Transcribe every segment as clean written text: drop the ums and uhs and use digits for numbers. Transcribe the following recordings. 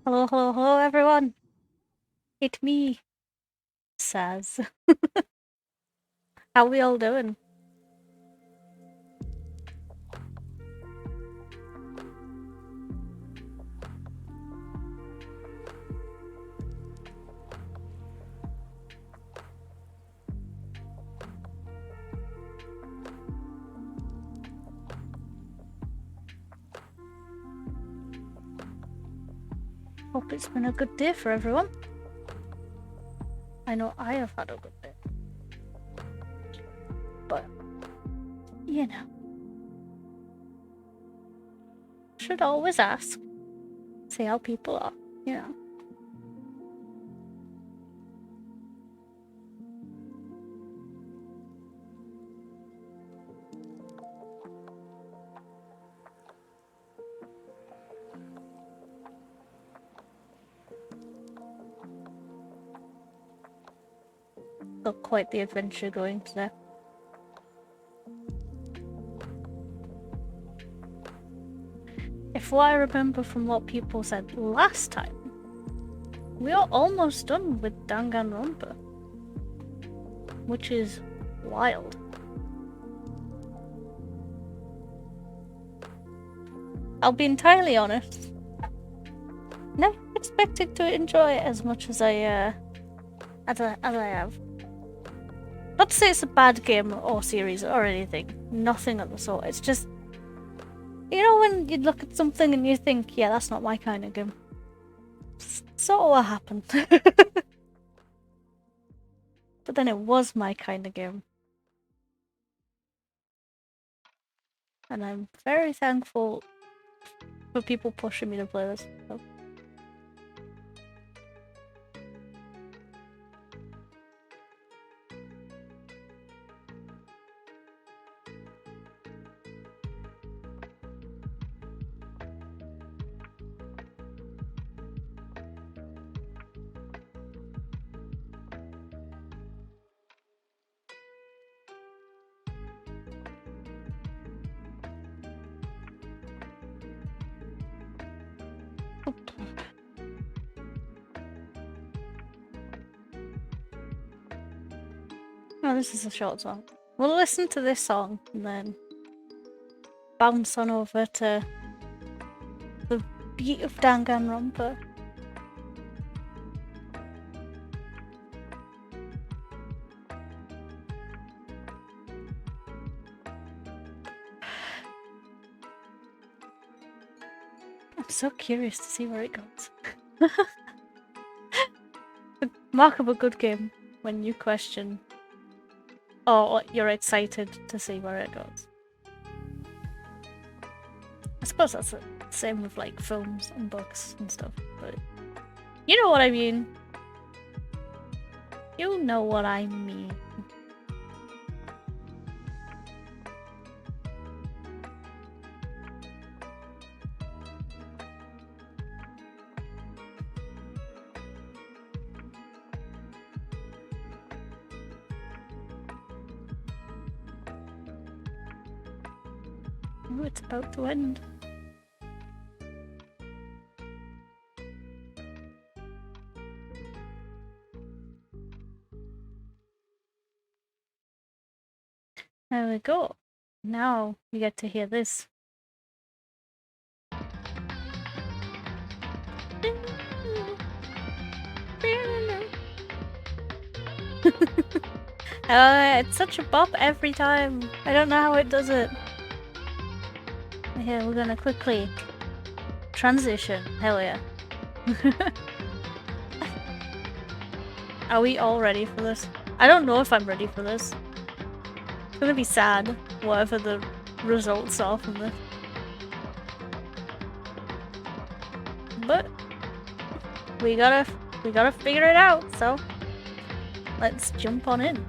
Hello, hello, hello, everyone. It's me, Saz. How we all doing? Hope it's been a good day for everyone. I know I have had a good day. But, you know. Should always ask. See how people are, you know. Got quite the adventure going today. If what I remember from what people said last time, we are almost done with Danganronpa. Which is wild. I'll be entirely honest. Never expected to enjoy it as much as I have. Not to say it's a bad game or series or anything. Nothing of the sort. It's just, you know, when you look at something and you think, yeah, that's not my kind of game. Sort of what happened. But then it was my kind of game. And I'm very thankful for people pushing me to play this. So. Oh, this is a short song. We'll listen to this song and then bounce on over to the beat of Danganronpa. I'm so curious to see where it goes. The mark of a good game when you question or you're excited to see where it goes. I suppose that's the same with like films and books and stuff, but you know what I mean. You know what I mean. Oh, it's about to end. There we go. Now you get to hear this. It's such a bop every time. I don't know how it does it. Here, we're gonna quickly transition. Hell yeah. Are we all ready for this? I don't know if I'm ready for this. It's gonna be sad, whatever the results are from this. But we gotta figure it out, so let's jump on in.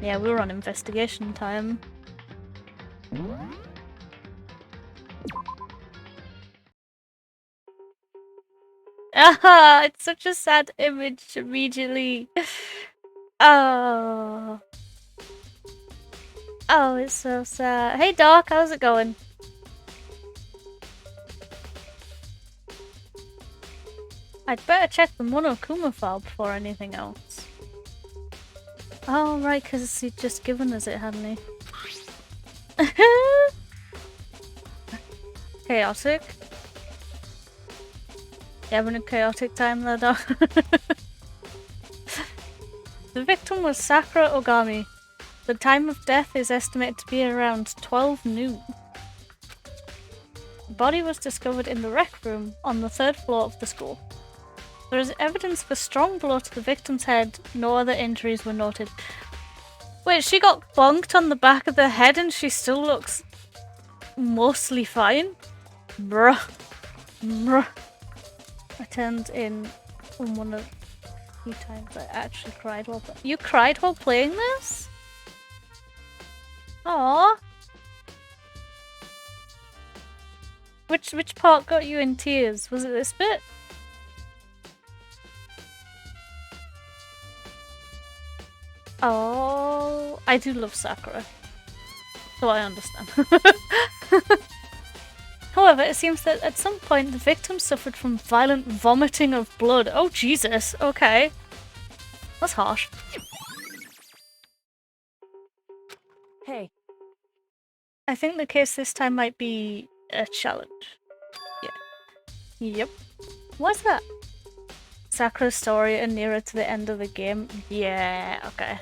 Yeah, we were on investigation time. Ah, it's such a sad image immediately. Oh. Oh, it's so sad. Hey Doc, how's it going? I'd better check the Monokuma file before anything else. Oh, right, because he'd just given us it, hadn't he? Chaotic. You having a chaotic time there, Doc? The victim was Sakura Ogami. The time of death is estimated to be around 12 noon. The body was discovered in the rec room on the 3rd floor of the school. There is evidence of a strong blow to the victim's head. No other injuries were noted. Wait, she got bonked on the back of the head and she still looks mostly fine? Bruh. Bruh. I turned in on one of the few times I actually cried while playing. You cried while playing this? Aww. Which part got you in tears? Was it this bit? Oh, I do love Sakura. So I understand. However, it seems that at some point the victim suffered from violent vomiting of blood. Oh Jesus, okay. That's harsh. Hey. I think the case this time might be a challenge. Yeah. Yep. What's that? Sakura's story and nearer to the end of the game. Yeah, okay.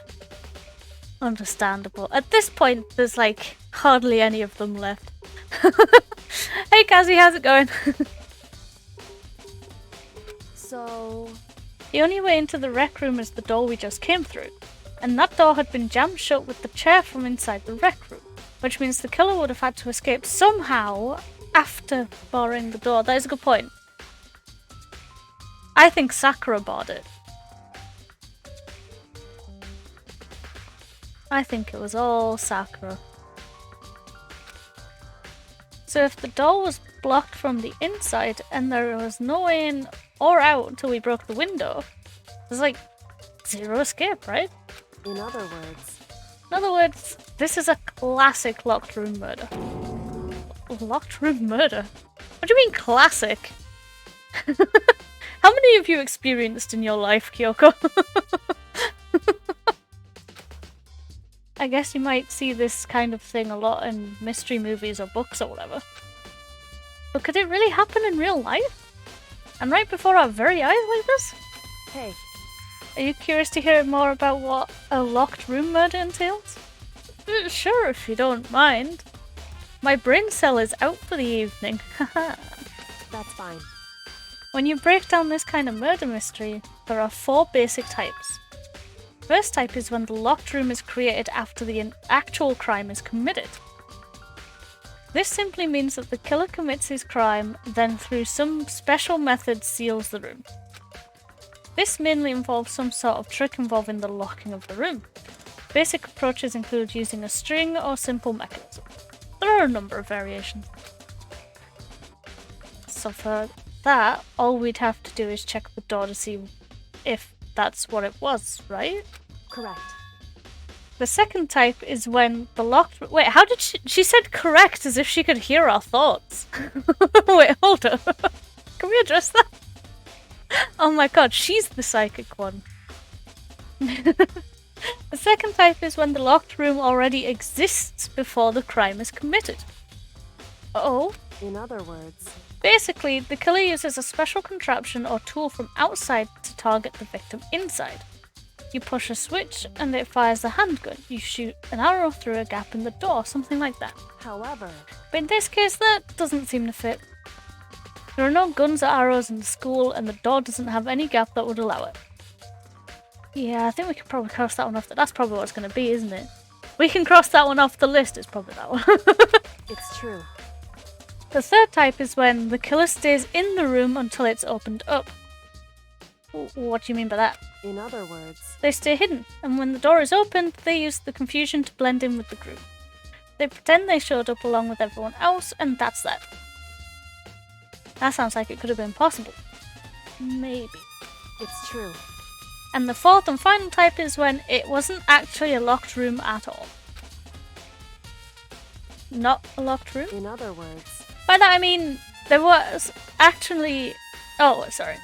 Understandable. At this point, there's like hardly any of them left. Hey Kazi, how's it going? So... The only way into the rec room is the door we just came through. And that door had been jammed shut with the chair from inside the rec room. Which means the killer would have had to escape somehow after barring the door. That is a good point. I think Sakura barred it. I think it was all Sakura. So if the door was blocked from the inside and there was no way in or out until we broke the window, there's like zero escape, right? In other words, this is a classic locked room murder. Locked room murder? What do you mean classic? How many have you experienced in your life, Kyoko? I guess you might see this kind of thing a lot in mystery movies or books or whatever. But could it really happen in real life? And right before our very eyes like this? hey. Are you curious to hear more about what a locked room murder entails? Sure, if you don't mind. My brain cell is out for the evening. Haha. That's fine. When you break down this kind of murder mystery, there are 4 basic types. First type is when the locked room is created after the actual crime is committed. This simply means that the killer commits his crime, then through some special method seals the room. This mainly involves some sort of trick involving the locking of the room. Basic approaches include using a string or simple mechanism. There are a number of variations. So for that, all we'd have to do is check the door to see if that's what it was, right? Correct. The second type is when the locked... Wait, how did she said correct as if she could hear our thoughts. Wait, hold up. Can we address that? Oh my god, she's the psychic one. The second type is when the locked room already exists before the crime is committed. Oh? In other words, Basically, the killer uses a special contraption or tool from outside to target the victim inside. You push a switch and it fires a handgun. You shoot an arrow through a gap in the door, something like that. however, But in this case, that doesn't seem to fit. There are no guns or arrows in the school, and the door doesn't have any gap that would allow it. Yeah, I think we can probably cross that one off. That's probably what it's going to be, isn't it? We can cross that one off the list. It's probably that one. it's true. The third type is when the killer stays in the room until it's opened up. What do you mean by that? In other words, They stay hidden, and when the door is opened, they use the confusion to blend in with the group. They pretend they showed up along with everyone else, and that's that. That sounds like it could have been possible. Maybe. it's true. And the fourth and final type is when it wasn't actually a locked room at all. not a locked room? In other words, By that I mean there was actually. Oh, sorry.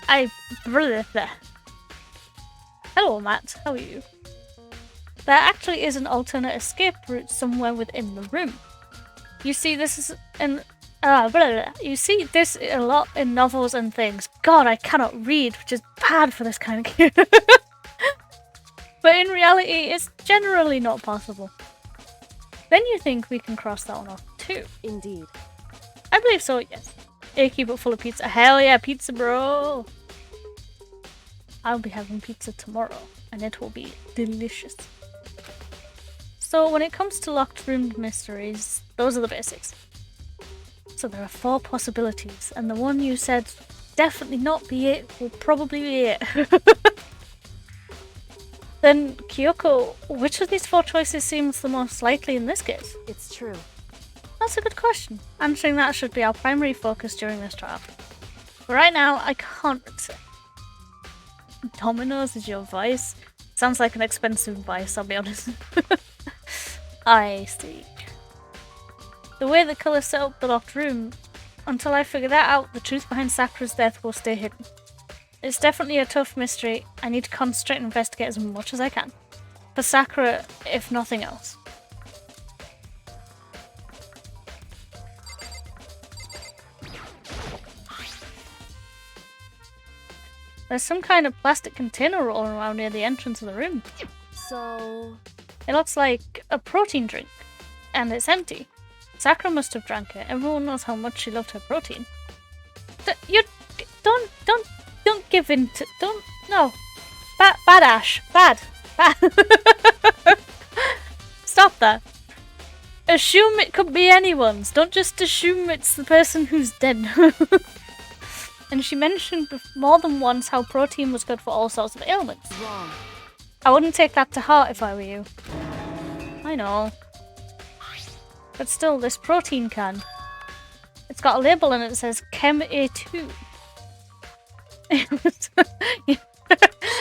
Hello, Matt. How are you? There actually is an alternate escape route somewhere within the room. You see, this is you see this a lot in novels and things. God, I cannot read, which is bad for this kind of game. But in reality, it's generally not possible. Then you think we can cross that one off too? indeed. I believe so, yes. Achy but full of pizza. Hell yeah, pizza, bro! I'll be having pizza tomorrow, and it will be delicious. So when it comes to locked room mysteries, those are the basics. So there are 4 possibilities, and the one you said definitely not be it will probably be it. Then, Kyoko, which of these 4 choices seems the most likely in this case? It's true. That's a good question. Answering that should be our primary focus during this trial. But right now, I can't say. Domino's is your vice? Sounds like an expensive vice, I'll be honest. I see. The way the killer set up the locked room, until I figure that out, the truth behind Sakura's death will stay hidden. It's definitely a tough mystery. I need to concentrate and investigate as much as I can. For Sakura, if nothing else. There's some kind of plastic container rolling around near the entrance of the room. So, It looks like a protein drink, and it's empty. Sakura must have drank it. Everyone knows how much she loved her protein. Don't give in to, no. Bad Ash, bad. Stop that. Assume it could be anyone's. Don't just assume it's the person who's dead. And she mentioned more than once how protein was good for all sorts of ailments. wrong. I wouldn't take that to heart if I were you. I know. But still, this protein can. It's got a label and it says 𝕃𝕚𝕟𝕜𝕤.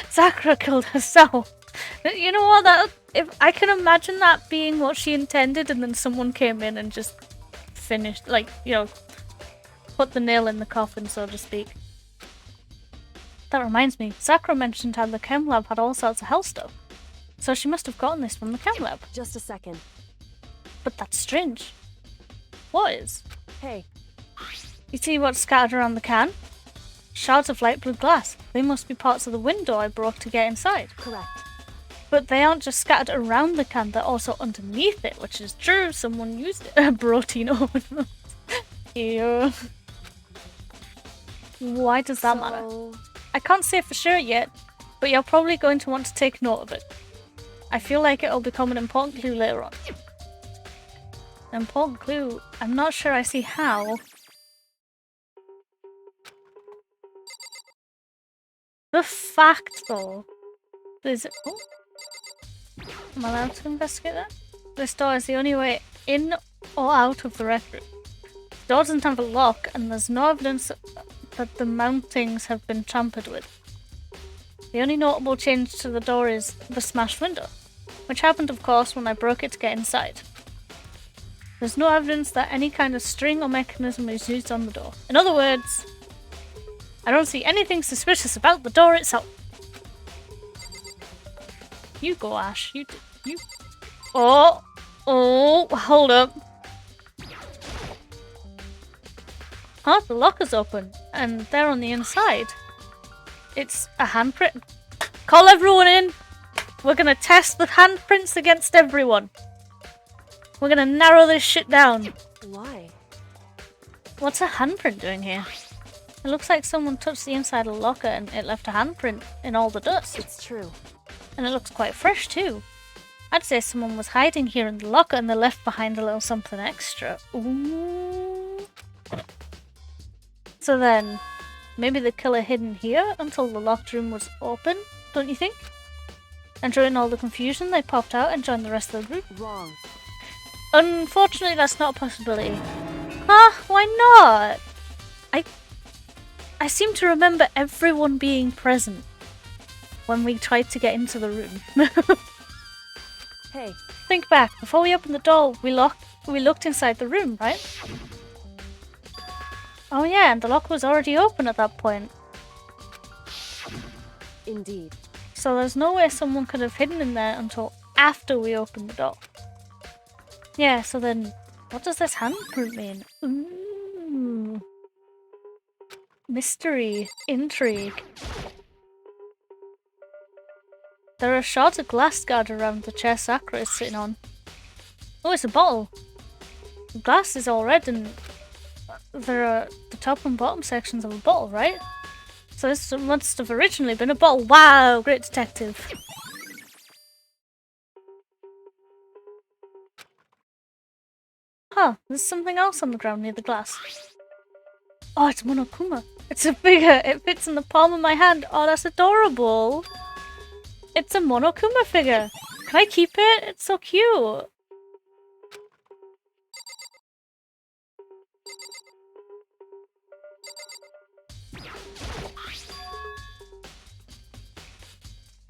Sakura killed herself. You know what? If I can imagine that being what she intended, and then someone came in and just finished, like, you know, put the nail in the coffin, so to speak. That reminds me, Sakura mentioned how the chem lab had all sorts of health stuff. So she must have gotten this from the chem lab. Just a second. But that's strange. What is? Hey, You see what's scattered around the can? Shards of light blue glass. They must be parts of the window I broke to get inside. correct. But they aren't just scattered around the can, they're also underneath it, which is true. Someone used it. Protein overdose. Ew. Why does that matter? I can't say for sure yet, but you're probably going to want to take note of it. I feel like it'll become an important clue later on. An important clue? I'm not sure I see how. The fact, though, is... Oh. Am I allowed to investigate that? This door is the only way in or out of the rec room. The door doesn't have a lock, and there's no evidence that the mountings have been tampered with. The only notable change to the door is the smashed window, which happened, of course, when I broke it to get inside. There's no evidence that any kind of string or mechanism is used on the door. In other words, I don't see anything suspicious about the door itself. You go, Ash. You. Oh, hold up. Oh, the locker's open, and they're on the inside. It's a handprint. Call everyone in. We're gonna test the handprints against everyone. We're gonna narrow this shit down. Why? What's a handprint doing here? It looks like someone touched the inside of the locker and it left a handprint in all the dust. It's true. And it looks quite fresh too. I'd say someone was hiding here in the locker and they left behind a little something extra. Ooh. So then, maybe the killer hidden here until the locked room was open, don't you think? And during all the confusion, they popped out and joined the rest of the group? Wrong. Unfortunately, that's not a possibility. Huh? Why not? I seem to remember everyone being present when we tried to get into the room. Hey, Think back. Before we opened the door, we looked inside the room, right? Oh yeah, and the lock was already open at that point. indeed. So there's no way someone could have hidden in there until after we opened the door. Yeah, so then what does this handprint mean? Ooh. Mystery. Intrigue. There are shards of glass scattered around the chair Sakura is sitting on. Oh, it's a bottle. The glass is all red and there are the top and bottom sections of a bottle, right? So this must have originally been a bottle. Wow, great detective. Huh, there's something else on the ground near the glass. Oh, it's Monokuma. It's a figure. It fits in the palm of my hand. Oh, that's adorable. It's a Monokuma figure. Can I keep it? It's so cute.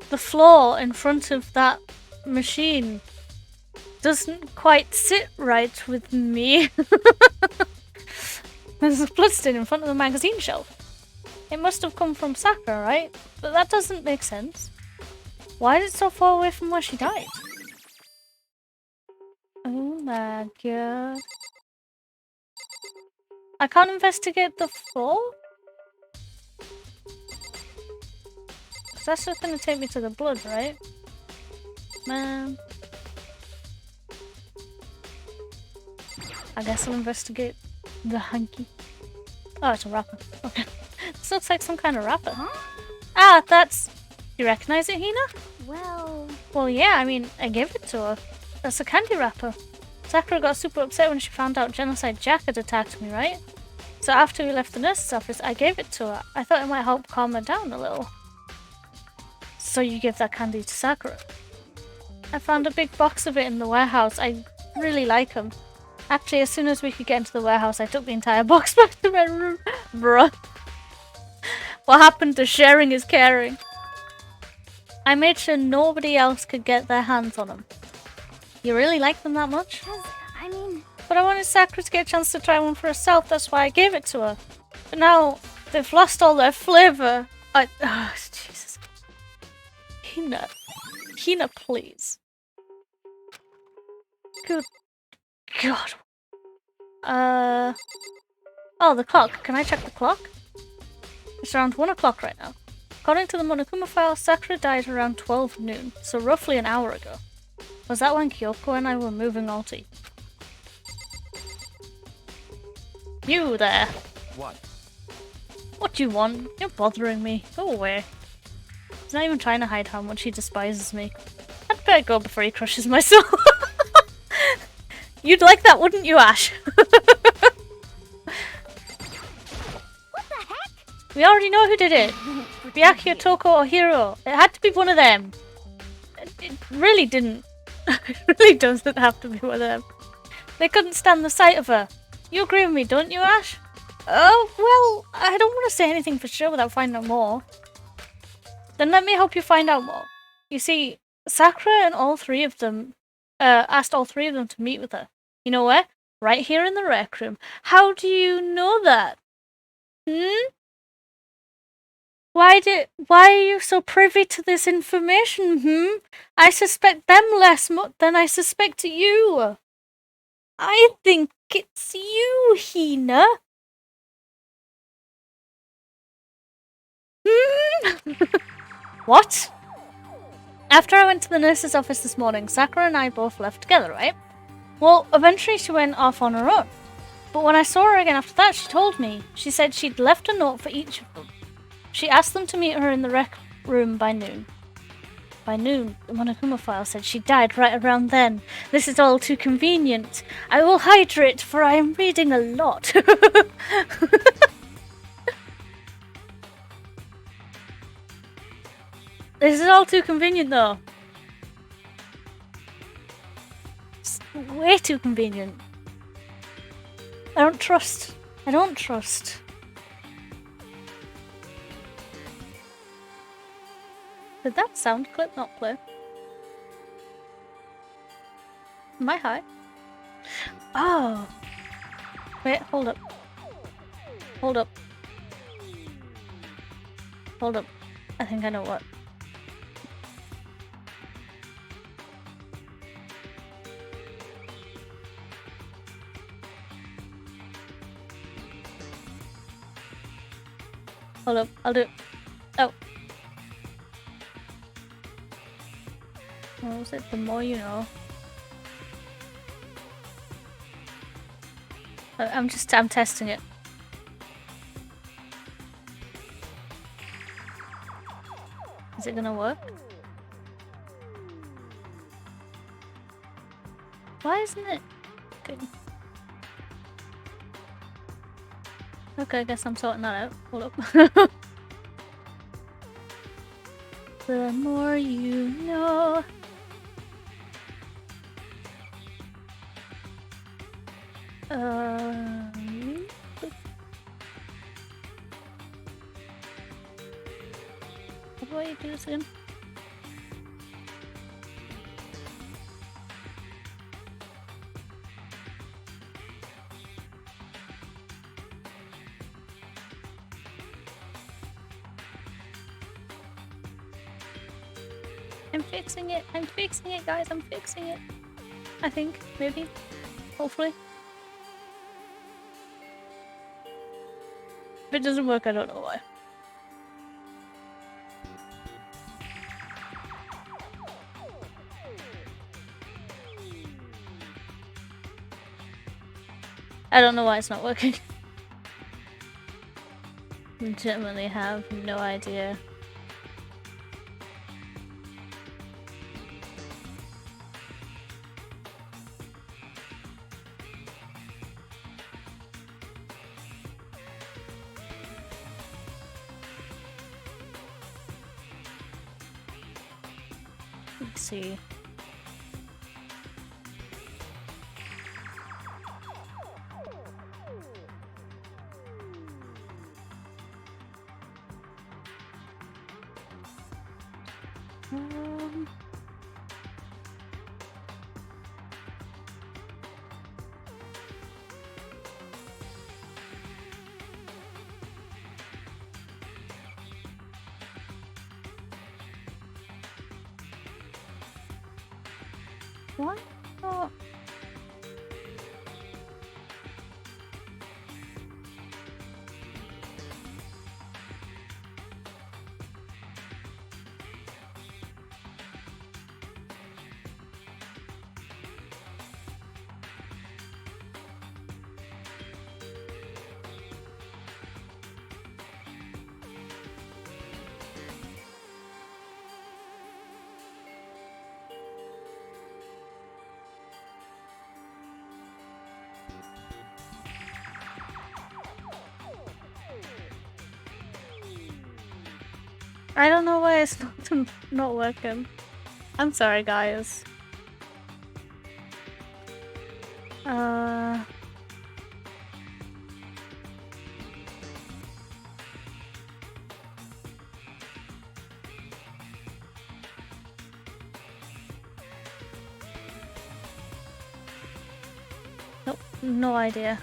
The floor in front of that machine doesn't quite sit right with me. There's a bloodstain in front of the magazine shelf. It must have come from Sakura, right? But that doesn't make sense. Why is it so far away from where she died? Oh my god. I can't investigate the floor? That's just gonna take me to the blood, right? Man. I guess I'll investigate the hanky. Oh, it's a wrapper. Okay. This looks like some kind of wrapper. Huh? Ah, that's... You recognize it, Hina? Well, Yeah, I mean, I gave it to her. That's a candy wrapper. Sakura got super upset when she found out Genocide Jack had attacked me, right? So after we left the nurse's office, I gave it to her. I thought it might help calm her down a little. So you give that candy to Sakura? I found a big box of it in the warehouse. I really like them. Actually, as soon as we could get into the warehouse, I took the entire box back to my room. Bruh. What happened to sharing is caring? I made sure nobody else could get their hands on them. You really like them that much? I mean... But I wanted Sakura to get a chance to try one for herself, that's why I gave it to her. But now, they've lost all their flavour. Oh, Jesus. Hina. Hina, please. Good God. Oh, the clock. Can I check the clock? It's around 1 o'clock right now. According to the Monokuma file, Sakura died around 12 noon, so roughly an hour ago. Was that when Kyoko and I were moving Alti? You there! What? What do you want? You're bothering me. Go away. He's not even trying to hide how much he despises me. I'd better go before he crushes my soul. You'd like that, wouldn't you, Ash? We already know who did it. Byakuya, Toko, or Hiro. It had to be one of them. It really didn't. It really doesn't have to be one of them. They couldn't stand the sight of her. You agree with me, don't you, Ash? Oh, well, I don't want to say anything for sure without finding out more. Then let me help you find out more. You see, Sakura and all three of them asked all three of them to meet with her. You know where? Right here in the rec room. How do you know that? Hmm? Why are you so privy to this information, I suspect them less than I suspect you. I think it's you, Hina. What? After I went to the nurse's office this morning, Sakura and I both left together, right? Well, eventually she went off on her own. But when I saw her again after that, she told me. She said she'd left a note for each of them. She asked them to meet her in the rec room by noon. By noon, the Monokuma file said she died right around then. This is all too convenient. I will hide it, for I am reading a lot. This is all too convenient, though. It's way too convenient. I don't trust. I don't trust. Did that sound clip not play? Am I high? Oh! Wait, hold up. Hold up. Hold up. I think I know what. Hold up, I'll do it. Oh. What was it? The more you know. I'm testing it. Is it gonna work? Why isn't it good? Okay, I guess I'm sorting that out. Hold up. The more you know. How do I do this again? I'm fixing it. I'm fixing it, guys. I'm fixing it. I think, maybe, hopefully. If it doesn't work, I don't know why. I don't know why it's not working. Legitimately have no idea. Let's see. What? Oh. I don't know why it's not working. I'm sorry, guys. Nope, no idea.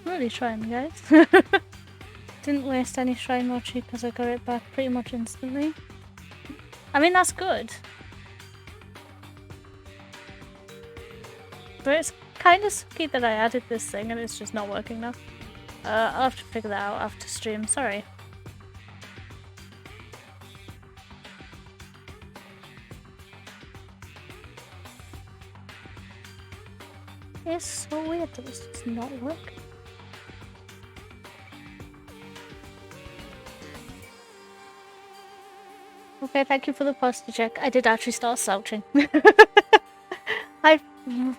Really trying, guys. Didn't waste any shrine mochi because I got it back pretty much instantly. I mean, that's good. But it's kind of sucky that I added this thing and it's just not working now. I'll have to figure that out after stream, sorry. It's so weird that this does not work. Okay, thank you for the posture check. I did actually start slouching. I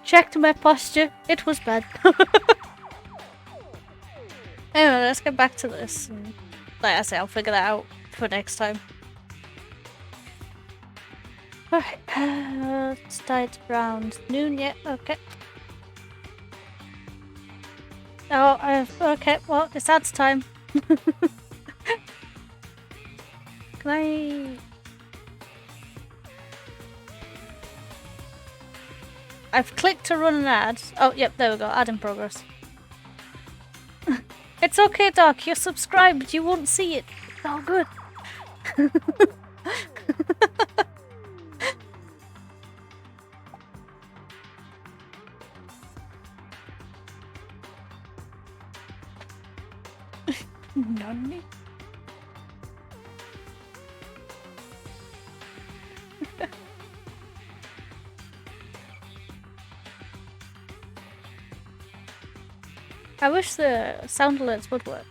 checked my posture. It was bad. Anyway, let's get back to this. And, like I say, I'll figure that out for next time. Alright, it's died around noon yet. Okay. Oh, okay, well, it's ads time. Can I... I've clicked to run an ad. Oh, yep, there we go. Ad in progress. It's okay, Doc. You're subscribed. You won't see it. It's all good. Nani? I wish the sound alerts would work.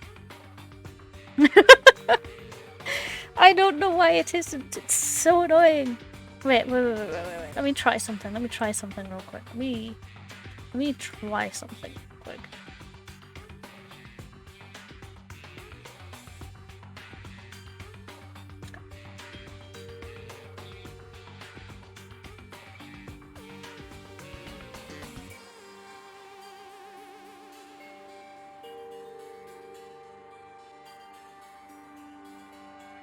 I don't know why it isn't. It's so annoying. Wait. Let me try something. Let me try something real quick. Let me try something quick.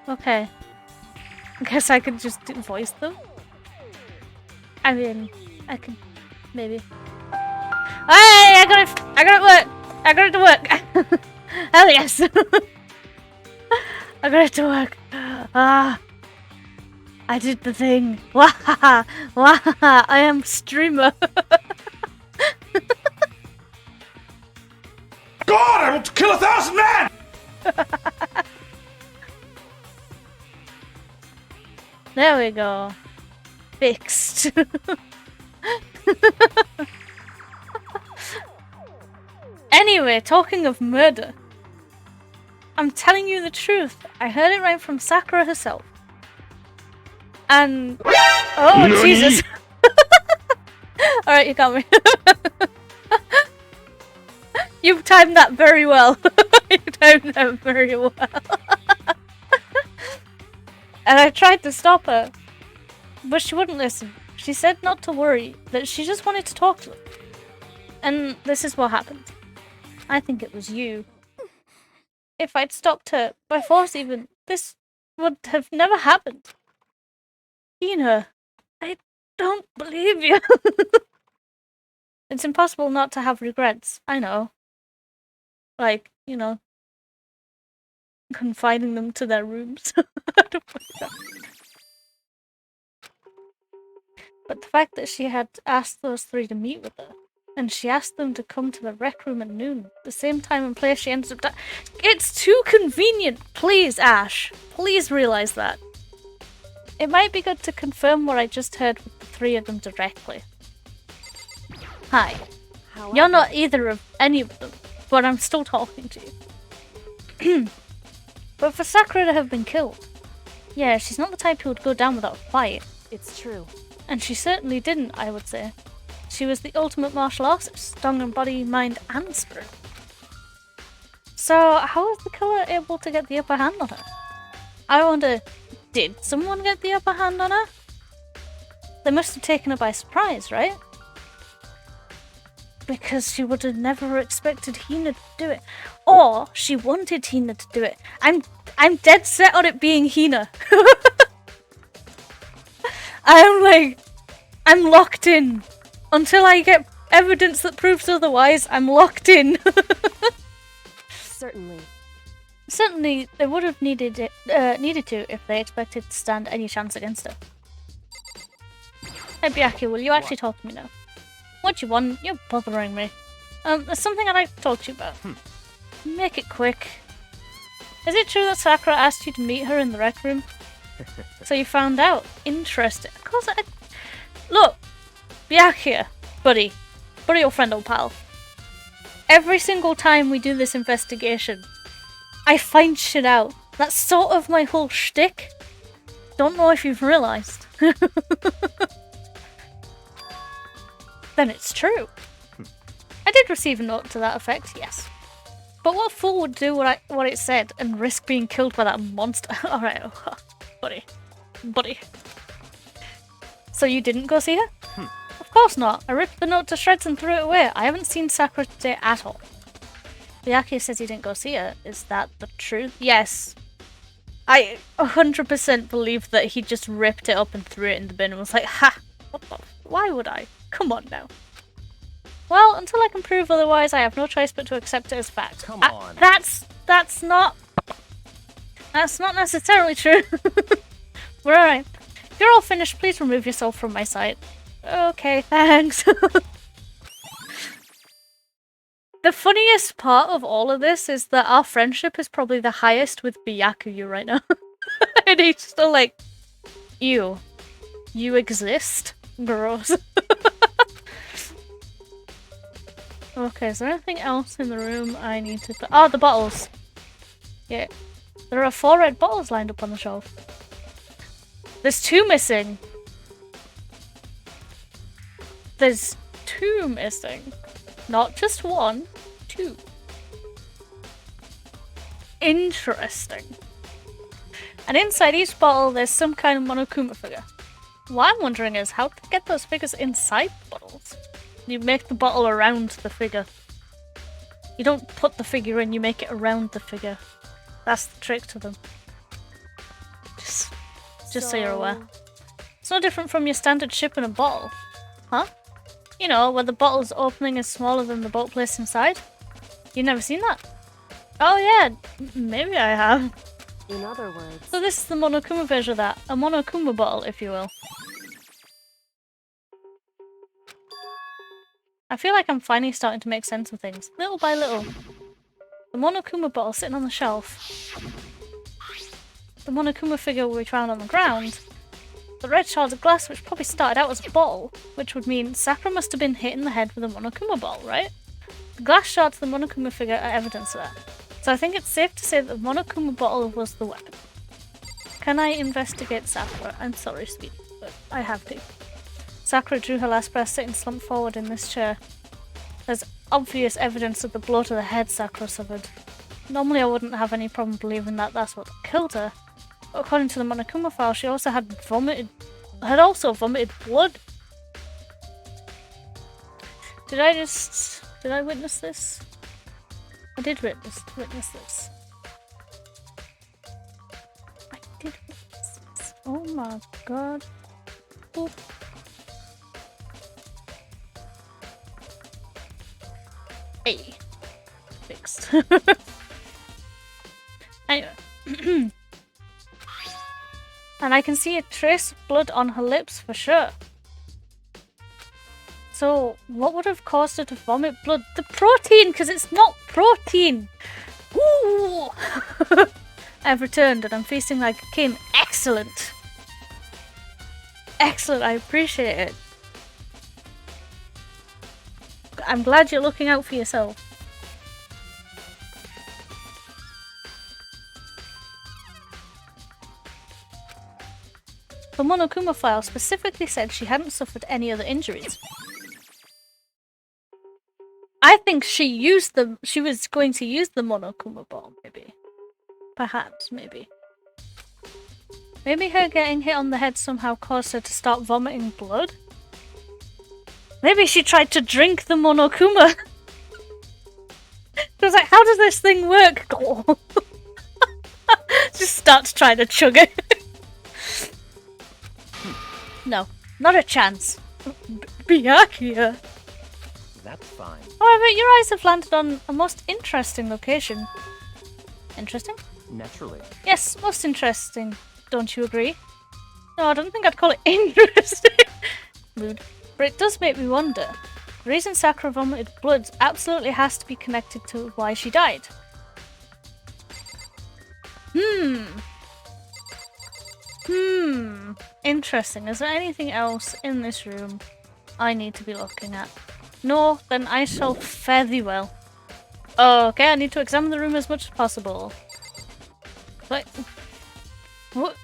Okay. I guess I could just voice them. I mean, I could maybe. Hey, I got it work. I got it to work. Hell yes. I got it to work. Ah, I did the thing. Wahaha, wahaha. I am streamer. God, I want to kill 1,000 men. There we go. Fixed. Anyway, talking of murder. I'm telling you the truth. I heard it right from Sakura herself. And... Oh, Nani? Jesus. Alright, you got me. You've timed that very well. You timed that very well. And I tried to stop her, but she wouldn't listen. She said not to worry, that she just wanted to talk to them. And this is what happened. I think it was you. If I'd stopped her, by force even, this would have never happened. Hina, I don't believe you. It's impossible not to have regrets, I know. Like, you know, confining them to their rooms. But the fact that she had asked those three to meet with her, and she asked them to come to the rec room at noon, the same time and place she ends up it's too convenient! Please, Ash. Please realise that. It might be good to confirm what I just heard with the three of them directly. Hi. However, You're not either of any of them, but I'm still talking to you. But for Sakura to have been killed, yeah, she's not the type who would go down without a fight. it's true. And she certainly didn't, I would say. She was the ultimate martial artist, strong in body, mind, and spirit. So, how was the killer able to get the upper hand on her? I wonder, did someone get the upper hand on her? They must have taken her by surprise, right? Because she would have never expected Hina to do it. Or she wanted Hina to do it. I'm dead set on it being Hina. I'm locked in. Until I get evidence that proves otherwise, I'm locked in. Certainly. Certainly, they would have needed to if they expected to stand any chance against her. Hey Byakuya, will you actually talk to me now? What do you want? You're bothering me. There's something I'd like to talk to you about. Make it quick. Is it true that Sakura asked you to meet her in the rec room? So you found out. Interesting. Of course Look! Byakuya, buddy or friend or pal. Every single time we do this investigation, I find shit out. That's sort of my whole shtick. Don't know if you've realised. Then it's true. I did receive a note to that effect, yes. But what fool would do what it said and risk being killed by that monster? Alright, buddy. So you didn't go see her? Of course not. I ripped the note to shreds and threw it away. I haven't seen Sakura today at all. Byakuya says he didn't go see her. Is that the truth? Yes. I 100% believe that he just ripped it up and threw it in the bin and was like, ha! What the why would I? Come on now. Well, until I can prove otherwise, I have no choice but to accept it as fact. Come on. That's not necessarily true. We're alright. If you're all finished, please remove yourself from my sight. Okay, thanks. The funniest part of all of this is that our friendship is probably the highest with Byakuya right now. And he's still like, ew, you exist? Gross. Okay, is there anything else in the room I need to... Oh, the bottles! Yeah. There are 4 red bottles lined up on the shelf. There's 2 missing. There's 2 missing. Not just 1, 2. Interesting. And inside each bottle, there's some kind of Monokuma figure. What I'm wondering is, how to get those figures inside the bottles? You make the bottle around the figure. You don't put the figure in, you make it around the figure. That's the trick to them. Just so you're aware. It's no different from your standard ship in a bottle. Huh? You know, where the bottle's opening is smaller than the boat placed inside? You've never seen that? Oh yeah, maybe I have. In other words... So this is the Monokuma version of that. A Monokuma bottle, if you will. I feel like I'm finally starting to make sense of things, little by little. The Monokuma bottle sitting on the shelf. The Monokuma figure we found on the ground. The red shards of glass, which probably started out as a bottle, which would mean Sakura must have been hit in the head with a Monokuma bottle, right? The glass shards of the Monokuma figure are evidence of that. So I think it's safe to say that the Monokuma bottle was the weapon. Can I investigate Sakura? I'm sorry, sweetie, but I have to. Sakura drew her last breath sitting slumped forward in this chair. There's obvious evidence of the blow to the head Sakura suffered. Normally I wouldn't have any problem believing that that's what killed her. But according to the Monokuma file, she also had vomited blood. Did I witness this? I did witness this. I did witness this. Oh my god. Boop. Hey. Fixed. Anyway. And I can see a trace of blood on her lips for sure. So, what would have caused her to vomit blood? The protein, because it's not protein! Woo! I've returned and I'm feasting like a king. Excellent! Excellent, I appreciate it. I'm glad you're looking out for yourself. The Monokuma file specifically said she hadn't suffered any other injuries. I think she was going to use the Monokuma bomb, maybe. Perhaps, maybe. Maybe her getting hit on the head somehow caused her to start vomiting blood? Maybe she tried to drink the Monokuma! She was like, how does this thing work? Just starts trying to chug it. No, not a chance. Byakuya. That's fine. However, your eyes have landed on a most interesting location. Interesting? Naturally. Yes, most interesting. Don't you agree? No, I don't think I'd call it interesting. Rude. But it does make me wonder. The reason Sakura vomited blood absolutely has to be connected to why she died. Interesting. Is there anything else in this room I need to be looking at? No, then I shall fare thee well. Okay, I need to examine the room as much as possible. But... What?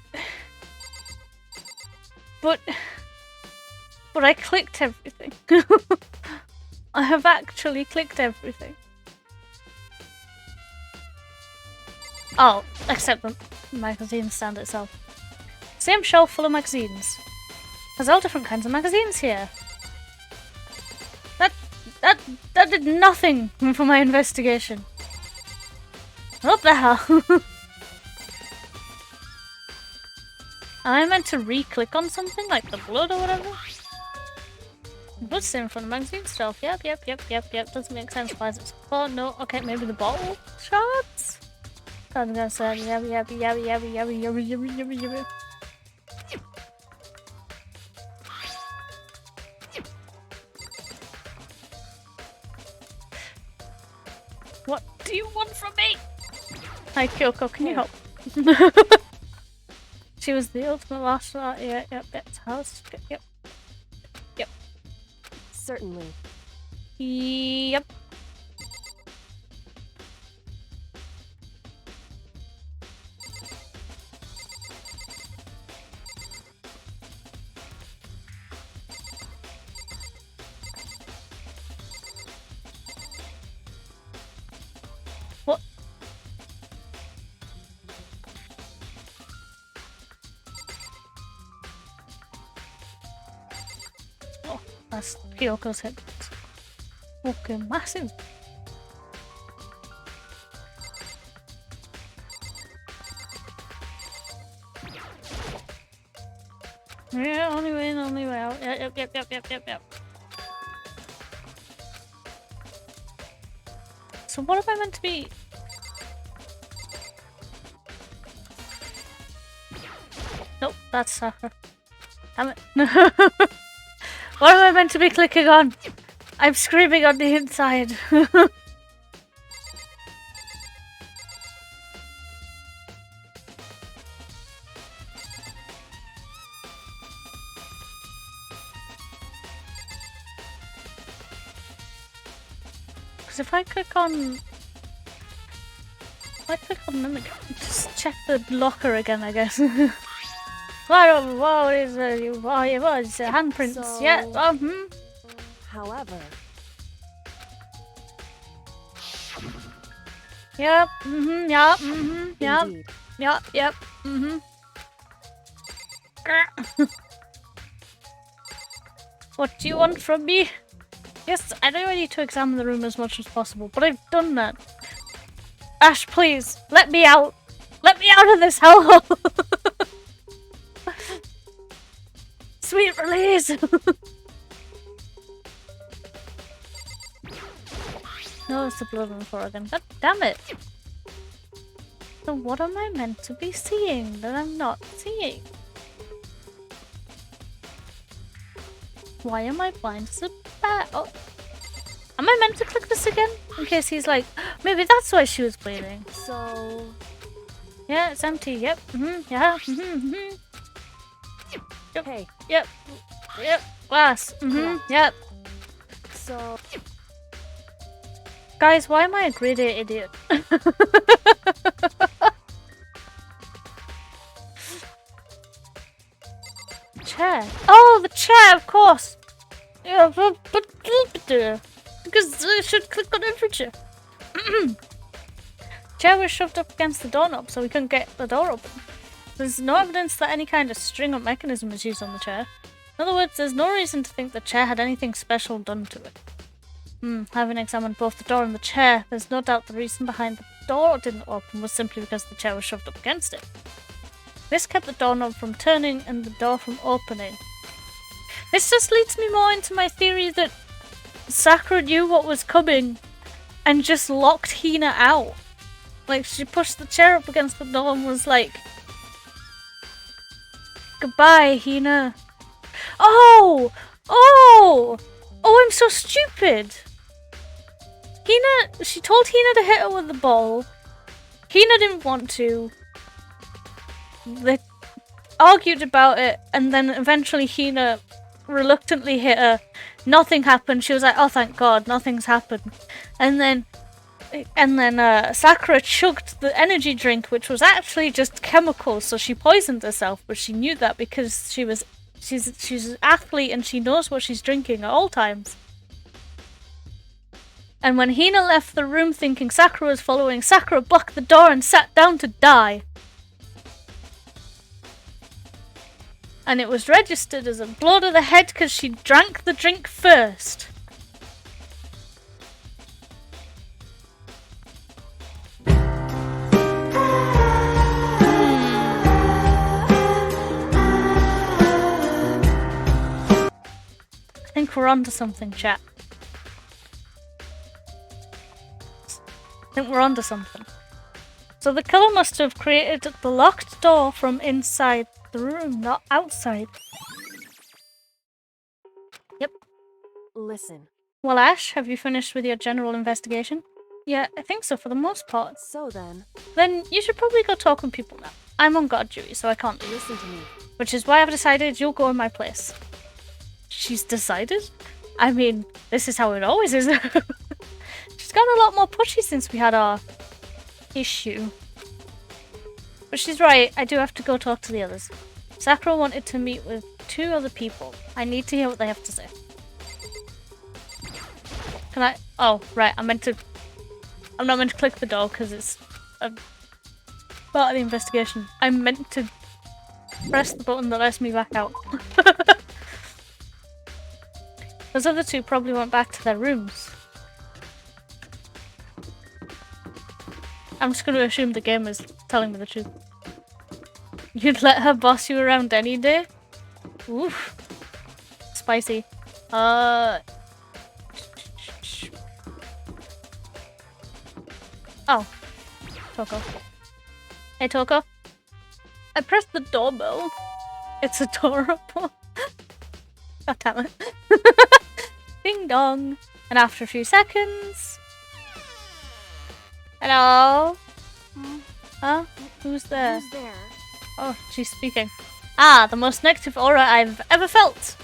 But I clicked everything. I have actually clicked everything. Oh, except the magazine stand itself. Same shelf full of magazines. There's all different kinds of magazines here. That did nothing for my investigation. What the hell? Am I meant to re-click on something like the blood or whatever? Blood's sitting in front of the magazine shelf. Yep. Doesn't make sense. Why is it? Oh no. Okay, maybe the bottle shots. I'm gonna say yep. What do you want from me? Hi Kyoko, can you help? She was the ultimate martial art. Yep. House. Yep. Certainly. Yep. What? Oh, that's Kyoko's head. Okay, massive. Yeah, only way in, only way out. Yep. So what am I meant to be? Nope, that's Sakura. Damn it. What am I meant to be clicking on? I'm screaming on the inside. Because if I click on them again, just check the locker again, I guess. What is it? What is it? Handprints? So- Yeah. However, Yep. Yep. indeed. Yep. What do you want from me? Yes, I know I need to examine the room as much as possible, but I've done that. Ash, please, let me out. Let me out of this hellhole. Sweet release. No, it's the blood on the floor again. God damn it. So what am I meant to be seeing that I'm not seeing? Why am I blind as a bat? Oh. Am I meant to click this again? In case he's like, maybe that's why she was bleeding. So, Yeah, it's empty. Yep. Yeah. Yep. hey, Yep. Glass. Yep. so, Guys, why am I a grade 8 idiot? Chair. Oh, the chair, of course. Yeah, but because I should click on every chair. Chair was shoved up against the doorknob, so we couldn't get the door open. There's no evidence that any kind of string-up mechanism was used on the chair. In other words, there's no reason to think the chair had anything special done to it. Having examined both the door and the chair, there's no doubt the reason behind the door didn't open was simply because the chair was shoved up against it. This kept the doorknob from turning and the door from opening. This just leads me more into my theory that Sakura knew what was coming and just locked Hina out. Like, she pushed the chair up against the door and was like, goodbye, Hina. Oh, I'm so stupid. She told Hina to hit her with the ball. Hina didn't want to. They argued about it, and then eventually Hina reluctantly hit her. Nothing happened. She was like, oh, thank God, nothing's happened. And then Sakura chugged the energy drink, which was actually just chemicals, so she poisoned herself, but she knew that because she's an athlete and she knows what she's drinking at all times. And when Hina left the room thinking Sakura was following, Sakura blocked the door and sat down to die. And it was registered as a blow to the head because she drank the drink first. I think we're onto something, chat. I think we're onto something. So the killer must have created the locked door from inside the room, not outside. Yep. Listen. Well, Ash, have you finished with your general investigation? Yeah, I think so for the most part. So then. Then you should probably go talk with people now. I'm on guard duty, so I can't leave. Listen to me. Which is why I've decided you'll go in my place. She's decided? I mean, this is how it always is. She's gotten a lot more pushy since we had our issue. But she's right, I do have to go talk to the others. Sakura wanted to meet with 2 other people. I need to hear what they have to say. Can I? Oh, right, I'm not meant to click the door because it's a part of the investigation. I'm meant to press the button that lets me back out. Those other 2 probably went back to their rooms. I'm just going to assume the game is telling me the truth. You'd let her boss you around any day? Oof. Spicy. Oh. Toko. Hey, Toko. I pressed the doorbell. It's adorable. God damn it. Ding dong. And after a few seconds... Hello? Huh? Who's there? Who's there? Oh, she's speaking. Ah, the most negative aura I've ever felt.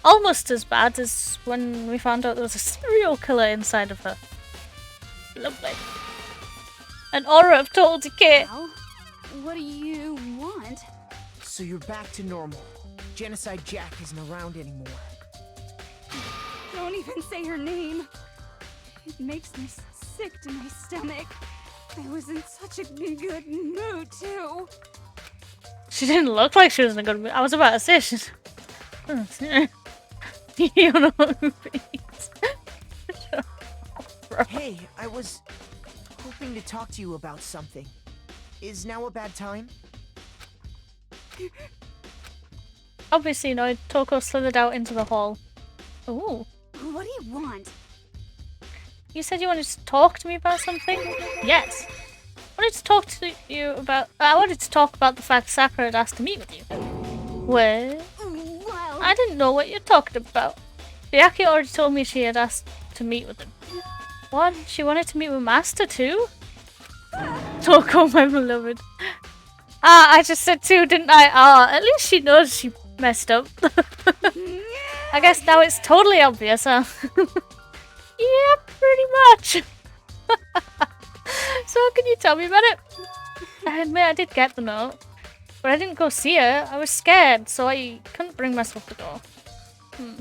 Almost as bad as when we found out there was a serial killer inside of her. Lovely. An aura of total decay. Well, what do you want? So you're back to normal. Genocide Jack isn't around anymore. Don't even say her name. It makes me sick to my stomach. I was in such a good mood, too. She didn't look like she was in a good mood. I was about to say she's... You know who beats. Hey, I was hoping to talk to you about something. Is now a bad time? Obviously, no. Toko slithered out into the hall. Ooh. What do you want? You said you wanted to talk to me about something? Yes. I wanted to talk to you about... I wanted to talk about the fact Sakura had asked to meet with you. Well... Well... I didn't know what you're talking about. Byakuya already told me she had asked to meet with him. What? She wanted to meet with Master too? Toko, my beloved. Ah, I just said two, didn't I? Ah, at least she knows she messed up. I guess now it's totally obvious, huh? Yeah, pretty much. So can you tell me about it? I admit I did get the note, but I didn't go see her. I was scared, so I couldn't bring myself to go.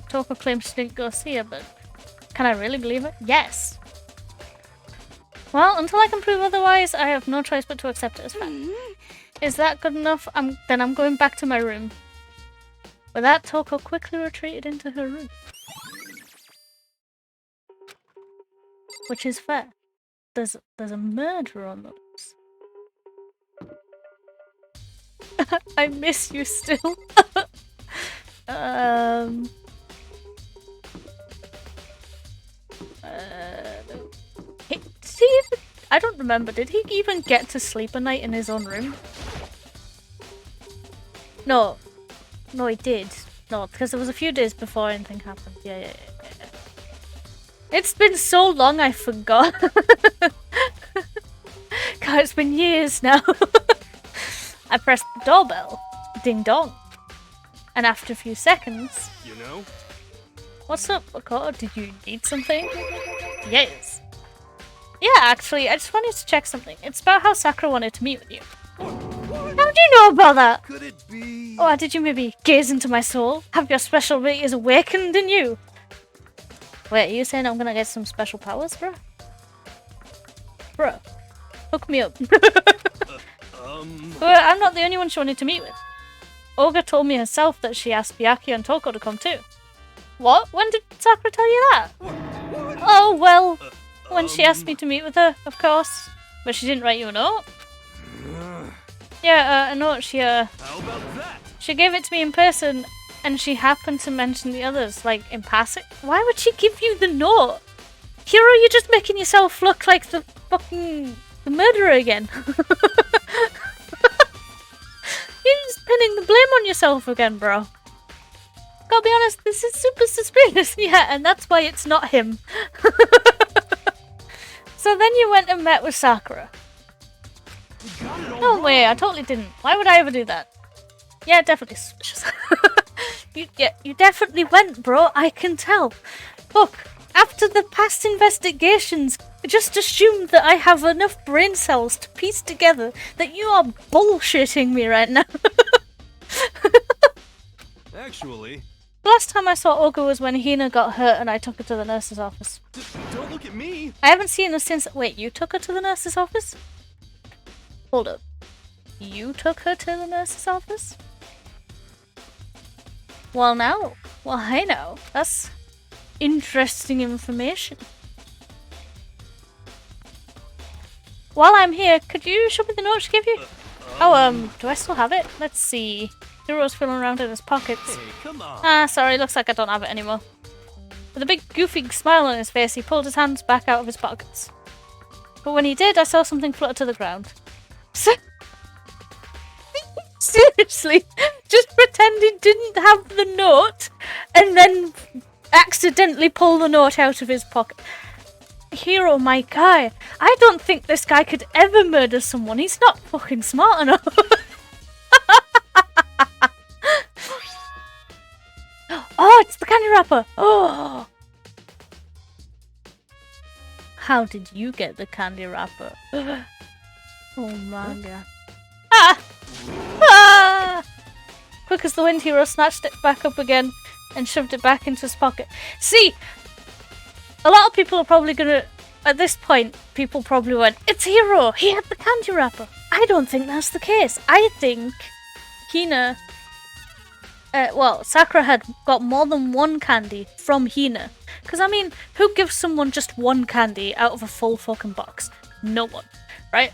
Toko claims she didn't go see her, but can I really believe it? Yes. Well, until I can prove otherwise, I have no choice but to accept it as fact. Is that good enough? Then I'm going back to my room. With that, Toko quickly retreated into her room. Which is fair. There's a murderer on the loose. I miss you still. I don't remember. Did he even get to sleep a night in his own room? No. No, he did. No, because there was a few days before anything happened. Yeah. It's been so long I forgot. God, it's been years now. I pressed the doorbell. Ding dong. And after a few seconds... You know? What's up, Makoto? Did you need something? Yes. Yeah, actually, I just wanted to check something. It's about how Sakura wanted to meet with you. How do you know about that? Could it be? Or did you maybe gaze into my soul? Have your special abilities awakened in you? Wait, are you saying I'm gonna get some special powers, bro? Bro, hook me up. But I'm not the only one she wanted to meet with. Olga told me herself that she asked Byakuya and Toko to come too. What? When did Sakura tell you that? Oh, well, when she asked me to meet with her, of course. But she didn't write you a note? Yeah, a note. She gave it to me in person, and she happened to mention the others, like, in passing. Why would she give you the note? Hiro, you're just making yourself look like the fucking... the murderer again. You're just pinning the blame on yourself again, bro. Gotta be honest, this is super suspicious. Yeah, and that's why it's not him. So then you went and met with Sakura. No way, I totally didn't. Why would I ever do that? Yeah, definitely suspicious. You definitely went, bro. I can tell. Look, after the past investigations, I just assumed that I have enough brain cells to piece together that you are bullshitting me right now. Actually... Last time I saw Olga was when Hina got hurt and I took her to the nurse's office. Don't look at me! I haven't seen her since- wait, you took her to the nurse's office? Hold up. You took her to the nurse's office? Well now. Well, hey now. That's interesting information. While I'm here, could you show me the note she gave you? Do I still have it? Let's see. Hiro's feeling around in his pockets. Hey, come on. Ah, sorry, looks like I don't have it anymore. With a big goofy smile on his face, he pulled his hands back out of his pockets. But when he did, I saw something flutter to the ground. Seriously, just pretend he didn't have the note and then accidentally pull the note out of his pocket. Hiro, my guy, I don't think this guy could ever murder someone. He's not fucking smart enough. Oh, it's the candy wrapper. Oh. How did you get the candy wrapper? Oh my god. Ah! Ah! Quick as the wind, Hiro snatched it back up again and shoved it back into his pocket. See, a lot of people are probably gonna, at this point, people probably went, it's Hiro, he had the candy wrapper. I don't think that's the case. I think Hina, Sakura had got more than one candy from Hina. Because, I mean, who gives someone just one candy out of a full fucking box? No one, right?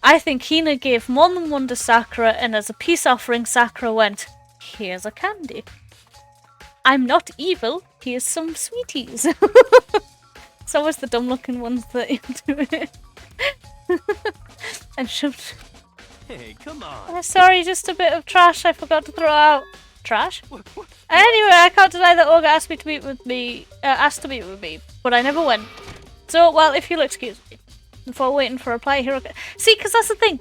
I think Hina gave more than one to Sakura, and as a peace offering, Sakura went, here's a candy. I'm not evil, here's some sweeties. It's always the dumb looking ones that you do it. And shoved... Hey, come on. Sorry, just a bit of trash I forgot to throw out. Trash? Anyway, I can't deny that Olga asked to meet with me, but I never went. So, well, if you'll excuse me. Before waiting for a reply, Hiro... See, because that's the thing.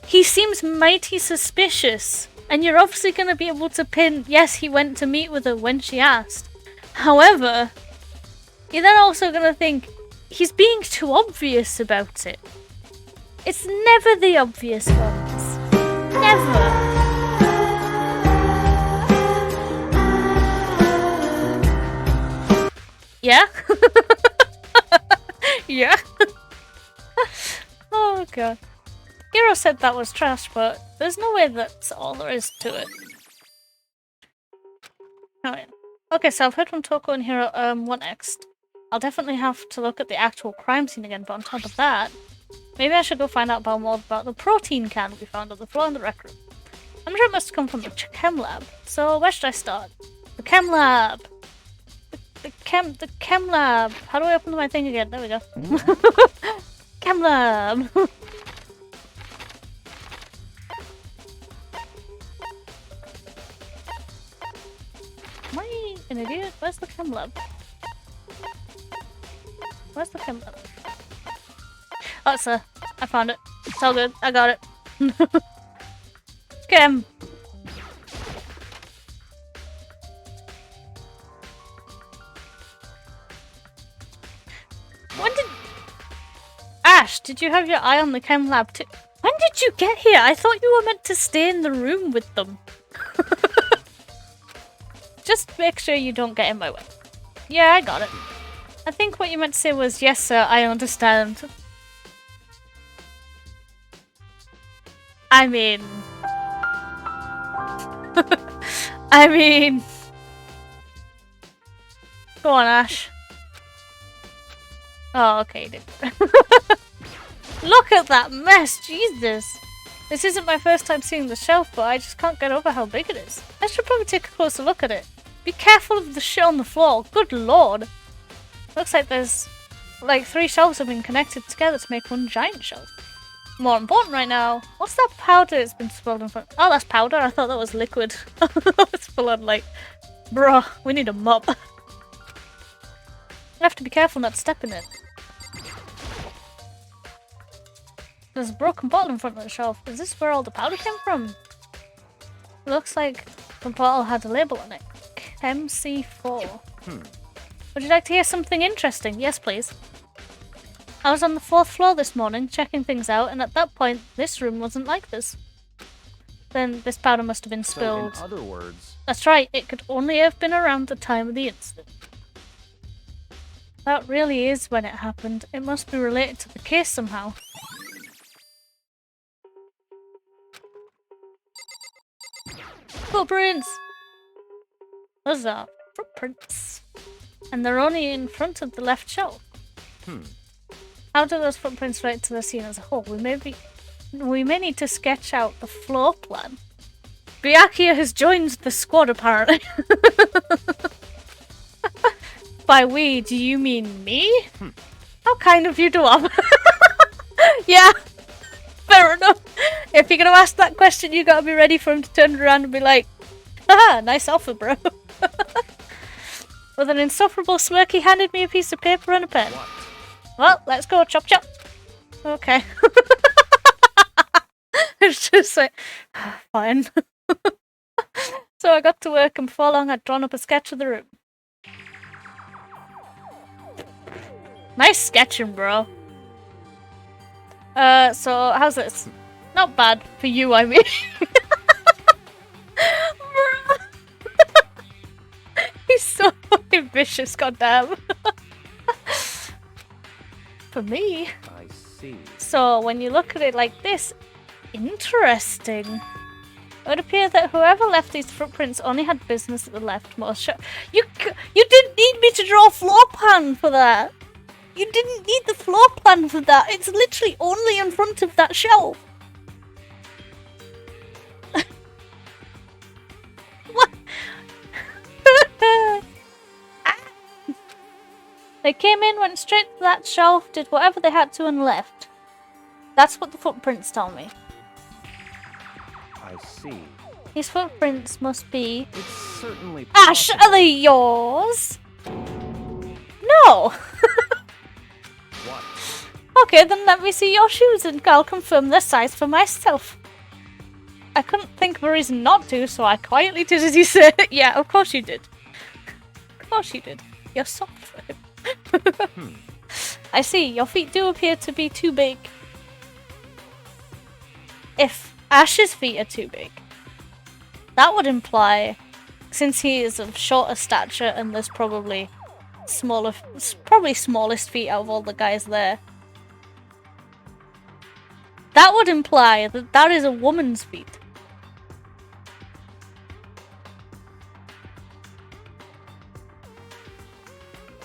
He seems mighty suspicious. And you're obviously going to be able to pin, yes, he went to meet with her when she asked. However, you're then also going to think, he's being too obvious about it. It's never the obvious ones. Never. Yeah? Yeah? Oh god. Hiro said that was trash, but there's no way that's all there is to it. Alright. Okay, so I've heard from Toko and Hiro, what next? I'll definitely have to look at the actual crime scene again, but on top of that, maybe I should go find out more about the protein can we found on the floor in the rec room. I'm sure it must have come from the chem lab. So where should I start? The chem lab! The chem lab! How do I open my thing again? There we go. Chem lab! Am I an idiot? Where's the chem lab? Where's the chem lab? Oh, it's there. I found it. It's all good. I got it. Chem. When did... Ash, did you have your eye on the chem lab too? When did you get here? I thought you were meant to stay in the room with them. Just make sure you don't get in my way. Yeah, I got it. I think what you meant to say was, yes, sir, I understand. I mean... I mean... Go on, Ash. Oh, okay, you did. Look at that mess, Jesus! This isn't my first time seeing the shelf, but I just can't get over how big it is. I should probably take a closer look at it. Be careful of the shit on the floor, good lord! Looks like there's... like 3 shelves have been connected together to make one giant shelf. More important right now, what's that powder that's been spilled in front? Oh, that's powder? I thought that was liquid. It's full on like... Bruh, we need a mop. I have to be careful not to step in it. There's a broken bottle in front of the shelf. Is this where all the powder came from? Looks like the bottle had a label on it. MC4. Would you like to hear something interesting? Yes, please. I was on the 4th floor this morning, checking things out, and at that point, this room wasn't like this. Then this powder must have been spilled. So in other words... That's right, it could only have been around the time of the incident. That really is when it happened. It must be related to the case somehow. Footprints! Those are footprints. And they're only in front of the left shelf. How do those footprints relate to the scene as a whole? We may need to sketch out the floor plan. Byakuya has joined the squad apparently. By we, do you mean me? How kind of you to offer. Yeah, fair enough. If you're gonna ask that question, you gotta be ready for him to turn around and be like, haha, nice offer, bro. With an insufferable smirk, he handed me a piece of paper and a pen. Well, let's go, chop chop. Okay. It's just like, fine. So I got to work, and before long I'd drawn up a sketch of the room. Nice sketching, bro. So how's this? Not bad for you, I mean. He's so fucking vicious, goddamn. For me. I see. So when you look at it like this, interesting. It would appear that whoever left these footprints only had business at the leftmost shelf. You didn't need me to draw a floor plan for that. You didn't need the floor plan for that. It's literally only in front of that shelf. What? They came in, went straight to that shelf, did whatever they had to and left. That's what the footprints tell me. I see. These footprints must be... It's certainly Ash, possible. are they yours? No! What? Okay, then let me see your shoes and I'll confirm their size for myself. I couldn't think of a reason not to, so I quietly did as you said. Yeah, of course you did. Of course you did. You're soft for him. I see, your feet do appear to be too big. If Ash's feet are too big, that would imply, since he is of shorter stature and there's probably smallest feet out of all the guys there, that would imply that that is a woman's feet.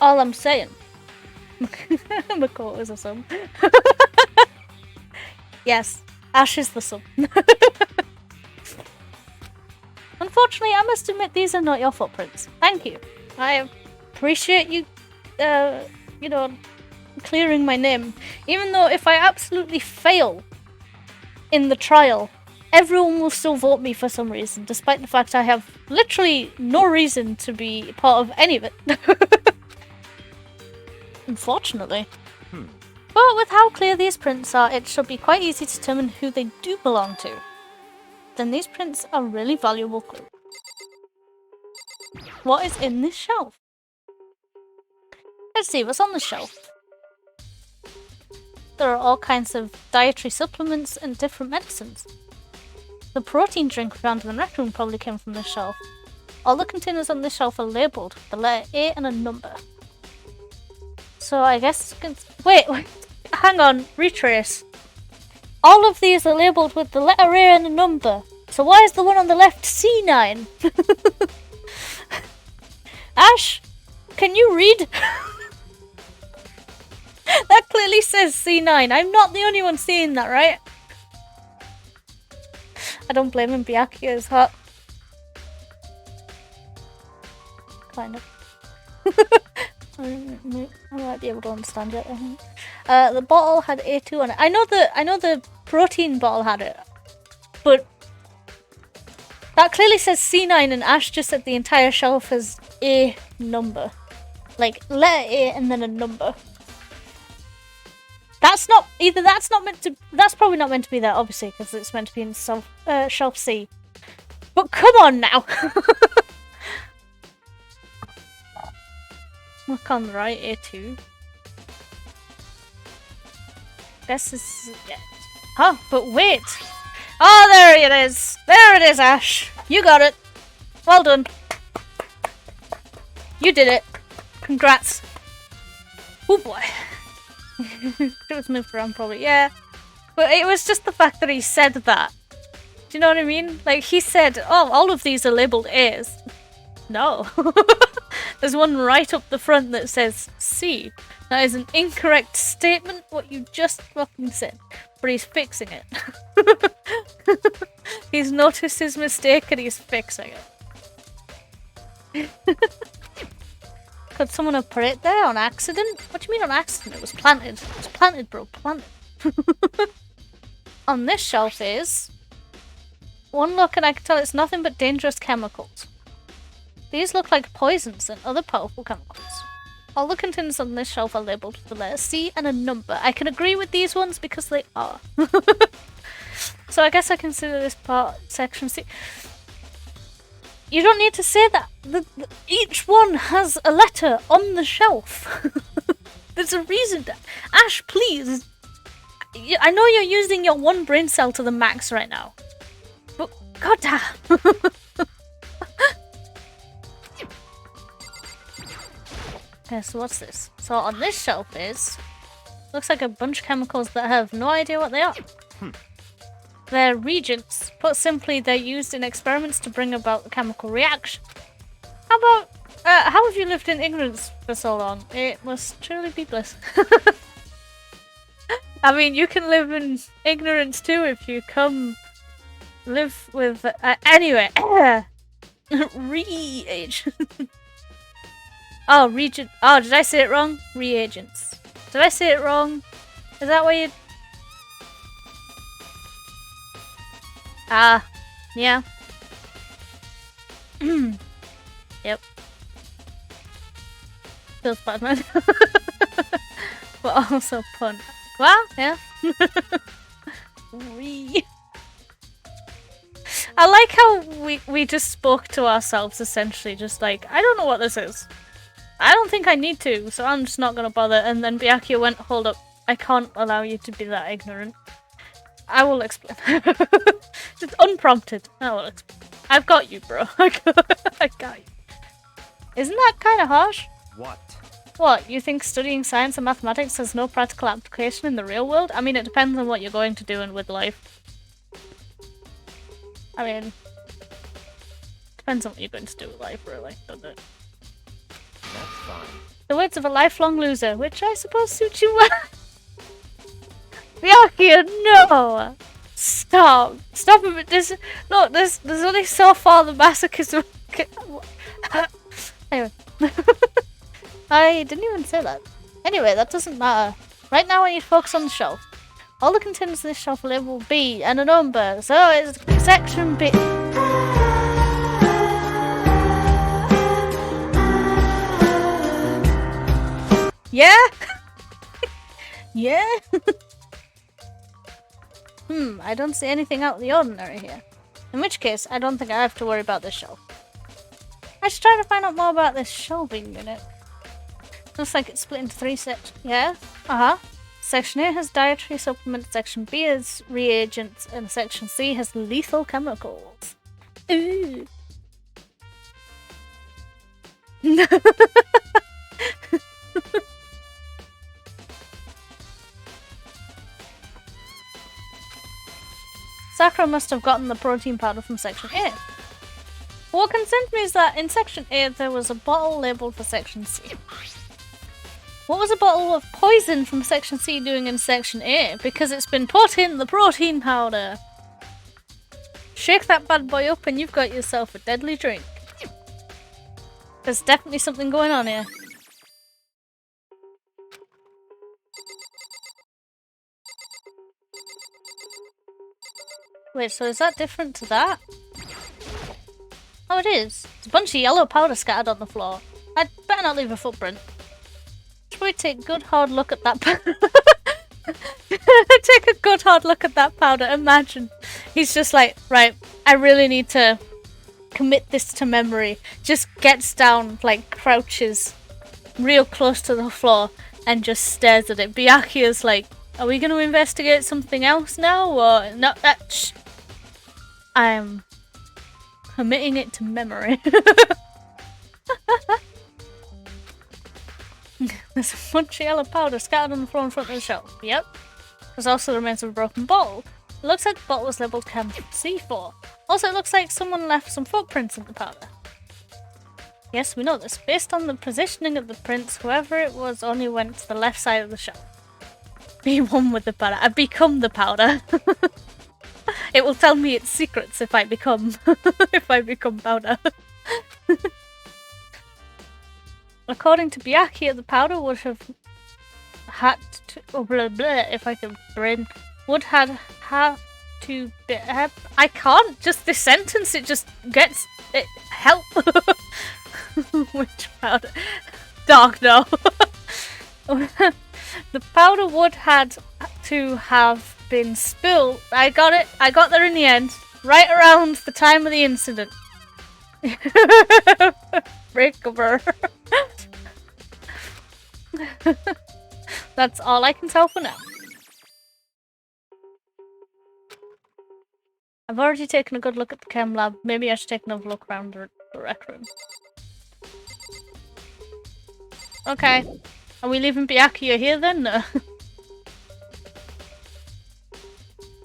All I'm saying. Makoto's a son. Yes, Ash is the son. Unfortunately, I must admit these are not your footprints. Thank you. I appreciate you, you know, clearing my name. Even though if I absolutely fail in the trial, everyone will still vote me for some reason, despite the fact I have literally no reason to be part of any of it. Unfortunately. But with how clear these prints are, it should be quite easy to determine who they do belong to. Then these prints are really valuable clue. What is in this shelf? Let's see what's on the shelf. There are all kinds of dietary supplements and different medicines. The protein drink found in the rec room probably came from this shelf. All the containers on this shelf are labelled with the letter A and a number. So I guess... Wait, hang on, retrace. All of these are labelled with the letter A and a number. So why is the one on the left C9? Ash, can you read? That clearly says C9. I'm not the only one seeing that, right? I don't blame him, Byakuya is hot. Kind of. I might be able to understand it, I think. The bottle had A2 on it. I know the protein bottle had it. But that clearly says C9 and Ash just said the entire shelf has A number. Like letter A and then a number. That's not meant to. That's probably not meant to be there, obviously, because it's meant to be in shelf C. But come on now. Look on the right, A2. This is it. Huh? But wait. Oh, there it is. There it is, Ash. You got it. Well done. You did it. Congrats. Oh boy. It was moved around probably, yeah. But it was just the fact that he said that. Do you know what I mean? Like, he said, oh, all of these are labelled A's. No. There's one right up the front that says C. That is an incorrect statement, what you just fucking said. But he's fixing it. He's noticed his mistake and he's fixing it. Could someone have put it there on accident? What do you mean on accident? It was planted. It was planted, bro. Planted. On this shelf is... One look and I can tell it's nothing but dangerous chemicals. These look like poisons and other powerful chemicals. All the containers on this shelf are labelled with the letter C and a number. I can agree with these ones because they are. So I guess I consider this part section C. You don't need to say that. Each one has a letter on the shelf. There's a reason. Ash, please. I know you're using your one brain cell to the max right now. But goddamn. Okay, so what's this? So on this shelf is... Looks like a bunch of chemicals that I have no idea what they are. They're reagents. Put simply, they're used in experiments to bring about a chemical reaction. How about... how have you lived in ignorance for so long? It must truly be bliss. I mean, you can live in ignorance too if you come live with... anyway. Reagent. Oh, reagent. Oh, did I say it wrong? Reagents. Did I say it wrong? Is that why you... Ah, yeah. Yep. Feels bad, man. But also pun. Well, yeah. I like how we just spoke to ourselves, essentially, just like, I don't know what this is. I don't think I need to, so I'm just not gonna bother. And then Byakuya went, hold up, I can't allow you to be that ignorant. I will explain. Just unprompted. I will explain. I've got you, bro. I got you. Isn't that kind of harsh? What? What, you think studying science and mathematics has no practical application in the real world? I mean, it depends on what you're going to do and with life. I mean, depends on what you're going to do with life, really, doesn't it? That's fine. The words of a lifelong loser, which I suppose suits you well. Byakuya, no! Stop! Stop a bit. Look, there's only so far the masochism. Anyway. I didn't even say that. Anyway, that doesn't matter. Right now I need to focus on the shelf. All the containers in this shelf are labeled B and a number, so it's section B. Yeah? Yeah? I don't see anything out of the ordinary here. In which case, I don't think I have to worry about this shelf. I should try to find out more about this shelving unit. Looks like it's split into 3 sections. Yeah? Section A has dietary supplements, Section B has reagents, and Section C has lethal chemicals. Ooh. Sakura must have gotten the protein powder from Section A. What concerns me is that in Section A there was a bottle labelled for Section C. What was a bottle of poison from Section C doing in Section A? Because it's been put in the protein powder. Shake that bad boy up and you've got yourself a deadly drink. There's definitely something going on here. Wait, so is that different to that? Oh, it is. There's a bunch of yellow powder scattered on the floor. I'd better not leave a footprint. Should we take a good hard look at that powder? Take a good hard look at that powder. Imagine. He's just like, right, I really need to commit this to memory. Just gets down, like crouches real close to the floor and just stares at it. Byakuya's like, are we going to investigate something else now? Or no, shh. I'm committing it to memory. There's a bunch of yellow powder scattered on the floor in front of the shelf. Yep. There's also the remains of a broken bottle. It looks like the bottle was labelled Chem C4. Also, it looks like someone left some footprints in the powder. Yes, we know this. Based on the positioning of the prints, whoever it was only went to the left side of the shelf. Be one with the powder. I become the powder. It will tell me its secrets if I become powder. According to Byakuya, the powder would have had to if I could brain would have to be I can't just this sentence it just gets it help. Which powder? Dark no. The powder would had to have been spilled. I got it. I got there in the end. Right around the time of the incident. Breakable. That's all I can tell for now. I've already taken a good look at the chem lab. Maybe I should take another look around the rec room. Okay. Are we leaving Byakuya here then? No.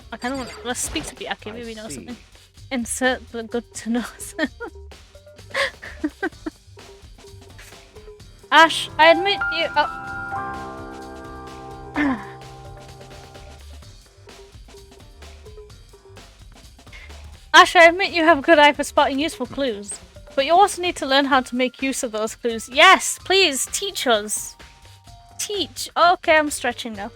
I kind of want. Let's speak to Byakuya. Maybe we know something. Insert the good to know. Ash, I admit you. Oh. Ash, I admit you have a good eye for spotting useful clues, but you also need to learn how to make use of those clues. Yes, please teach us. Teach. Okay, I'm stretching now.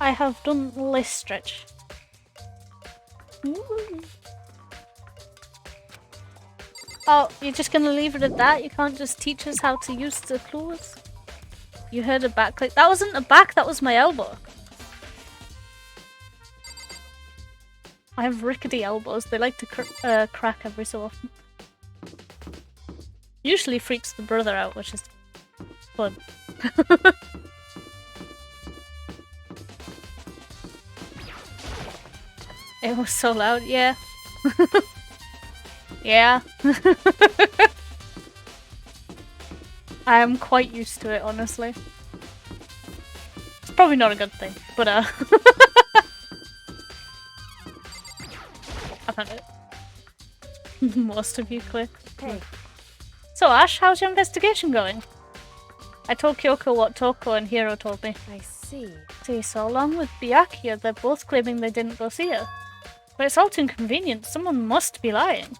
I have done less stretch. Oh, you're just gonna leave it at that? You can't just teach us how to use the clues? You heard a back click. That wasn't a back, that was my elbow. I have rickety elbows. They like to crack every so often. Usually freaks the brother out, which is fun. It was so loud, yeah. Yeah. I am quite used to it, honestly. It's probably not a good thing, but I've had it. Most of you clicked. Hey. So Ash, how's your investigation going? I told Kyoko what Toko and Hiro told me. I see. See, so along with Byakuya, they're both claiming they didn't go see her. But it's all too inconvenient. Someone must be lying.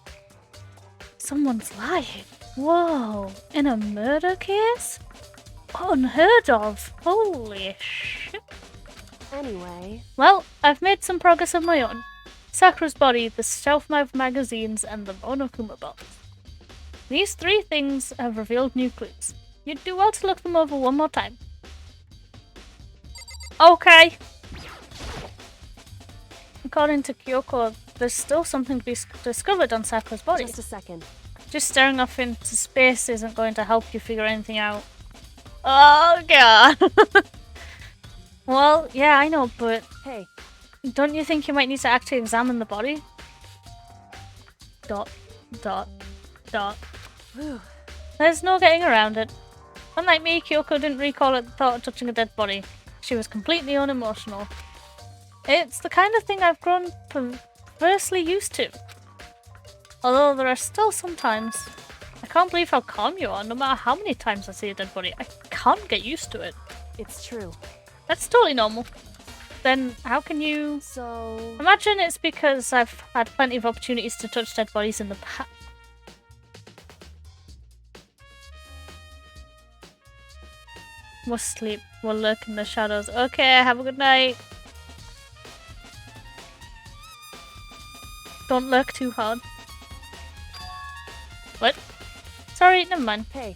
Someone's lying. Whoa. In a murder case? Unheard of. Holy shit. Anyway. Well, I've made some progress of my own. Sakura's body, the Stealth magazines, and the Monokuma box. These three things have revealed new clues. You'd do well to look them over one more time. Okay. According to Kyoko, there's still something to be discovered on Sakura's body. Just a second. Just staring off into space isn't going to help you figure anything out. Oh god. Well, yeah, I know, but... Hey. Don't you think you might need to actually examine the body? Dot, dot, dot. There's no getting around it. Unlike me, Kyoko didn't recall at the thought of touching a dead body. She was completely unemotional. It's the kind of thing I've grown perversely used to. Although there are still some times. I can't believe how calm you are, no matter how many times I see a dead body. I can't get used to it. It's true. That's totally normal. Then how can you... So... Imagine it's because I've had plenty of opportunities to touch dead bodies in the past. Must sleep. We'll lurk in the shadows. Okay, have a good night. Don't lurk too hard. What? Sorry, never mind. Hey.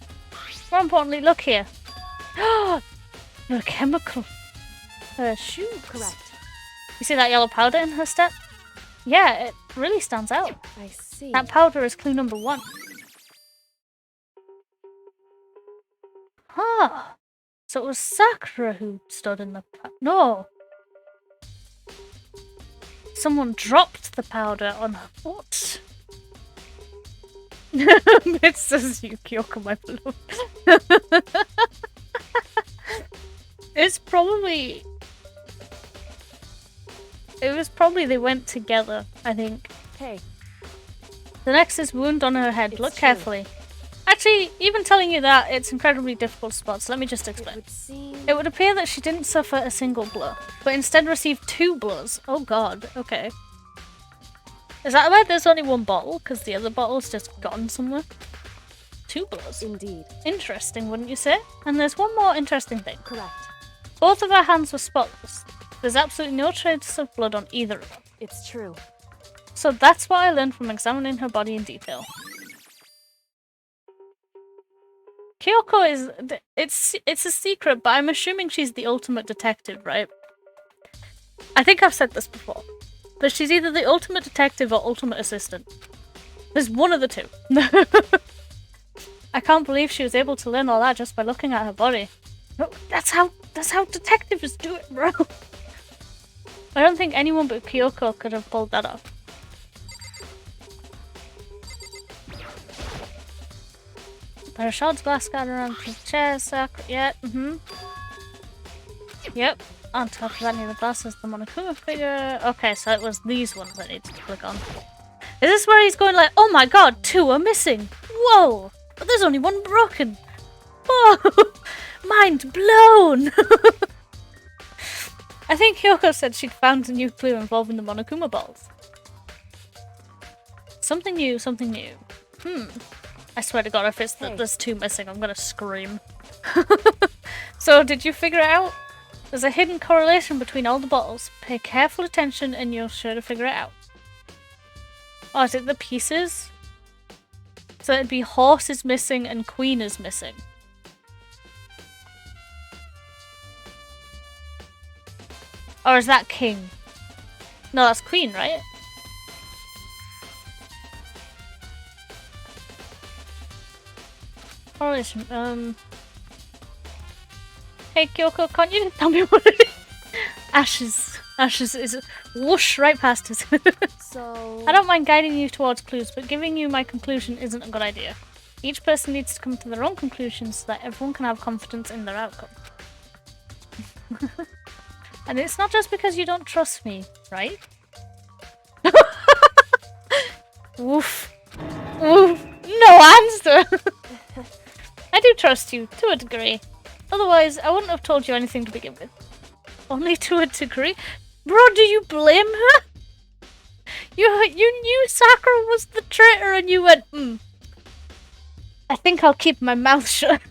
More importantly, look here. The chemical. Her shoes. Correct. You see that yellow powder in her step? Yeah, it really stands out. I see. That powder is clue number 1. Huh. So it was Sakura who stood in the no. Someone dropped the powder on her foot. It says you, Kyoko, my beloved. It's probably... It was probably they went together, I think. Hey. The next is wound on her head. It's Look true. carefully. Actually, even telling you that, it's incredibly difficult spots. Let me just explain. It would appear that she didn't suffer a single blow, but instead received 2 blows. Oh god, okay. Is that why there's only 1 bottle? Because the other bottle's just gone somewhere? 2 blows. Indeed. Interesting, wouldn't you say? And there's one more interesting thing. Correct. Both of her hands were spotless. There's absolutely no trace of blood on either of them. It's true. So that's what I learned from examining her body in detail. Kyoko is... It's a secret, but I'm assuming she's the ultimate detective, right? I think I've said this before. But she's either the ultimate detective or ultimate assistant. There's one of the two. I can't believe she was able to learn all that just by looking at her body. No, that's how detectives do it, bro. I don't think anyone but Kyoko could have pulled that off. There are shards of glass scattered around the chairs. Yeah, Yep. On top of that near the glass is the Monokuma figure. Okay, so it was these ones I needed to click on. Is this where he's going like, oh my god, 2 are missing? Whoa! But there's only 1 broken. Whoa! Mind blown! I think Kyoko said she'd found a new clue involving the Monokuma balls. Something new, something new. I swear to god, if it's that there's 2 missing, I'm gonna scream. So, did you figure it out? There's a hidden correlation between all the bottles. Pay careful attention and you're sure to figure it out. Oh, is it the pieces? So it'd be horse is missing and queen is missing. Or is that king? No, that's queen, right? Correlation, Hey Kyoko, can't you tell me what it is? Ashes. Ashes is whoosh right past us. So... I don't mind guiding you towards clues, but giving you my conclusion isn't a good idea. Each person needs to come to their own conclusions so that everyone can have confidence in their outcome. And it's not just because you don't trust me, right? Woof. Woof. No answer! I do trust you, to a degree. Otherwise, I wouldn't have told you anything to begin with. Only to a degree? Bro, do you blame her? You knew Sakura was the traitor and you went, I think I'll keep my mouth shut.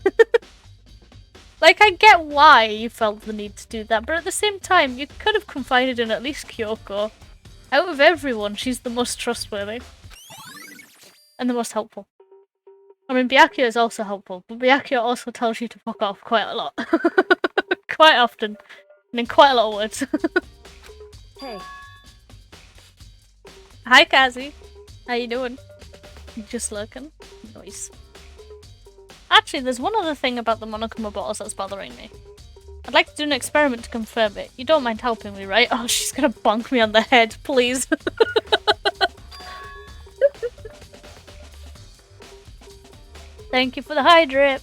Like, I get why you felt the need to do that, but at the same time, you could have confided in at least Kyoko. Out of everyone, she's the most trustworthy. And the most helpful. I mean, Byakuya is also helpful, but Byakuya also tells you to fuck off quite a lot. Quite often. And in quite a lot of words. Hey. Hi, Kazi. How you doing? You just lurking? Nice. Actually, there's one other thing about the Monokuma bottles that's bothering me. I'd like to do an experiment to confirm it. You don't mind helping me, right? Oh, she's gonna bonk me on the head, please. Thank you for the high drip.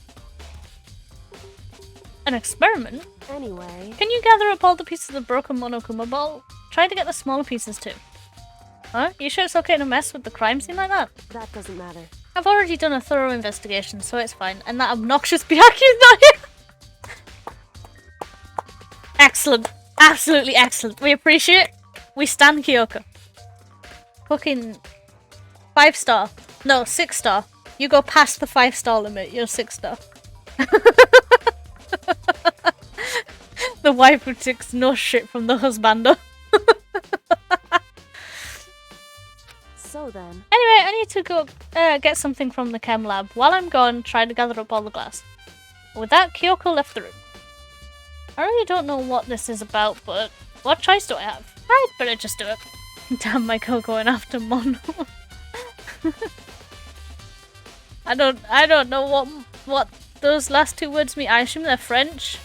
An experiment? Anyway, Can you gather up all the pieces of the broken Monokuma ball? Try to get the smaller pieces too. Huh? You sure it's okay to mess with the crime scene like that? that doesn't matter. I've already done a thorough investigation, so it's fine. And that obnoxious Byakuya's not here! Excellent. Absolutely excellent. We appreciate it. We stand Kyoko. Fucking 5-star. No, 6-star. You go past the 5-star limit, you're 6-star. The wife who takes no shit from the husbando. So then, Anyway, I need to go get something from the chem lab. While I'm gone, try to gather up all the glass. With that, Kyoko left the room. I really don't know what this is about, but what choice do I have? I'd better just do it. Damn, Michael going after Mono. I don't know what those last two words mean. I assume they're French.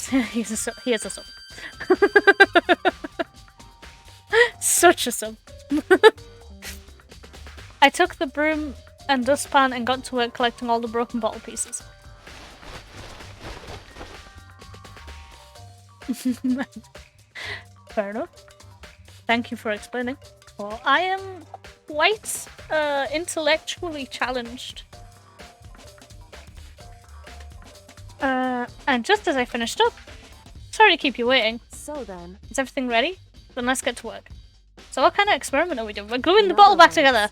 Here's a sub. Such a sub. I took the broom and dustpan and got to work collecting all the broken bottle pieces. Fair enough. Thank you for explaining. Well, I am quite intellectually challenged. And just as I finished up, sorry to keep you waiting. so then, Is everything ready? Then let's get to work. So what kind of experiment are we doing? We're gluing the bottle back together.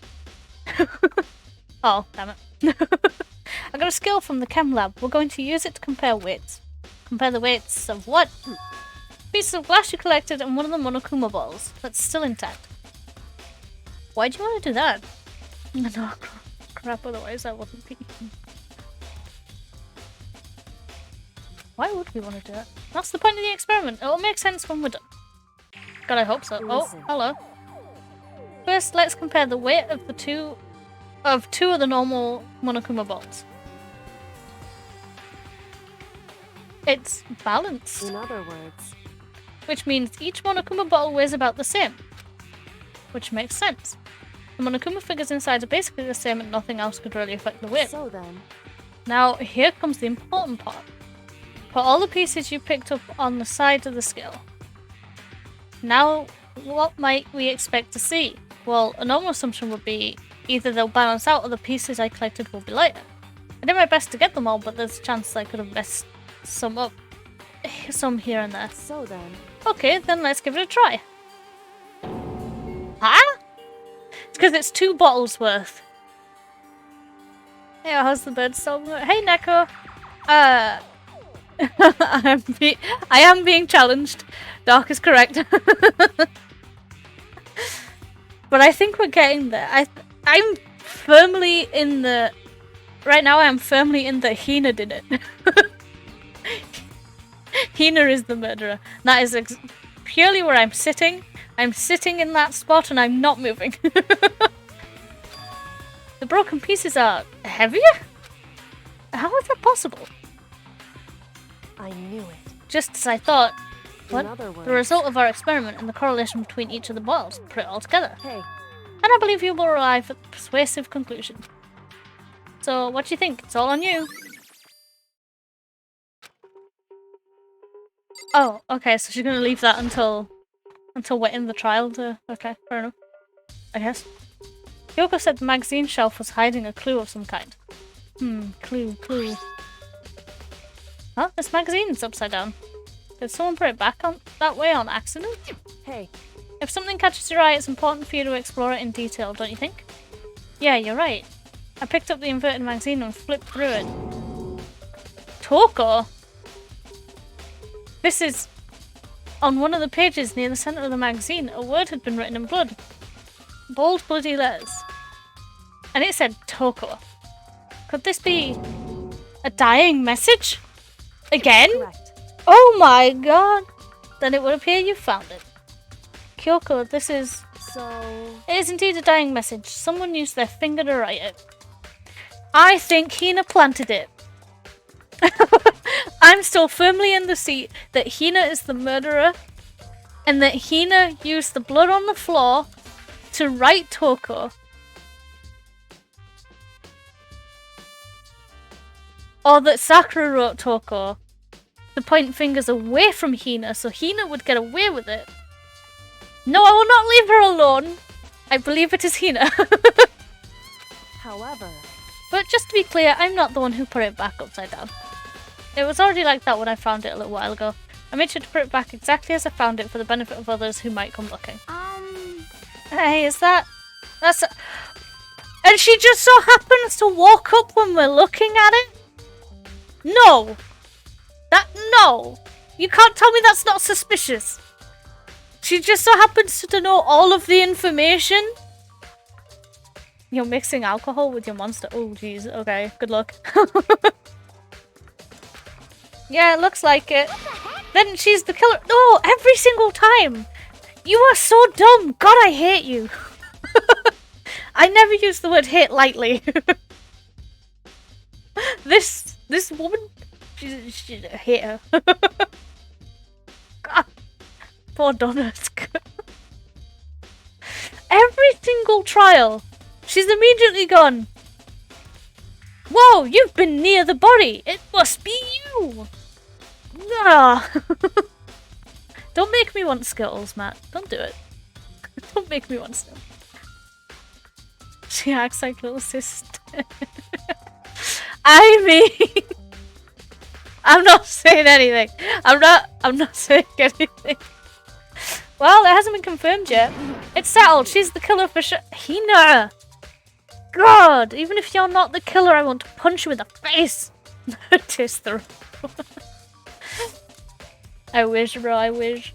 Oh, damn it. I got a skill from the chem lab. We're going to use it to compare weights. Compare the weights of what? Pieces of glass you collected and one of the Monokuma balls that's still intact. Why do you want to do that? No, crap, otherwise I wouldn't be. Why would we want to do that? That's the point of the experiment. It'll make sense when we're done. God, I hope so. Oh, Listen. hello. First, let's compare the weight of two of the normal Monokuma balls. It's balanced, in other words, which means each Monokuma bottle weighs about the same. Which makes sense. The Monokuma figures inside are basically the same and nothing else could really affect the weight. so then, Now, here comes the important part. Put all the pieces you picked up on the side of the scale. Now, what might we expect to see? Well, a normal assumption would be either they'll balance out or the pieces I collected will be lighter. I did my best to get them all, but there's a chance I could have messed some up. Some here and there. so then, Okay, then let's give it a try. Huh? It's because it's 2 bottles worth. Hey, how's the bird song? Hey, Neko. I am being challenged. Dark is correct. But I think we're getting there. I'm firmly in the... Right now I am firmly in the Hina did it. Hina is the murderer. That is purely where I'm sitting. I'm sitting in that spot and I'm not moving. The broken pieces are heavier? How is that possible? I knew it. Just as I thought. What? In other words, The result of our experiment and the correlation between each of the bottles. Put it all together. hey, And I believe you will arrive at a persuasive conclusion. So, what do you think? It's all on you. Oh, okay, so she's gonna leave that until we're in the trial to... Okay, fair enough. I guess. Kyoko said the magazine shelf was hiding a clue of some kind. Clue. Huh? This magazine's upside down. Did someone put it back on that way on accident? hey, If something catches your eye, it's important for you to explore it in detail, don't you think? Yeah, you're right. I picked up the inverted magazine and flipped through it. Toko? This is... On one of the pages near the center of the magazine, a word had been written in blood. Bold, bloody letters. And it said Toko. Could this be... a dying message? Again? correct. Oh my god! Then it would appear you found it. Kyoko, this is... So, It is indeed a dying message. Someone used their finger to write it. I think Hina planted it. I'm still firmly in the seat that Hina is the murderer and that Hina used the blood on the floor to write Toko. Or that Sakura wrote Toko to point fingers away from Hina so Hina would get away with it. No, I will not leave her alone. I believe it is Hina. However, But just to be clear, I'm not the one who put it back upside down. It was already like that when I found it a little while ago. I made sure to put it back exactly as I found it for the benefit of others who might come looking. Hey, is that... That's... And she just so happens to walk up when we're looking at it? No! No! You can't tell me that's not suspicious. She just so happens to know all of the information. You're mixing alcohol with your monster. Oh, jeez. Okay, good luck. Yeah, it looks like it. Then she's the killer. No, every single time. You are so dumb. God, I hate you. I never use the word hate lightly. This woman, she's I hate her. God, poor Donutsk. Every single trial, she's immediately gone. Whoa, you've been near the body. It must be you. Ah. Don't make me want Skittles, Matt. Don't do it. Don't make me want Skittles. She acts like little sister. I mean, I'm not saying anything. I'm not saying anything. Well, it hasn't been confirmed yet. It's settled. She's the killer for sure. Hina! God! Even if you're not the killer, I want to punch you in the face! Taste the... I wish, bro, I wish.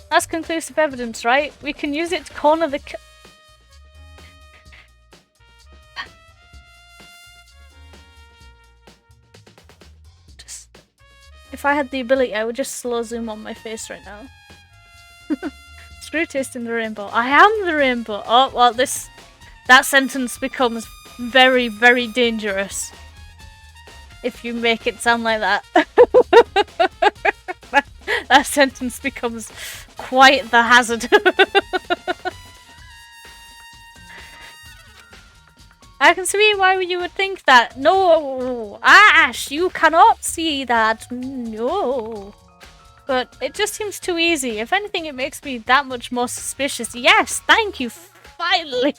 That's conclusive evidence, right? We can use it to corner the If I had the ability, I would just slow zoom on my face right now. Screw tasting the rainbow. I am the rainbow! Oh, well, that sentence becomes very, very dangerous. If you make it sound like that. That sentence becomes quite the hazard. I can see why you would think that. No! Ash, you cannot see that. No. But it just seems too easy. If anything, it makes me that much more suspicious. Yes, thank you, finally!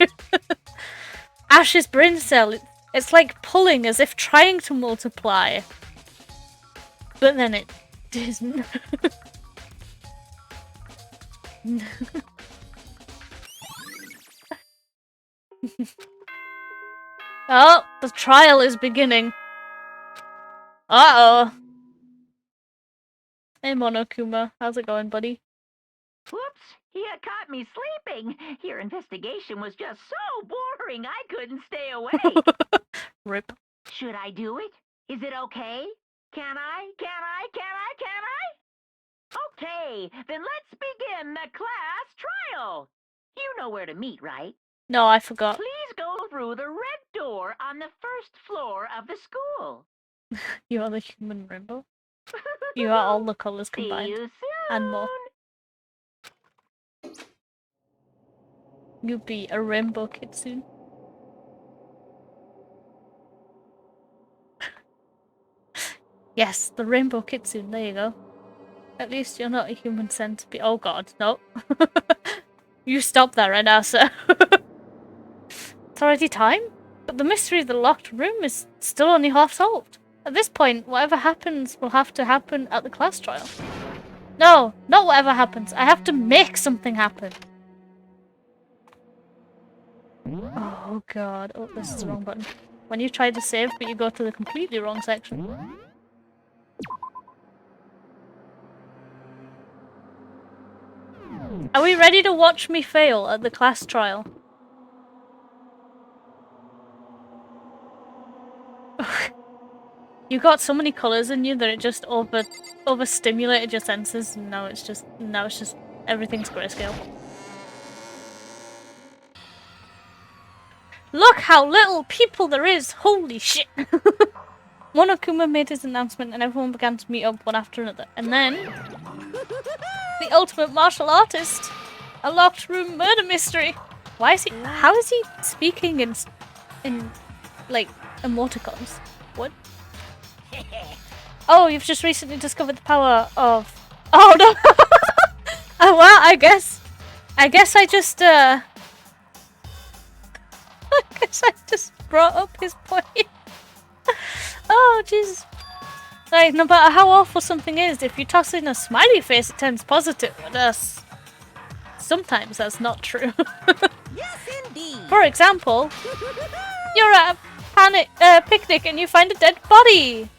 Ash's brain cell, it's like pulling as if trying to multiply. But then it doesn't. Oh, the trial is beginning. Uh-oh. Hey, Monokuma. How's it going, buddy? Whoops! You caught me sleeping. Your investigation was just so boring I couldn't stay awake. Rip. Should I do it? Is it okay? Can I? Okay, then let's begin the class trial. You know where to meet, right? No, I forgot. Please go through the red door on the first floor of the school. You are the human rainbow. You are all the colors See combined. you soon. And more. You be a rainbow kitsune. Yes, the rainbow kitsune, there you go. At least you're not a human centipede. Oh god, no. You stop that right now, sir. It's already time? But the mystery of the locked room is still only half solved. At this point, whatever happens will have to happen at the class trial. No, not whatever happens. I have to make something happen. Oh god. Oh, this is the wrong button. When you try to save, but you go to the completely wrong section. Are we ready to watch me fail at the class trial? You got so many colours in you that it just overstimulated your senses. Now it's just everything's grayscale. Look how little people there is! Holy shit! Monokuma made his announcement and everyone began to meet up one after another. And then the ultimate martial artist, a locked room murder mystery. Why is he? How is he speaking in like emoticons? What? Oh, you've just recently discovered the power of. Oh no! Oh, well, I guess I just I guess I just brought up his point. Oh, jeez. Like, no matter how awful something is, if you toss in a smiley face, it turns positive. Sometimes that's not true. Yes, indeed. For example, you're at a picnic and you find a dead body.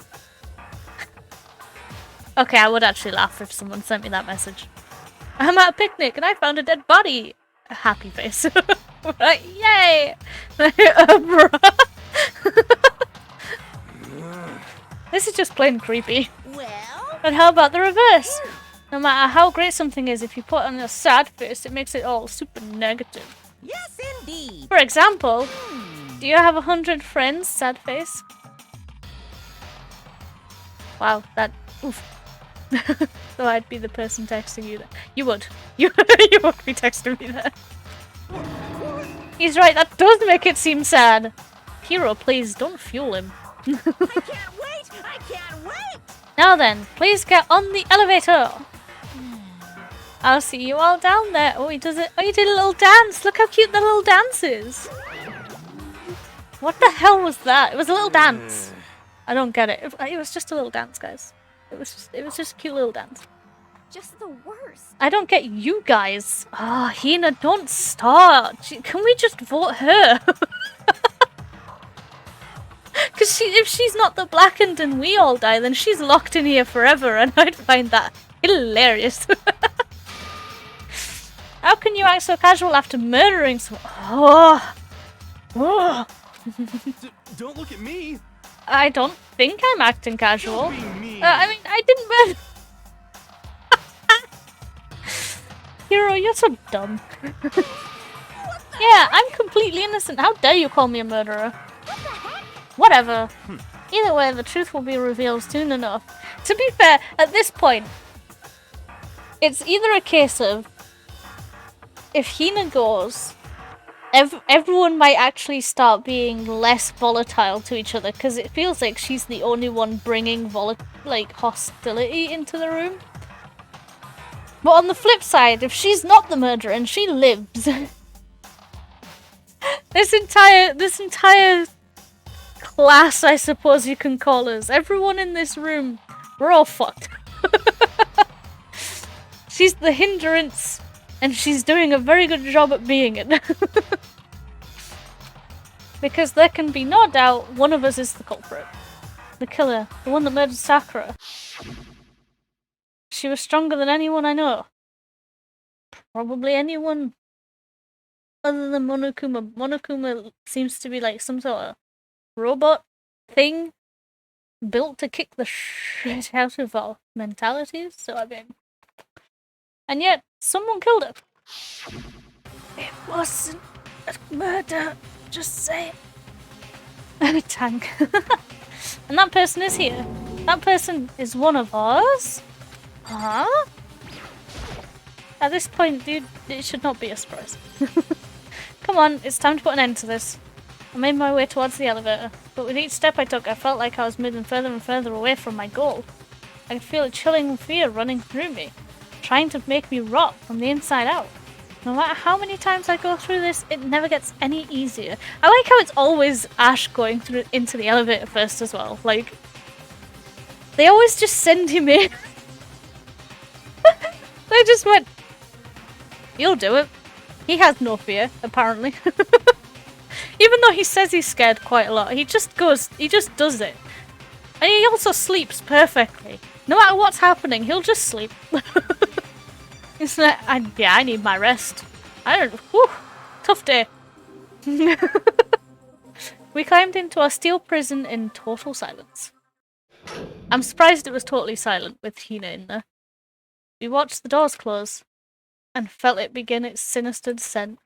Okay, I would actually laugh if someone sent me that message. I'm at a picnic and I found a dead body. A happy face. Right, yay! This is just plain creepy. Well, But how about the reverse? No matter how great something is, if you put on a sad face, it makes it all super negative. yes, indeed. For example, do you have 100 friends, sad face? Wow, that... Oof. So I'd be the person texting you that. You would. You would be texting me that. He's right, that does make it seem sad. Hero, please, don't fuel him. I can't wait! I can't wait! Now then, please get on the elevator. I'll see you all down there. Oh, he does it. Oh, he did a little dance. Look how cute the little dance is. What the hell was that? It was a little dance. I don't get it. It was just a little dance, guys. It was just a cute little dance. Just the worst. I don't get you guys. Ah, oh, Hina, don't start. Can we just vote her? Because if she's not the blackened and we all die, then she's locked in here forever, and I'd find that hilarious. How can you act so casual after murdering someone? Oh. Oh. Don't look at me. I don't think I'm acting casual. Don't be mean. I mean, I didn't murder. Hero, you're so dumb. Yeah, I'm completely innocent. How dare you call me a murderer? Whatever. Either way, the truth will be revealed soon enough. To be fair, at this point, it's either a case of if Hina goes, everyone might actually start being less volatile to each other because it feels like she's the only one bringing hostility into the room. But on the flip side, if she's not the murderer and she lives, this entire class, I suppose you can call us, everyone in this room, we're all fucked. She's the hindrance, and she's doing a very good job at being it. Because there can be no doubt one of us is the culprit. The killer, the one that murdered Sakura. She was stronger than anyone I know. Probably anyone other than Monokuma. Monokuma seems to be like some sort of robot thing built to kick the shit out of our mentalities, so I mean... And yet, someone killed her. It wasn't a murder, just say it. And a tank. And that person is here. That person is one of us. Huh? At this point, dude, it should not be a surprise. Come on, it's time to put an end to this. I made my way towards the elevator, but with each step I took, I felt like I was moving further and further away from my goal. I could feel a chilling fear running through me, trying to make me rot from the inside out. No matter how many times I go through this, it never gets any easier. I like how it's always Ash going through into the elevator first as well. Like, they always just send him in. They just went, you'll do it. He has no fear, apparently. Even though he says he's scared quite a lot, he just does it. And he also sleeps perfectly. No matter what's happening, he'll just sleep. It's like, I need my rest. Tough day. We climbed into our steel prison in total silence. I'm surprised it was totally silent with Hina in there. We watched the doors close and felt it begin its sinister descent.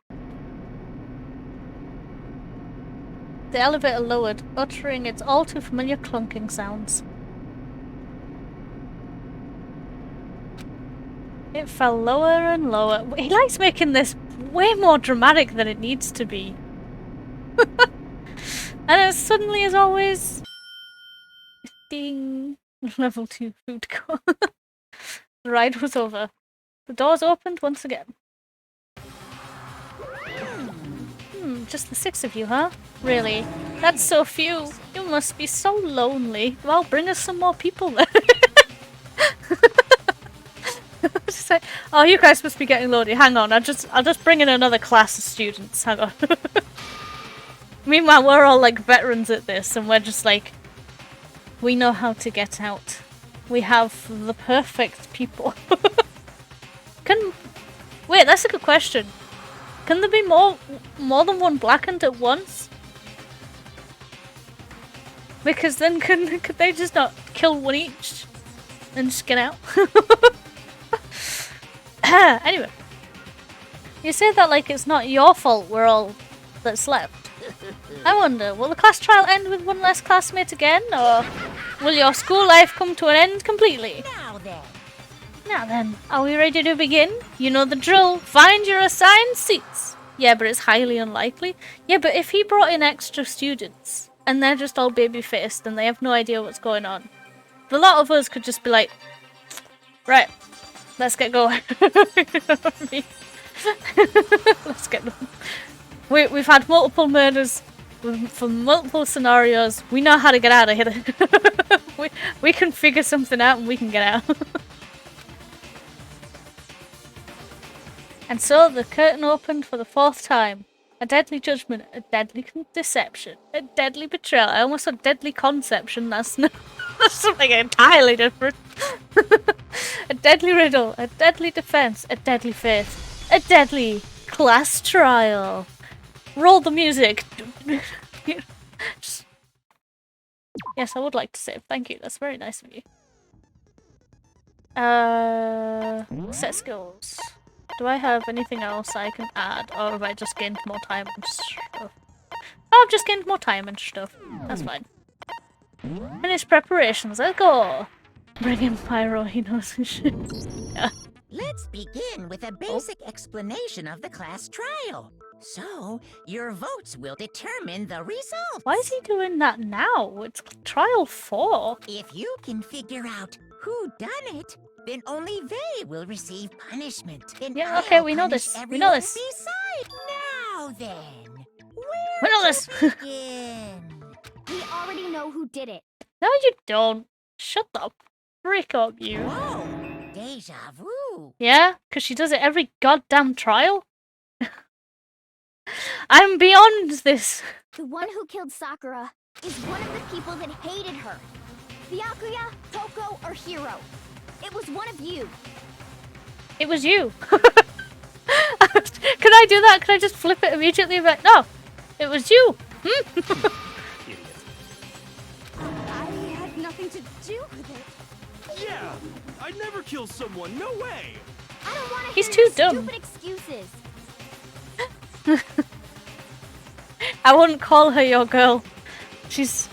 The elevator lowered, uttering its all too familiar clunking sounds. It fell lower and lower. He likes making this way more dramatic than it needs to be. And as suddenly as always... Ding! Level 2 food court. The ride was over. The doors opened once again. Just the 6 of you, huh? Really? That's so few. You must be so lonely. Well, bring us some more people then. Just like, oh, you guys must be getting lonely. Hang on, I'll just bring in another class of students. Hang on. Meanwhile, we're all like veterans at this, and we're just like, we know how to get out. We have the perfect people. Wait, that's a good question. Can there be more than one blackened at once? Because then could they just not kill one each and just get out? Anyway, you say that like it's not your fault we're all that's left. I wonder, will the class trial end with one less classmate again, or will your school life come to an end completely? Now then, are we ready to begin? You know the drill. Find your assigned seats. Yeah, but it's highly unlikely. Yeah, but if he brought in extra students, and they're just all baby-faced, and they have no idea what's going on, the lot of us could just be like, right, let's get going. You know what I mean? Let's get going. We've had multiple murders from multiple scenarios. We know how to get out of here. we can figure something out and we can get out. And so the curtain opened for the 4th time. A deadly judgment, a deadly deception, a deadly betrayal. I almost said deadly conception. That's something entirely different. A deadly riddle, a deadly defense, a deadly faith, a deadly class trial. Roll the music. Yes, I would like to save. Thank you. That's very nice of you. Set skills. Do I have anything else I can add, or have I just gained more time and stuff? Oh, I've just gained more time and stuff. That's fine. Finish preparations. Let's go. Bring in Pyro. He knows his shit. Yeah. Let's begin with a basic explanation of the class trial. So, your votes will determine the results. Why is he doing that now? It's trial 4. If you can figure out who done it, then only they will receive punishment. And Yeah, okay, I'll we know punish this. We everyone know this. beside. Now then, We know this. begin? We already know who did it. No, you don't. Shut the frick up, you. Whoa, deja vu. Yeah? Because she does it every goddamn trial? I'm beyond this. The one who killed Sakura is one of the people that hated her. Byakuya, Toko, or Hiro. It was one of you. It was you. Can I do that? Can I just flip it immediately? But no, it was you. Idiot. I had nothing to do with it. Yeah! I'd never kill someone, no way! I don't want to He's hear too your dumb. stupid excuses. I wouldn't call her your girl. She's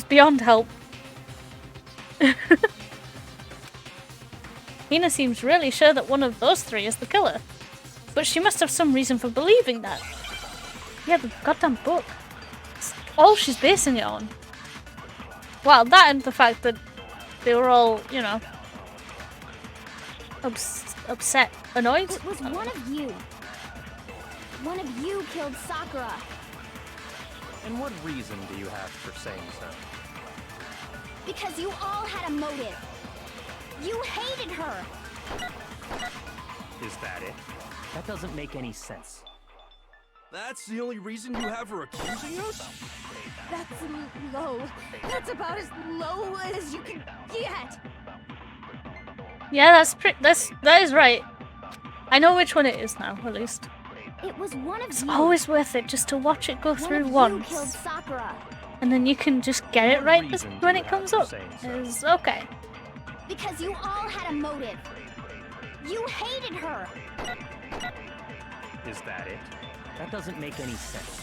beyond help. Hina seems really sure that one of those 3 is the killer. But she must have some reason for believing that. Yeah, the goddamn book. It's all she's basing it on. Well, that and the fact that they were all, you know, upset, annoyed. It was one of you. One of you killed Sakura. And what reason do you have for saying so? Because you all had a motive. You hated her. Is that it? That doesn't make any sense. That's the only reason you have her accusing us? That's low. That's about as low as you can get. Yeah, that is right. I know which one it is now, at least. It was one of It's you. always worth it just to watch it go through One of you killed once. Sakura. And then you can just get it What right reason do when you it have comes for up. saying so? It's okay. Because you all had a motive. You hated her. Is that it? That doesn't make any sense.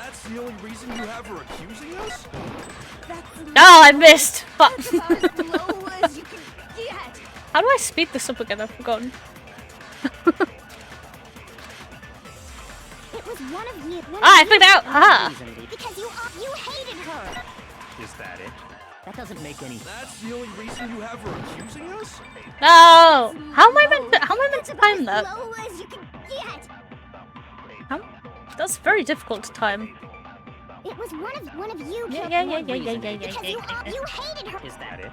That's the only reason you have her accusing us? Oh, I missed! Fuck. That's about as low as you can get. How do I speed this up again? I've forgotten. It was one of you. Ah, I figured out! Haha! Reason do Because you hated her. Is that it? That doesn't make any sense. That's the only reason you have her accusing us? No! How am I meant to About time as that? low as you can get. That's very difficult to time. It was one of you. Yeah, killed yeah, her. yeah, yeah, yeah, yeah, Because yeah, you hated her. Is that it?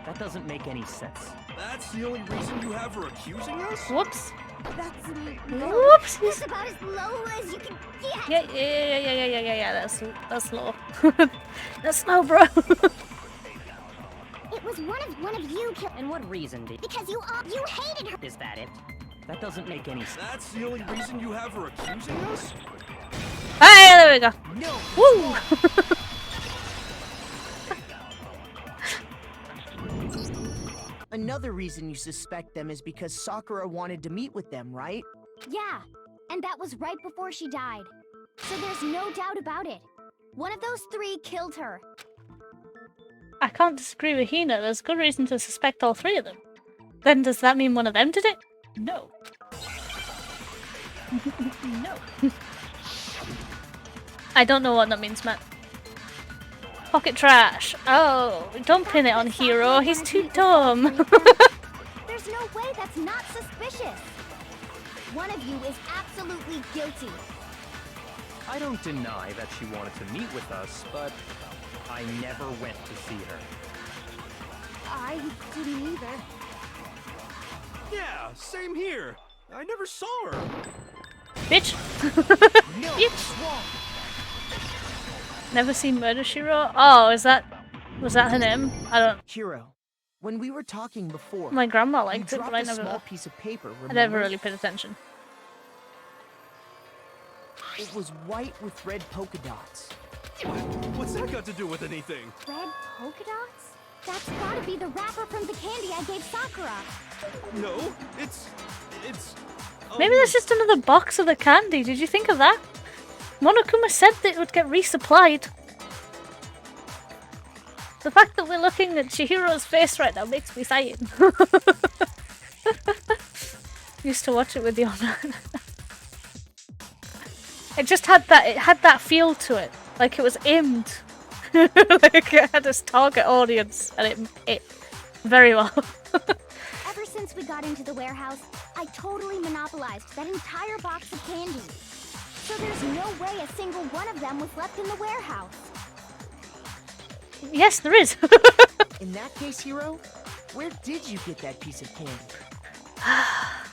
That doesn't make any sense. That's the only reason you have her accusing us? Whoops. That's Whoops. That's about as low as you can get. Yeah. That's low. That's low, bro. It was one of you. And what reason do Because you hated her. Is that it? That doesn't make any sense. That's the only reason you have her accusing us? Hey, there we go. No. Woo! Another reason you suspect them is because Sakura wanted to meet with them, right? Yeah, and that was right before she died. So there's no doubt about it. One of those three killed her. I can't disagree with Hina. There's good reason to suspect all three of them. Then does that mean one of them did it? No. No. I don't know what that means, Matt. Pocket trash. Oh, don't pin it on Hero. He's too dumb. There's no way that's not suspicious. One of you is absolutely guilty. I don't deny that she wanted to meet with us, but I never went to see her. I didn't either. Yeah, same here. I never saw her. Bitch. No. Bitch. Never seen Murder, She Wrote? Oh, was that her name? I don't. Hiro, when we were talking before, My grandma you liked it, dropped but I a small never. piece of paper. I never remember? really paid attention. It was white with red polka dots. What's that got to do with anything? Red polka dots? That's gotta be the wrapper from the candy I gave Sakura. No, it's... Maybe there's just another box of the candy. Did you think of that? Monokuma said that it would get resupplied. The fact that we're looking at Chihiro's face right now makes me sigh. Used to watch it with Yona. It just had that feel to it. Like it was aimed. Like it had its target audience and it very well. Ever since we got into the warehouse, I totally monopolized that entire box of candy. So there's no way a single one of them was left in the warehouse. Yes, there is. In that case, Hiro, where did you get that piece of candy?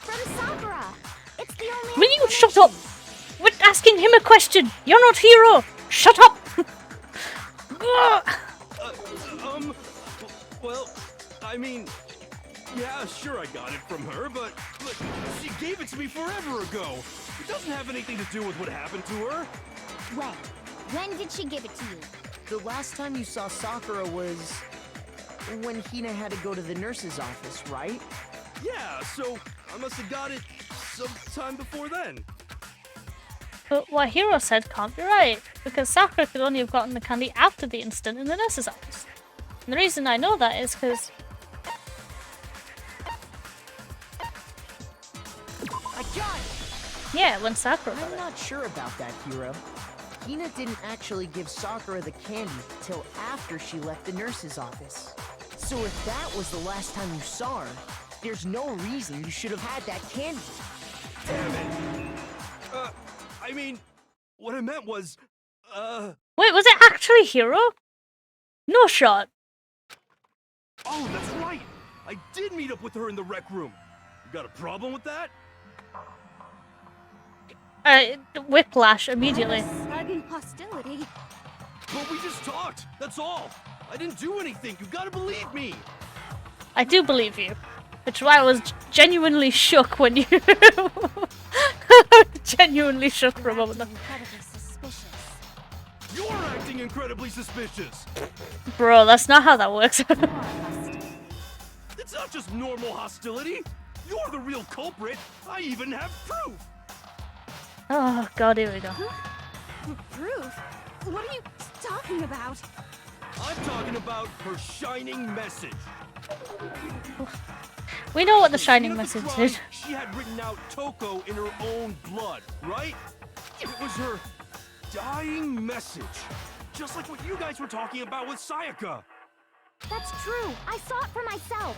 From Sakura. It's the only Will you shut up? We're asking him a question. You're not Hero. Shut up. Well, I mean... Yeah, sure I got it from her, but look, she gave it to me forever ago. It doesn't have anything to do with what happened to her. When did she give it to you? The last time you saw Sakura was when Hina had to go to the nurse's office, right? Yeah, so I must have got it sometime before then. But what Hiro said can't be right, because Sakura could only have gotten the candy after the incident in the nurse's office. And the reason I know that is because... I got it! Yeah, when Sakura got I'm it. not sure about that, Hiro. Hina didn't actually give Sakura the candy till after she left the nurse's office. So if that was the last time you saw her, there's no reason you should have had that candy. Damn it. I mean, what I meant was, Wait, was it actually Hiro? No shot. Oh, that's right! I did meet up with her in the rec room. You got a problem with that? Whiplash immediately. Sudden hostility. But we just talked, that's all. I didn't do anything, you gotta believe me. I do believe you. Which is why I was genuinely shook when you... genuinely shook for a moment there. Incredibly suspicious. You're acting incredibly suspicious. Bro, that's not how that works. It's not just normal hostility. You're the real culprit. I even have proof. Oh god, here we go. Proof? What are you talking about? I'm talking about her shining message. We know what the The shining scene of the message crime, is. She had written out Toko in her own blood, right? It was her dying message. Just like what you guys were talking about with Sayaka. That's true. I saw it for myself.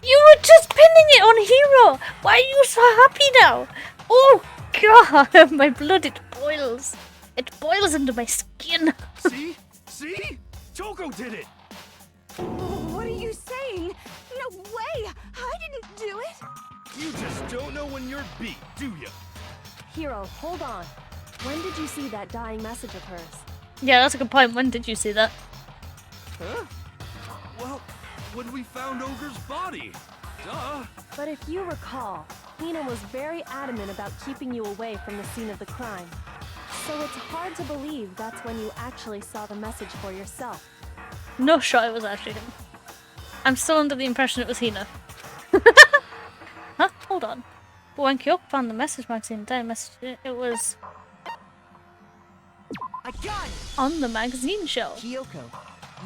You were just pinning it on Hero! Why are you so happy now? Oh god, my blood, it boils. It boils under my skin. See? See? Toko did it! What are you saying? No way! I didn't do it! You just don't know when you're beat, do ya? Hero, hold on. When did you see that dying message of hers? Yeah, that's a good point. When did you see that? Huh? Well, when we found Ogre's body. Duh. But if you recall, Hina was very adamant about keeping you away from the scene of the crime. So it's hard to believe that's when you actually saw the message for yourself. No shot it was actually him. I'm still under the impression it was Hina. Huh? Hold on. But when Kyoko found the message magazine, it was I got it! on the magazine shelf. Kyoko,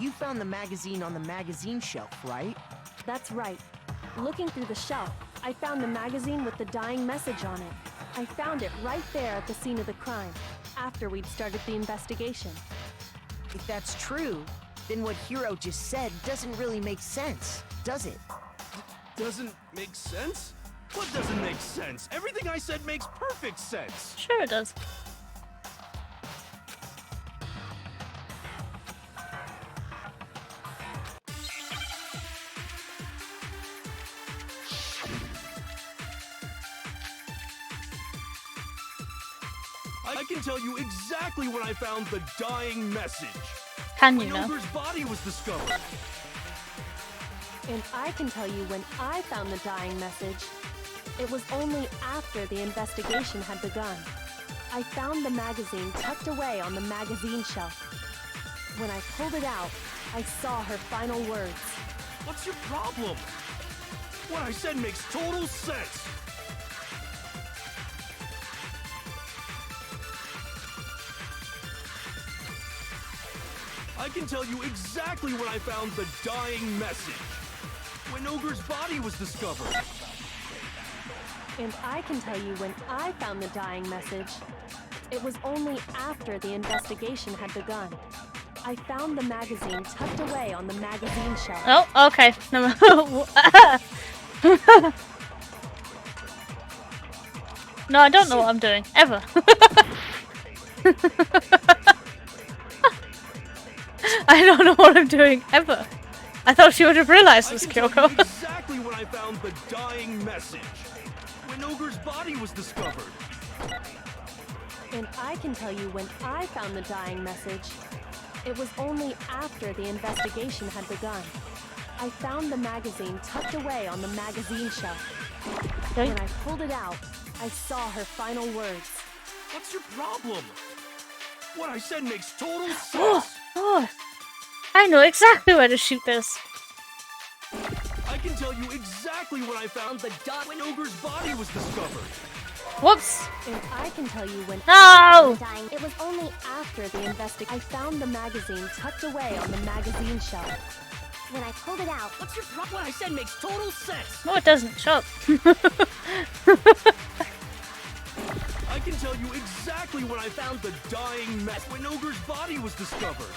you found the magazine on the magazine shelf, right? That's right. Looking through the shelf, I found the magazine with the dying message on it. I found it right there at the scene of the crime, after we'd started the investigation. If that's true, then what Hiro just said doesn't really make sense, does it? Doesn't make sense? What doesn't make sense? Everything I said makes perfect sense. Sure it does. I can tell you exactly when I found the dying message. Can you When know? Ogre's body was discovered. And I can tell you when I found the dying message. It was only after the investigation had begun. I found the magazine tucked away on the magazine shelf. When I pulled it out, I saw her final words. What's your problem? What I said makes total sense. I can tell you exactly when I found the dying message. When Ogre's body was discovered. And I can tell you when I found the dying message. It was only after the investigation had begun. I found the magazine tucked away on the magazine shelf. Oh, okay. No, I don't know what I'm doing. Ever. I don't know what I'm doing. Ever. I thought she would have realized this, I can Kyoko. tell you exactly when I found the dying message. When Ogre's body was discovered. And I can tell you when I found the dying message. It was only after the investigation had begun. I found the magazine tucked away on the magazine shelf. Okay. When I pulled it out, I saw her final words. What's your problem? What I said makes total Oh, sense. oh, I know exactly where to shoot this. I can tell you exactly when I found the dot when Ogre's body was discovered. Whoops. And I can tell you when No! Dying. it was only after the investigation. I found the magazine tucked away on the magazine shelf. When I pulled it out, What's your problem? What I said makes total sense. No, it doesn't. Shut up. I can tell you exactly when I found the dying mess when Ogre's body was discovered.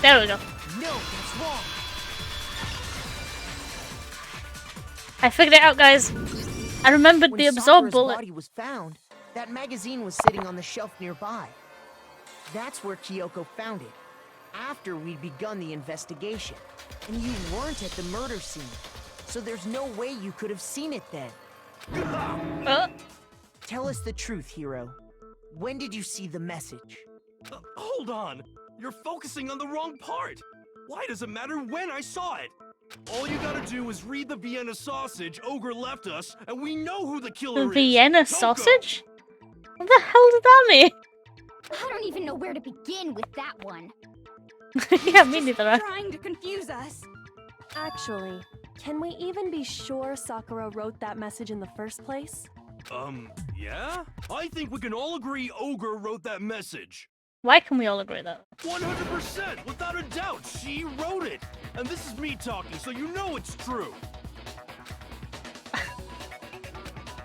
There we go. No, that's wrong. I figured it out, guys. I remembered When the absorb Sakura's bullet. body was found, that magazine was sitting on the shelf nearby. That's where Kyoko found it, after we'd begun the investigation. And you weren't at the murder scene, so there's no way you could have seen it then. Tell us the truth, Hiro. When did you see the message? Hold on. You're focusing on the wrong part. Why does it matter when I saw it? All you gotta do is read the Vienna sausage Ogre left us, and we know who the killer The is. Vienna Toko. sausage? What the hell did that mean? I don't even know where to begin with that one. Yeah, me neither. Trying to confuse us. Actually, can we even be sure Sakura wrote that message in the first place? Yeah? I think we can all agree Ogre wrote that message. Why can we all agree that? 100%, without a doubt, she wrote it. And this is me talking, so you know it's true.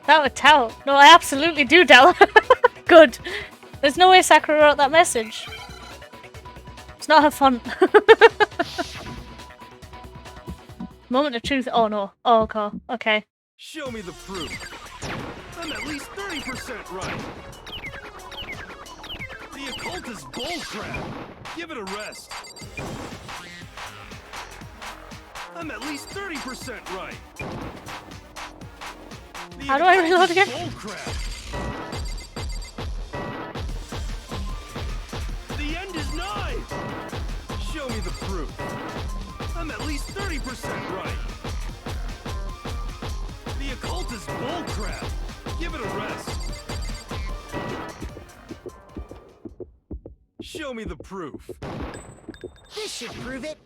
That would tell. No, I absolutely do tell. Good. There's no way Sakura wrote that message. It's not her font. Moment of truth. Oh no. Oh god. Okay. Show me the proof. I'm at least 30% right. The occult is bullcrap. Give it a rest. I'm at least 30% right. The How do I occult reload is again? bullcrap. The end is nigh. Show me the proof. I'm at least 30% right. The occult is bullcrap. Give it a rest. Show me the proof. This should prove it.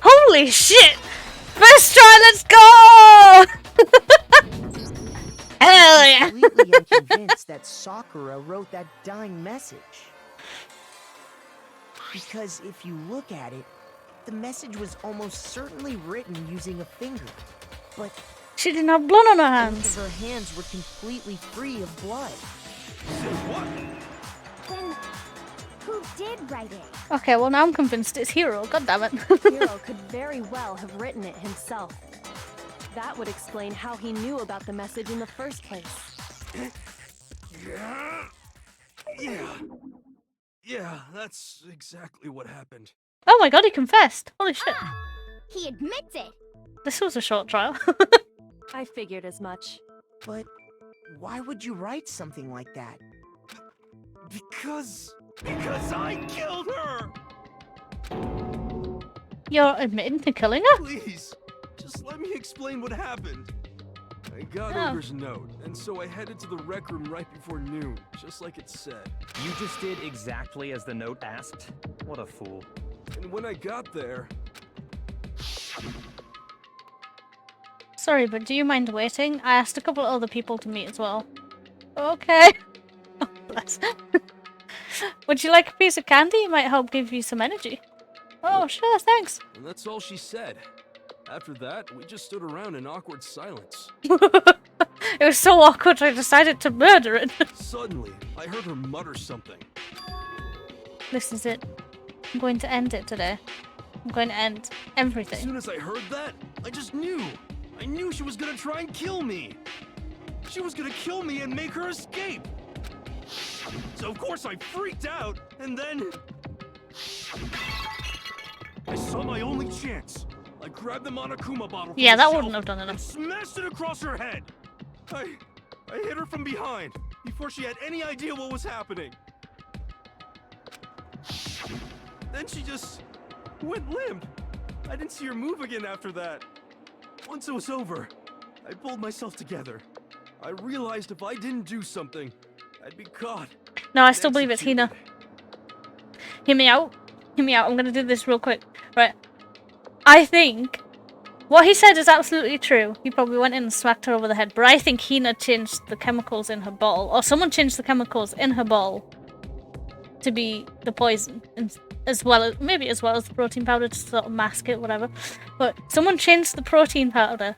Holy shit! First try, let's go! Hell I yeah! completely am convinced that Sakura wrote that dying message. Because if you look at it, the message was almost certainly written using a finger. But She didn't have blood on her both hands. of her hands were completely free of blood. Say what? Then, who did write it? Okay, well now I'm convinced it's Hero. God damn it. Hiro could very well have written it himself. That would explain how he knew about the message in the first place. Yeah, that's exactly what happened. Oh my god, he confessed. Holy shit. He admits it. This was a short trial. I figured as much. But why would you write something like that? Because I killed her! You're admitting to killing her? Please, just let me explain what happened. I got Oh. Ogre's note, and so I headed to the rec room right before noon, just like it said. You just did exactly as the note asked? What a fool. And when I got there, Sorry, but do you mind waiting? I asked a couple of other people to meet as well. Okay. Oh, bless. Would you like a piece of candy? It might help give you some energy. Oh, sure, thanks. and that's all she said. After that, we just stood around in awkward silence. It was so awkward I decided to murder it. Suddenly, I heard her mutter something. This is it. I'm going to end it today. I'm going to end As everything. soon as I heard that, I just knew. I knew she was gonna try and kill me. She was gonna kill me and make her escape. So of course I freaked out, and then I saw my only chance. I grabbed the Monokuma bottle from Yeah, the that shelf wouldn't have done and enough. smashed it across her head. I hit her from behind before she had any idea what was happening. Then she just went limp. I didn't see her move again after that. Once it was over, I pulled myself together. I realized if I didn't do something, I'd be caught. No, I and still believe it's Hina. executed. Hear me out. Hear me out. I'm gonna do this real quick. Right. I think what he said is absolutely true. He probably went in and smacked her over the head. But I think Hina changed the chemicals in her bottle. Or someone changed the chemicals in her bottle to be the poison. As well as the protein powder to sort of mask it, whatever. But someone changed the protein powder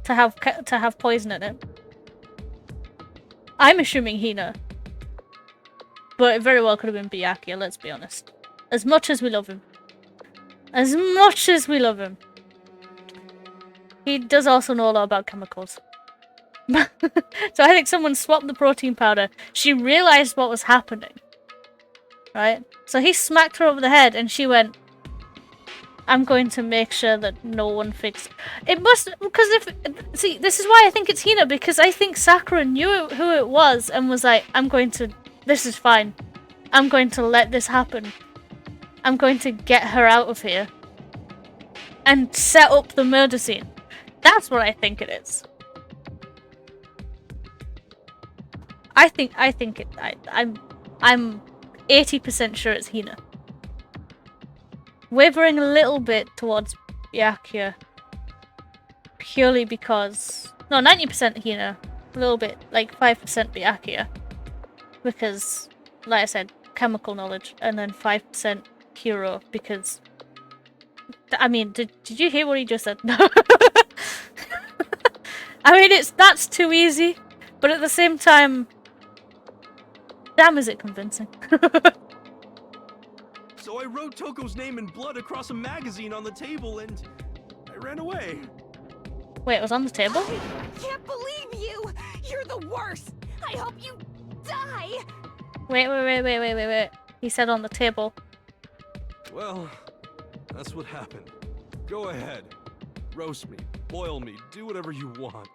to have poison in it. I'm assuming Hina. But it very well could have been Byakuya, let's be honest. As much as we love him. As much as we love him. He does also know a lot about chemicals. So I think someone swapped the protein powder. She realized what was happening. Right? So he smacked her over the head and she went, I'm going to make sure that no one fixes it. Must, because see, this is why I think it's Hina, because I think Sakura knew who it was and was like, this is fine. I'm going to let this happen. I'm going to get her out of here. And set up the murder scene. That's what I think it is. I'm 80% sure it's Hina. Wavering a little bit towards Byakuya. Purely because No, 90% Hina. A little bit, like 5% Byakuya. Because, like I said, chemical knowledge. And then 5% Hero, because... I mean, did you hear what he just said? No. I mean, that's too easy. But at the same time... Damn, is it convincing. So I wrote Toko's name in blood across a magazine on the table and I ran away. Wait, it was on the table? I can't believe you! You're the worst! I hope you die! Wait. He said on the table. Well, that's what happened. Go ahead. Roast me, boil me, do whatever you want.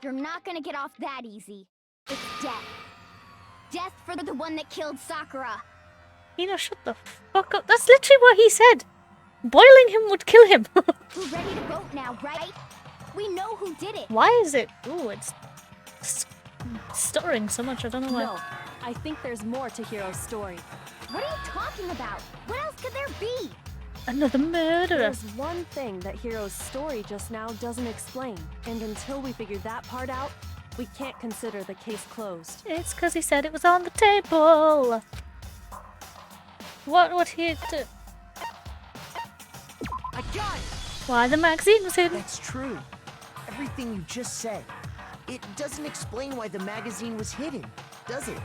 You're not gonna get off that easy. It's death. Death for the one that killed Sakura. Hina, shut the fuck up. That's literally what he said. Boiling him would kill him. We're ready to vote now, right? We know who did it. Why is it? Ooh, it's stuttering so much. I don't know why. No, I think there's more to Hiro's story. What are you talking about? What else could there be? Another murderer. There's one thing that Hiro's story just now doesn't explain, and until we figure that part out, we can't consider the case closed. It's because he said it was on the table. What would he do? I got it! Why the magazine was hidden? That's true. Everything you just said. It doesn't explain why the magazine was hidden, does it?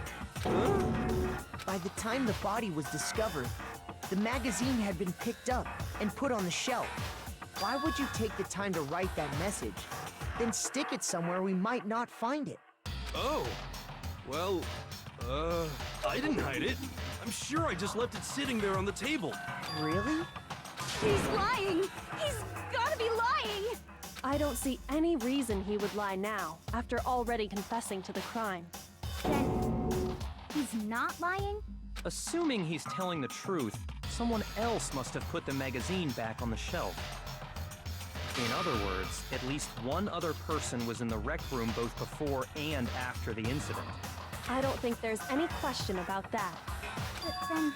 By the time the body was discovered, the magazine had been picked up and put on the shelf. Why would you take the time to write that message, then stick it somewhere we might not find it? Oh, well, I didn't hide it. I'm sure I just left it sitting there on the table. Really? He's lying! He's gotta be lying! I don't see any reason he would lie now, after already confessing to the crime. Then he's not lying? Assuming he's telling the truth, someone else must have put the magazine back on the shelf. In other words, at least one other person was in the rec room both before and after the incident. I don't think there's any question about that. But then,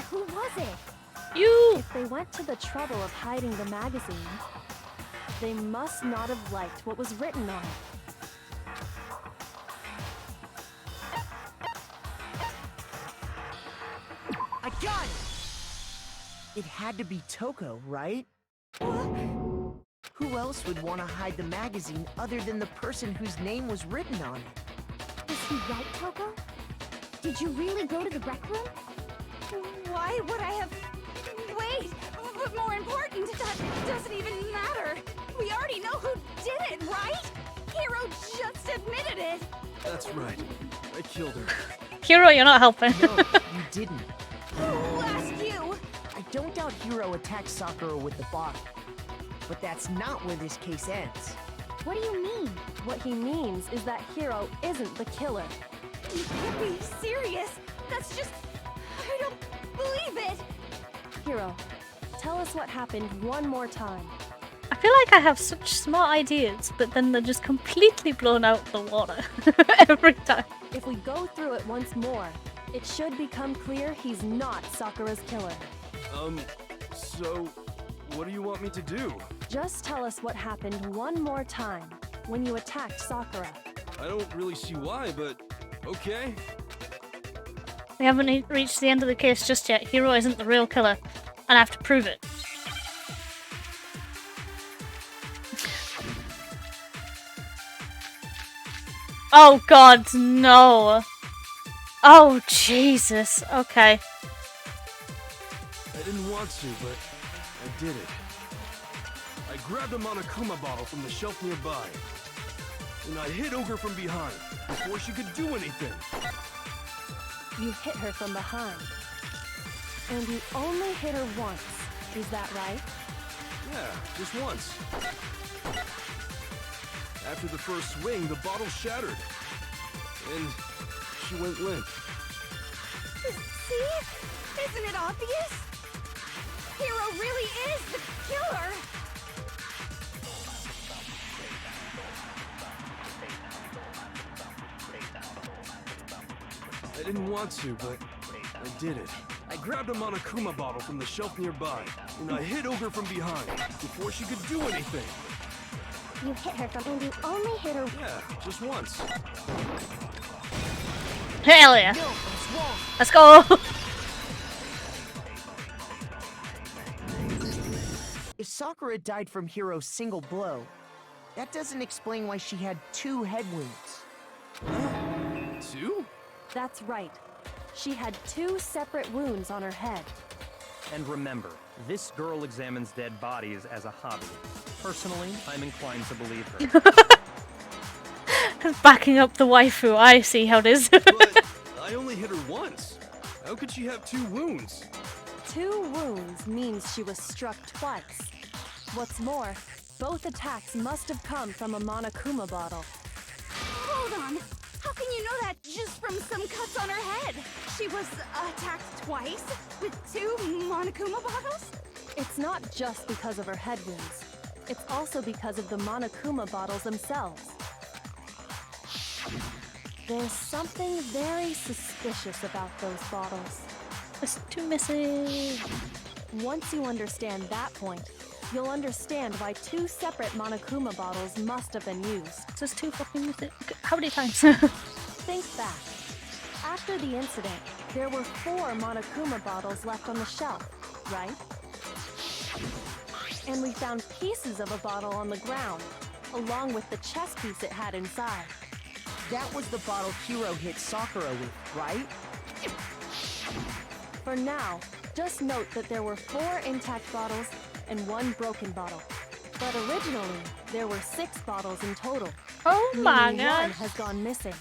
who was it? You! If they went to the trouble of hiding the magazine, they must not have liked what was written on it. I got it! It had to be Toko, right? Who else would want to hide the magazine other than the person whose name was written on it? Is he right, Toko? Did you really go to the rec room? Why would I have... Wait! But more important, that doesn't even matter! We already know who did it, right? Hiro just admitted it! That's right. I killed her. Hiro, you're not helping. No, you didn't. Who asked you? I don't doubt Hiro attacked Sakura with the bottle. But that's not where this case ends. What do you mean? What he means is that Hiro isn't the killer. You can't be serious! That's just... I don't believe it! Hiro, tell us what happened one more time. I feel like I have such smart ideas, but then they're just completely blown out the water every time. If we go through it once more, it should become clear he's not Sakura's killer. So, what do you want me to do? Just tell us what happened one more time when you attacked Sakura. I don't really see why, but okay. We haven't reached the end of the case just yet. Hiro isn't the real killer, and I have to prove it. Oh god, no. Oh Jesus, okay. I didn't want to, but I did it. I grabbed a Monokuma bottle from the shelf nearby, and I hit Ogre from behind before she could do anything. You hit her from behind. And you only hit her once, is that right? Yeah, just once. After the first swing, the bottle shattered, and she went limp. See? Isn't it obvious? Hiro really is the killer! I didn't want to, but I did it. I grabbed a Monokuma bottle from the shelf nearby, and I hit Ogre from behind before she could do anything. You hit her and you only hit her. Yeah, just once. Hell yeah. No, that's wrong. Let's go. If Sakura died from Hiro's single blow, that doesn't explain why she had 2 head wounds. 2? That's right. She had 2 separate wounds on her head. And remember, this girl examines dead bodies as a hobby. Personally, I'm inclined to believe her. Backing up the waifu, I see how it is. But I only hit her once. How could she have 2 wounds? 2 wounds means she was struck twice. What's more, both attacks must have come from a Monokuma bottle. Hold on. How can you know that just from some cuts on her head? She was attacked twice with 2 Monokuma bottles? It's not just because of her head wounds. It's also because of the Monokuma bottles themselves. There's something very suspicious about those bottles. There's 2 missing. Once you understand that point, you'll understand why 2 separate Monokuma bottles must have been used. There's 2 fucking missing. How many times? Think back. After the incident, there were 4 Monokuma bottles left on the shelf, right? And we found pieces of a bottle on the ground, along with the chess piece it had inside. That was the bottle Hiro hit Sakura with, right? For now, just note that there were 4 intact bottles and 1 broken bottle. But originally, there were 6 bottles in total. Oh my meaning god. 1 has gone missing.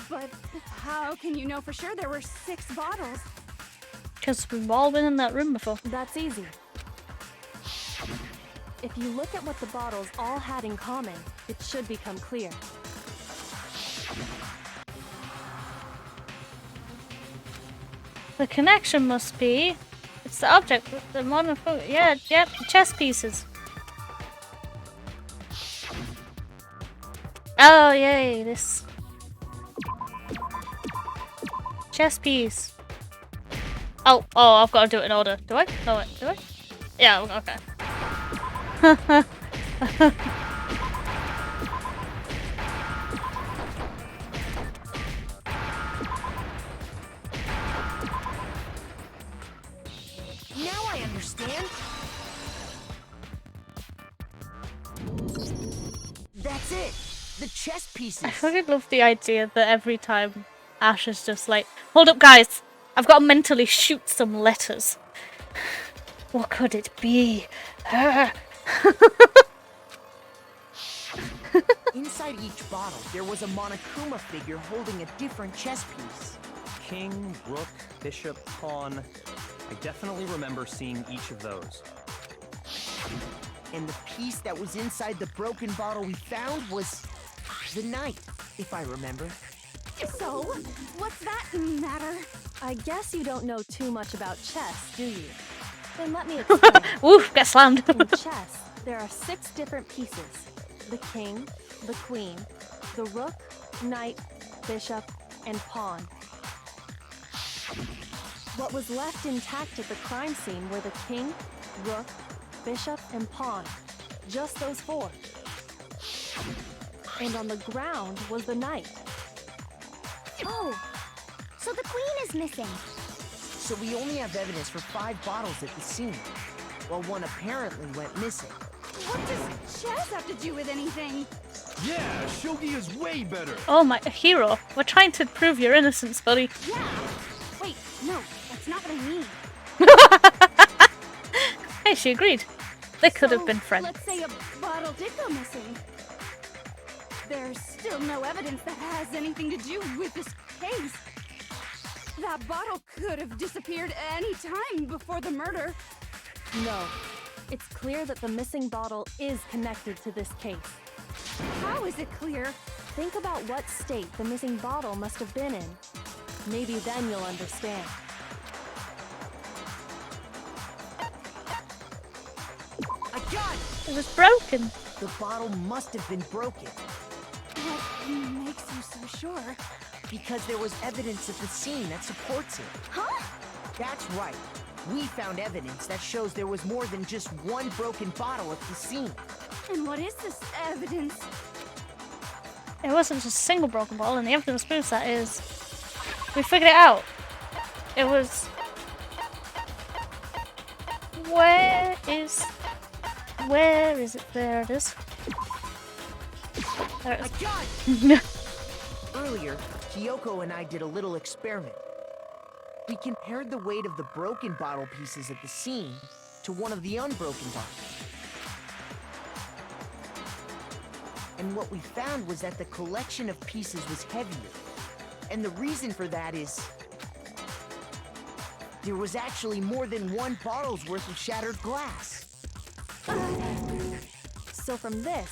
But how can you know for sure there were 6 bottles? Because we've all been in that room before. That's easy. If you look at what the bottles all had in common, it should become clear. The connection must be... It's the object with the monofocus. Yeah, yep, chess pieces. Oh, yay, this... Chess piece. Oh, I've got to do it in order. Do I? No, wait, do I? Yeah, okay. Now I understand. That's it. The chess pieces. I fucking love the idea that every time Ash is just like, hold up guys, I've got to mentally shoot some letters. What could it be? Inside each bottle, there was a Monokuma figure holding a different chess piece. King, rook, bishop, pawn. I definitely remember seeing each of those. And the piece that was inside the broken bottle we found was the knight, if I remember. So, what's that matter? I guess you don't know too much about chess, do you? Then let me explain. Woof, get slammed. In chess, there are 6 different pieces. The king, the queen, the rook, knight, bishop, and pawn. What was left intact at the crime scene were the king, rook, bishop, and pawn. Just those 4. And on the ground was the knight. Oh, so the queen is missing. So we only have evidence for 5 bottles at the scene, while 1 apparently went missing. What does chess have to do with anything? Yeah, shogi is way better. Oh my, hero, we're trying to prove your innocence, buddy. Yeah. Wait, no, that's not what I mean. Hey, she agreed. They could have So, been friends. Let's say a bottle did go missing. There's still no evidence that has anything to do with this case. That bottle could have disappeared any time before the murder. No. It's clear that the missing bottle is connected to this case. How is it clear? Think about what state the missing bottle must have been in. Maybe then you'll understand. I got it! It was broken. The bottle must have been broken, What makes you so sure? because there was evidence at the scene that supports it. Huh? That's right. We found evidence that shows there was more than just 1 broken bottle at the scene. And what is this evidence? It wasn't just a single broken bottle, and the evidence proves that is. We figured it out. It was. Where is it? There it is. There it is. Earlier, Kyoko and I did a little experiment. We compared the weight of the broken bottle pieces at the scene to one of the unbroken bottles. And what we found was that the collection of pieces was heavier. And the reason for that is there was actually more than one bottle's worth of shattered glass. So from this,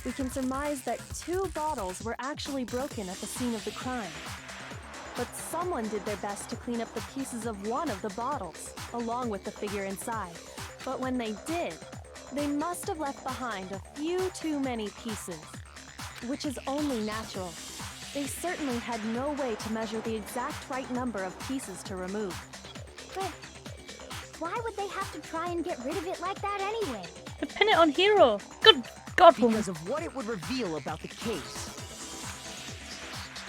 we can surmise that 2 bottles were actually broken at the scene of the crime. But someone did their best to clean up the pieces of one of the bottles, along with the figure inside. But when they did, they must have left behind a few too many pieces, which is only natural. They certainly had no way to measure the exact right number of pieces to remove. But why would they have to try and get rid of it like that anyway? To pin it on Hero. Good God, woman. Because of what it would reveal about the case.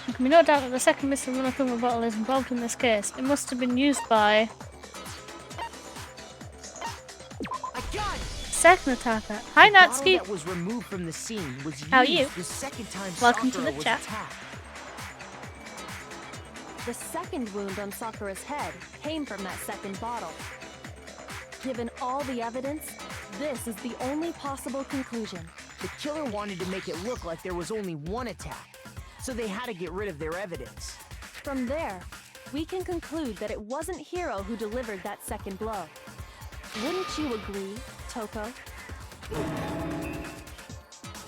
There can be no doubt that the second missing Monokuma bottle is involved in this case. It must have been used by I got it! second attacker. Hi, The bottle Natsuki. that was removed from the scene was How are used you? the second time Welcome to Sakura the was chat. attacked. The second wound on Sakura's head came from that second bottle. Given all the evidence, this is the only possible conclusion. The killer wanted to make it look like there was only one attack, so they had to get rid of their evidence. From there, we can conclude that it wasn't Hiro who delivered that second blow. Wouldn't you agree, Toko?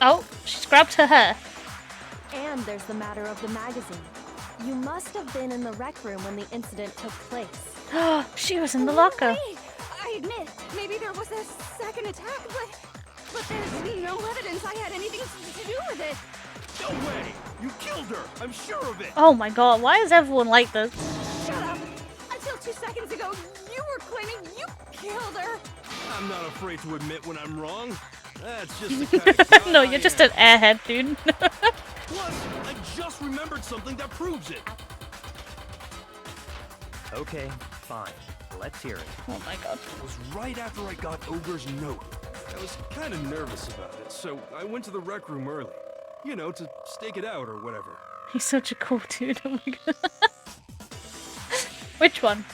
Oh, she's grabbed her hair. And there's the matter of the magazine. You must have been in the rec room when the incident took place. Oh, she was in the locker. Wait, I admit, maybe there was a second attack, but there's no evidence I had anything to do with it. No way! You killed her! I'm sure of it! Oh my god, why is everyone like this? Shut up! Until 2 seconds ago, you were claiming you killed her. I'm not afraid to admit when I'm wrong. That's just the kind of guy No, I you're just am. an airhead, dude. Plus, I just remembered something that proves it. Okay, fine. Let's hear it. Oh my god. It was right after I got Ogre's note. I was kind of nervous about it, so I went to the rec room early. You know, to stake it out or whatever. He's such a cool dude, oh my god. Which one?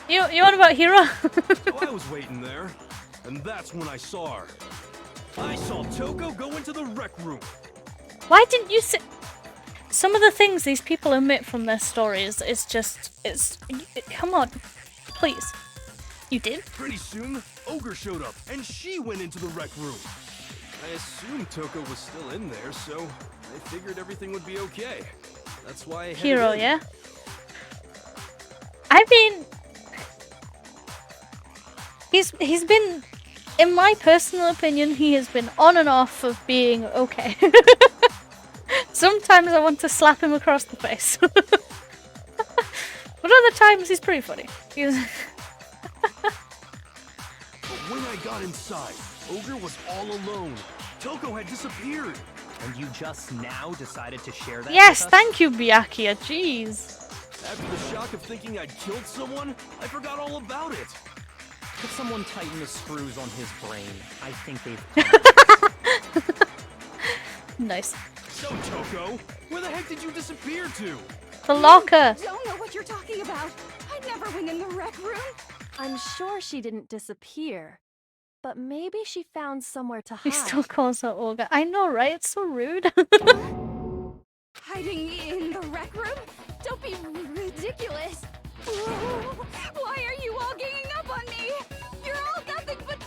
You on about Hiro? So I was waiting there, and that's when I saw her. I saw Toko go into the rec room. Why didn't you say... Some of the things these people omit from their stories is just... Come on. Please. You did? Pretty soon, Ogre showed up, and she went into the rec room. I assumed Toko was still in there, so I figured everything would be okay. That's why I headed Hiro, in. yeah? I mean... He's been... In my personal opinion, he has been on and off of being okay. Sometimes I want to slap him across the face. But other times he's pretty funny. But when I got inside, Ogre was all alone. Toko had disappeared. And you just now decided to share that Yes, with us? thank you, Byakuya. Jeez. After the shock of thinking I'd killed someone, I forgot all about it. Could someone tighten the screws on his brain? I think they've... Nice. So, Toko, where the heck did you disappear to? The locker. Don't know what you're talking about. I never went in the rec room. I'm sure she didn't disappear, but maybe she found somewhere to He hide. still calls her Olga. I know, right? It's so rude. Hiding in the rec room? Don't be ridiculous. Whoa, why are you all ganging up on me? You're all nothing but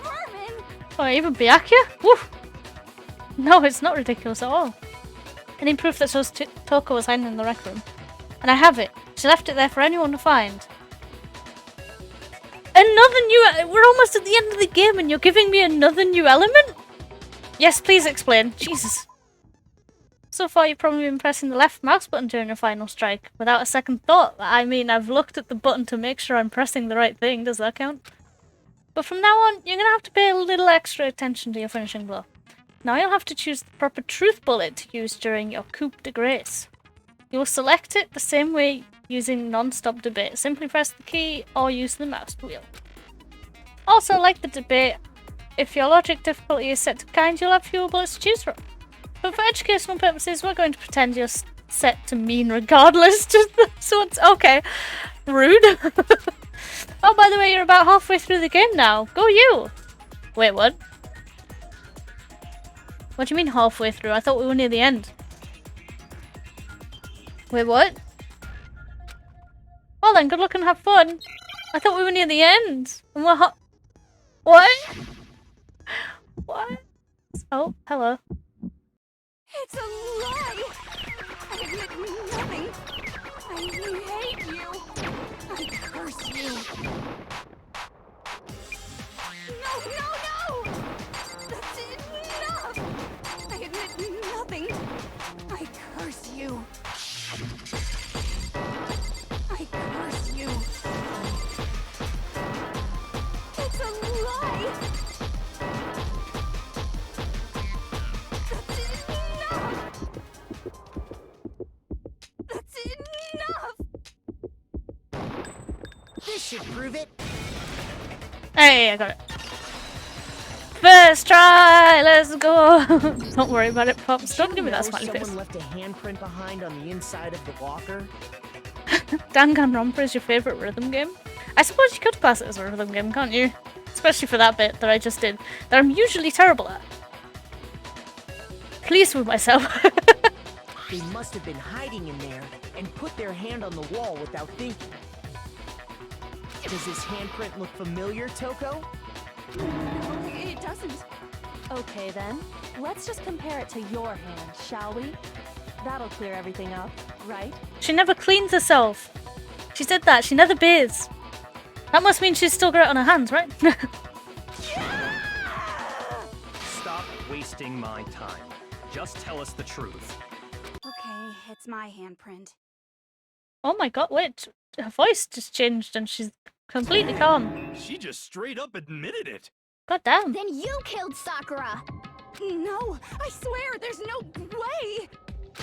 vermin. Oh, even Byakuya? Woof. No, it's not ridiculous at all. Any proof that shows Toko was hiding in the rec room. And I have it. She left it there for anyone to find. Another new... We're almost at the end of the game and you're giving me another new element? Yes, please explain. Jesus. So far you've probably been pressing the left mouse button during your final strike, without a second thought. I mean, I've looked at the button to make sure I'm pressing the right thing. Does that count? But from now on, you're gonna have to pay a little extra attention to your finishing blow. Now you'll have to choose the proper truth bullet to use during your coup de grace. You will select it the same way using non-stop debate. Simply press the key or use the mouse wheel. Also, like the debate, if your logic difficulty is set to kind, you'll have fewer bullets to choose from. But for educational purposes, we're going to pretend you're set to mean regardless. Just so it's okay. Rude. Oh, by the way, you're about halfway through the game now. Go you! Wait, what? What do you mean halfway through? I thought we were near the end. Wait, what? Well then, good luck and have fun. I thought we were near the end. And we're what? What? Oh, hello. It's a lie! I admit nothing. I hate you. I curse you. No, no, no! That's enough! I admit nothing. I curse you. I curse you. It's a lie! That's enough! This should prove it. Hey, I got it. First try, let's go. Don't worry about it, Pops. Don't give me that smiley face. Someone left a handprint behind on the inside of the locker. Danganronpa is your favorite rhythm game? I suppose you could class it as a rhythm game, can't you? Especially for that bit that I just did, that I'm usually terrible at. Pleased with myself. They must have been hiding in there and put their hand on the wall without thinking. Does this handprint look familiar, Toko? No, it doesn't. Okay then, let's just compare it to your hand, shall we? That'll clear everything up, right? She never cleans herself. She said that. She never bathes. That must mean she's still got it on her hands, right? Stop wasting my time. Just tell us the truth. Okay, it's my handprint. Oh my god, wait. Her voice just changed and she's completely calm. She just straight up admitted it. God damn. Then you killed Sakura! No, I swear, there's no way!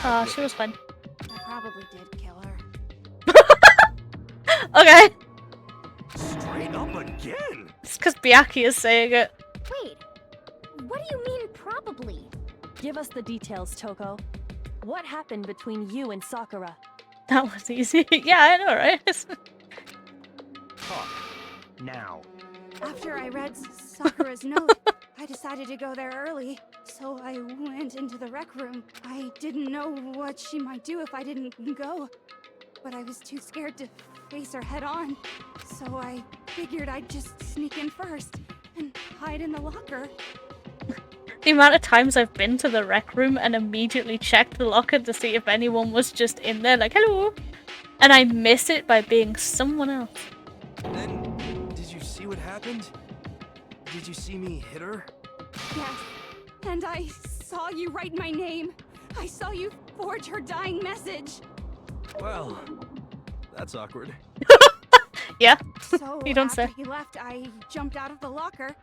Oh, she was fine. I probably did kill her. Okay. Straight up again? It's because Byakuya is saying it. Wait, what do you mean probably? Give us the details, Toko. What happened between you and Sakura? That was easy. Yeah, I know, right? Talk. Now. After I read Sakura's note, I decided to go there early, so I went into the rec room. I didn't know what she might do if I didn't go, but I was too scared to face her head on, so I figured I'd just sneak in first and hide in the locker. The amount of times I've been to the rec room and immediately checked the locker to see if anyone was just in there, like, hello! And I miss it by being someone else. Then, did you see what happened? Did you see me hit her? Yes, and I saw you write my name. I saw you forge her dying message. Well, that's awkward. Yeah, So you don't after say. he left, I jumped out of the locker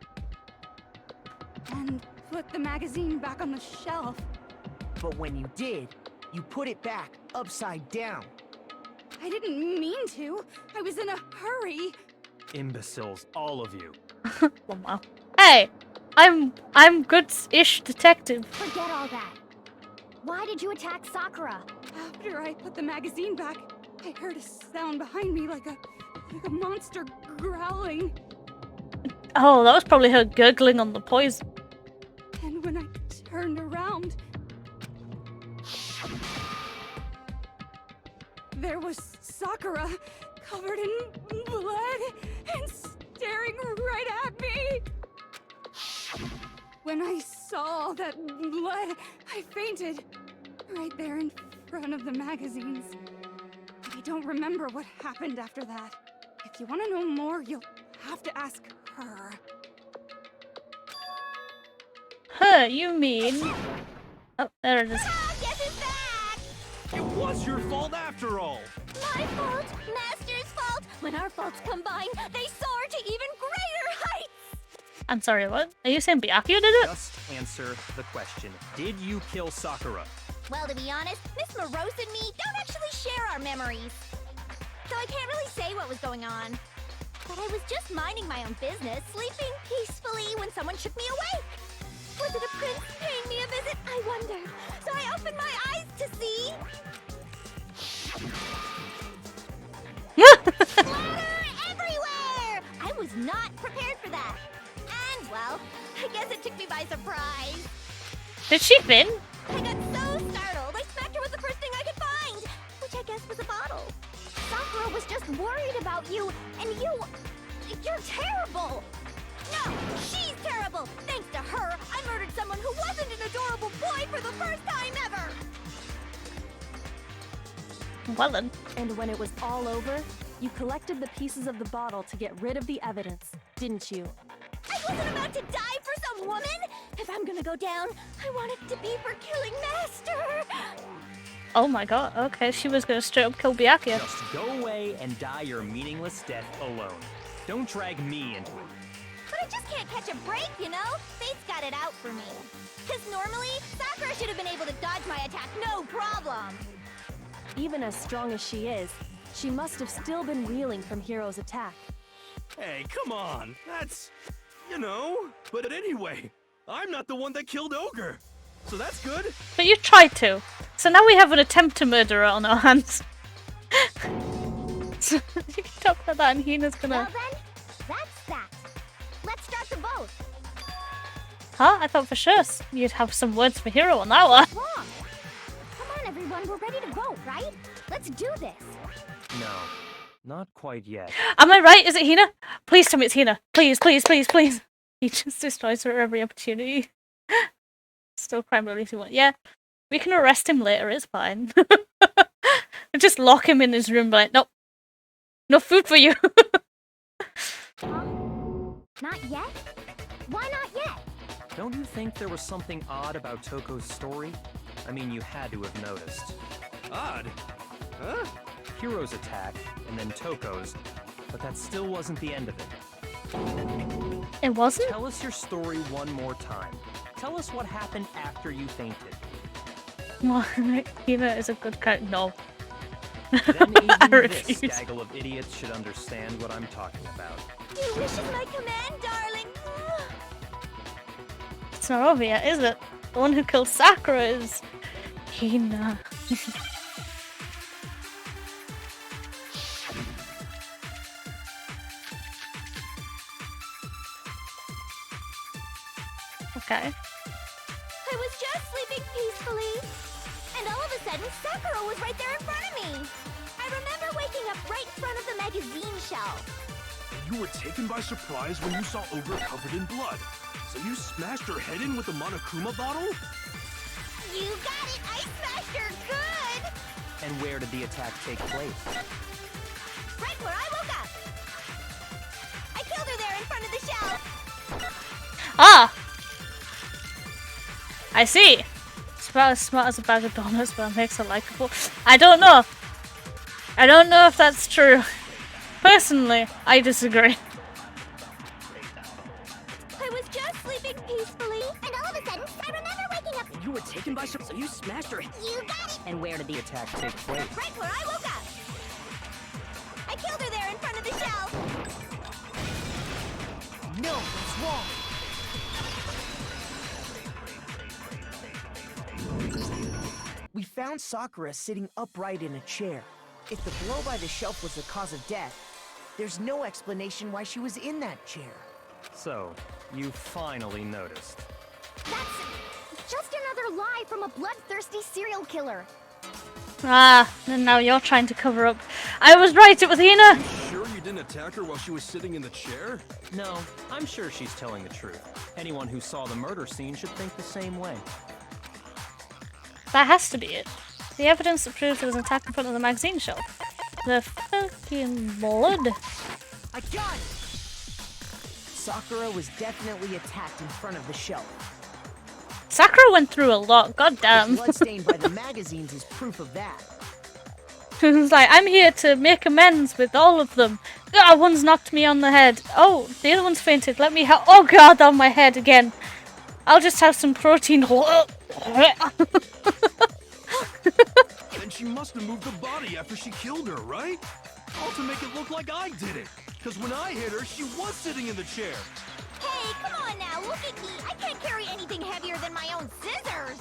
and put the magazine back on the shelf. But when you did, you put it back upside down. I didn't mean to. I was in a hurry. Imbeciles, all of you. Oh, wow. Hey, I'm good-ish detective. Forget all that. Why did you attack Sakura? After I put the magazine back, I heard a sound behind me like a monster growling. Oh, that was probably her gurgling on the poison. And when I turned around, there was Sakura, covered in blood and staring right at me. When I saw that blood, I fainted right there in front of the magazines. I don't remember what happened after that. If you want to know more, you'll have to ask her. Huh, you mean... Oh, there it is. Guess it's back! It was your fault after all. My fault, Master's fault. When our faults combine, they soar to even greater heights. I'm sorry, what? Are you saying Byakuya did it? Just answer the question. Did you kill Sakura? Well, to be honest, Miss Morose and me don't actually share our memories. So I can't really say what was going on. But I was just minding my own business, sleeping peacefully when someone shook me awake. Was it a prince paying me a visit? I wondered. So I opened my eyes to see... Splatter everywhere! I was not prepared for that. And, well, I guess it took me by surprise. Did she fin? I got so startled, I smacked her with the first thing I could find, which I guess was a bottle. Sakura was just worried about you, and you're terrible! No, she's terrible! Thanks to her, I murdered someone who wasn't an adorable boy for the first time ever! Well then. And when it was all over, you collected the pieces of the bottle to get rid of the evidence, didn't you? I wasn't about to die for some woman! If I'm gonna go down, I want it to be for killing Master! Oh my god, okay, she was gonna straight up kill Byakuya. Just go away and die your meaningless death alone. Don't drag me into it. But I just can't catch a break, you know? Fate's got it out for me. Cause normally, Sakura should have been able to dodge my attack no problem! Even as strong as she is, she must have still been reeling from Hiro's attack. Hey, come on. That's... you know. But anyway, I'm not the one that killed Ogre. So that's good. But you tried to. So now we have an attempt to murder on our hands. So you can talk about that and Hina's gonna... Well then, that's that. Let's start the vote. Huh? I thought for sure you'd have some words for Hiro on that one. What's wrong? Come on everyone, we're ready to vote, right? Let's do this. No, not quite yet. Am I right? Is it Hina? Please tell me it's Hina. Please, please, please, please. He just destroys her every opportunity. Still crime releasing one. Yeah, we can arrest him later, it's fine. Just lock him in his room like, nope. No food for you. Not yet? Why not yet? Don't you think there was something odd about Toko's story? I mean, you had to have noticed. Odd? Huh? Hiro's attack, and then Toko's, but that still wasn't the end of it. It wasn't? Tell us your story one more time. Tell us what happened after you fainted. Well, Hina is a good character. No. Then I even refuse. this gaggle of idiots should understand what I'm talking about. Your wish is my command, darling. It's not over yet, is it? The one who killed Sakura is Hina. Okay. I was just sleeping peacefully. And all of a sudden, Sakura was right there in front of me. I remember waking up right in front of the magazine shelf. You were taken by surprise when you saw Ogre covered in blood. So you smashed her head in with the Monokuma bottle? You got it! I smashed her good! And where did the attack take place? Right where I woke up. I killed her there in front of the shelf. Ah! I see. It's about as smart as a bag of donuts, but it makes her likable. I don't know. I don't know if that's true. Personally, I disagree. I was just sleeping peacefully, and all of a sudden, I remember waking up. You were taken by surprise. You smashed her. You got it! And where did the attack take place? Right where I woke up. I killed her there in front of the shelf. No, that's wrong. We found Sakura sitting upright in a chair. If the blow by the shelf was the cause of death, there's no explanation why she was in that chair. So, you finally noticed. That's just another lie from a bloodthirsty serial killer. Ah, and now you're trying to cover up. I was right, it was Hina! Sure you didn't attack her while she was sitting in the chair? No, I'm sure she's telling the truth. Anyone who saw the murder scene should think the same way. That has to be it. The evidence that proves there was an attack in front of the magazine shelf. The fucking blood. I got it! Sakura was definitely attacked in front of the shelf. Sakura went through a lot, goddamn. The blood stained by the magazines is proof of that. It's like, I'm here to make amends with all of them. God, one's knocked me on the head. Oh, the other one's fainted. Let me help. Oh God, on my head again. I'll just have some protein. Then she must have moved the body after she killed her, right? All to make it look like I did it. Because when I hit her, she was sitting in the chair. Hey, come on now, look at me. I can't carry anything heavier than my own scissors.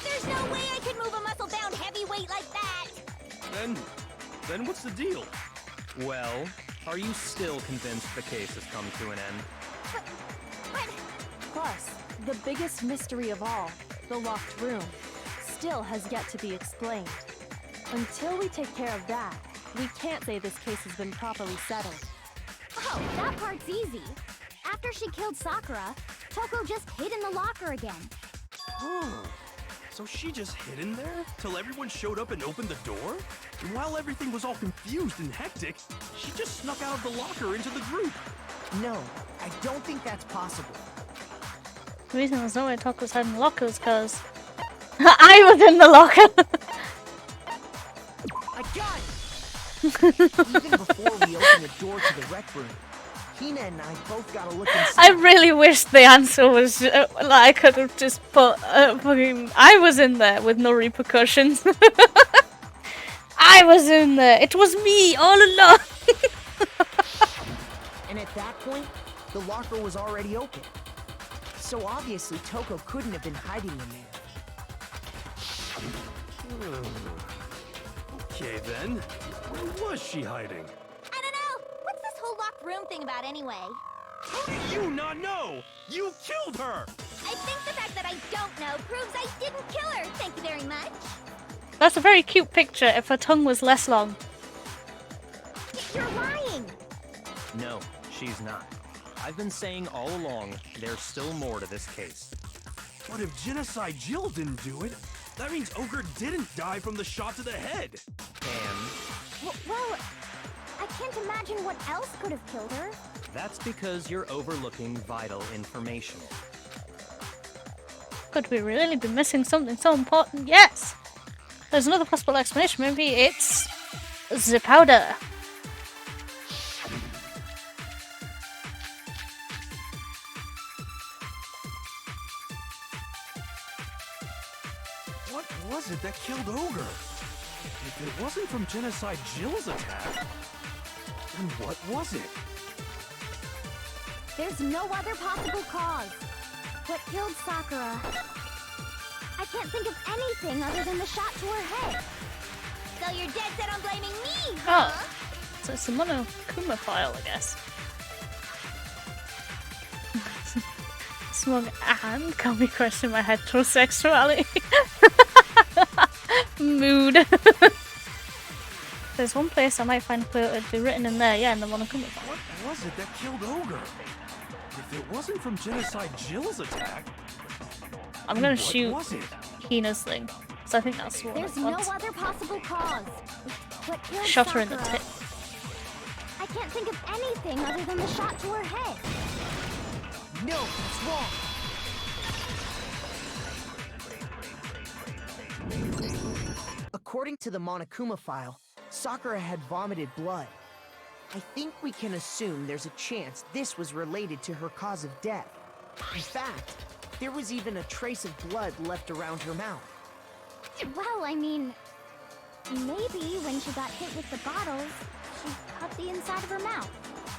There's no way I could move a muscle-bound heavyweight like that. Then what's the deal? Well, are you still convinced the case has come to an end? But Plus, the biggest mystery of all, the locked room, still has yet to be explained. Until we take care of that, we can't say this case has been properly settled. oh, that part's easy. After she killed Sakura, Toko just hid in the locker again. Huh. So she just hid in there till everyone showed up and opened the door? And while everything was all confused and hectic, she just snuck out of the locker into the group. No, I don't think that's possible. The reason there's no way Toko's hiding in the locker is because I was in the locker. I got it! Even before we open the door to the rec room, Hina and I both got a look inside. I really wish the answer was like I could have just put fucking I was in there with no repercussions. I was in there. It was me all along. And at that point, the locker was already open. So obviously Toko couldn't have been hiding in there. Okay then, where was she hiding? I don't know. What's this whole locked room thing about anyway? How do you not know? You killed her! I think the fact that I don't know proves I didn't kill her. Thank you very much. That's a very cute picture if her tongue was less long. You're lying. No, she's not. I've been saying all along, there's still more to this case. But if Genocide Jill didn't do it, that means Ogre didn't die from the shot to the head. And Well, I can't imagine what else could have killed her. that's because you're overlooking vital information. Could we really be missing something so important? Yes! There's another possible explanation. Maybe it's the powder. What was it that killed Ogre? If it wasn't from Genocide Jill's attack, then what was it? There's no other possible cause. What killed Sakura? I can't think of anything other than the shot to her head. So you're dead set on blaming me, huh? Oh, so it's the Monokuma file, I guess. Smug and can be questioning my heterosexuality. Mood. There's one place I might find a clue. It'd be written in there, yeah, in the Monokuma file. What was it that killed Ogre? If it wasn't from Genocide Jill's attack, I'm gonna what shoot was it? Hina's thing. So I think that's what There's it no wants. other possible cause. What killed Shot her in the Sakura? tit. I can't think of anything other than the shot to her head. No, that's wrong. According to the Monokuma file, Sakura had vomited blood. I think we can assume there's a chance this was related to her cause of death. In fact, there was even a trace of blood left around her mouth. Well, I mean, maybe when she got hit with the bottles, she cut the inside of her mouth.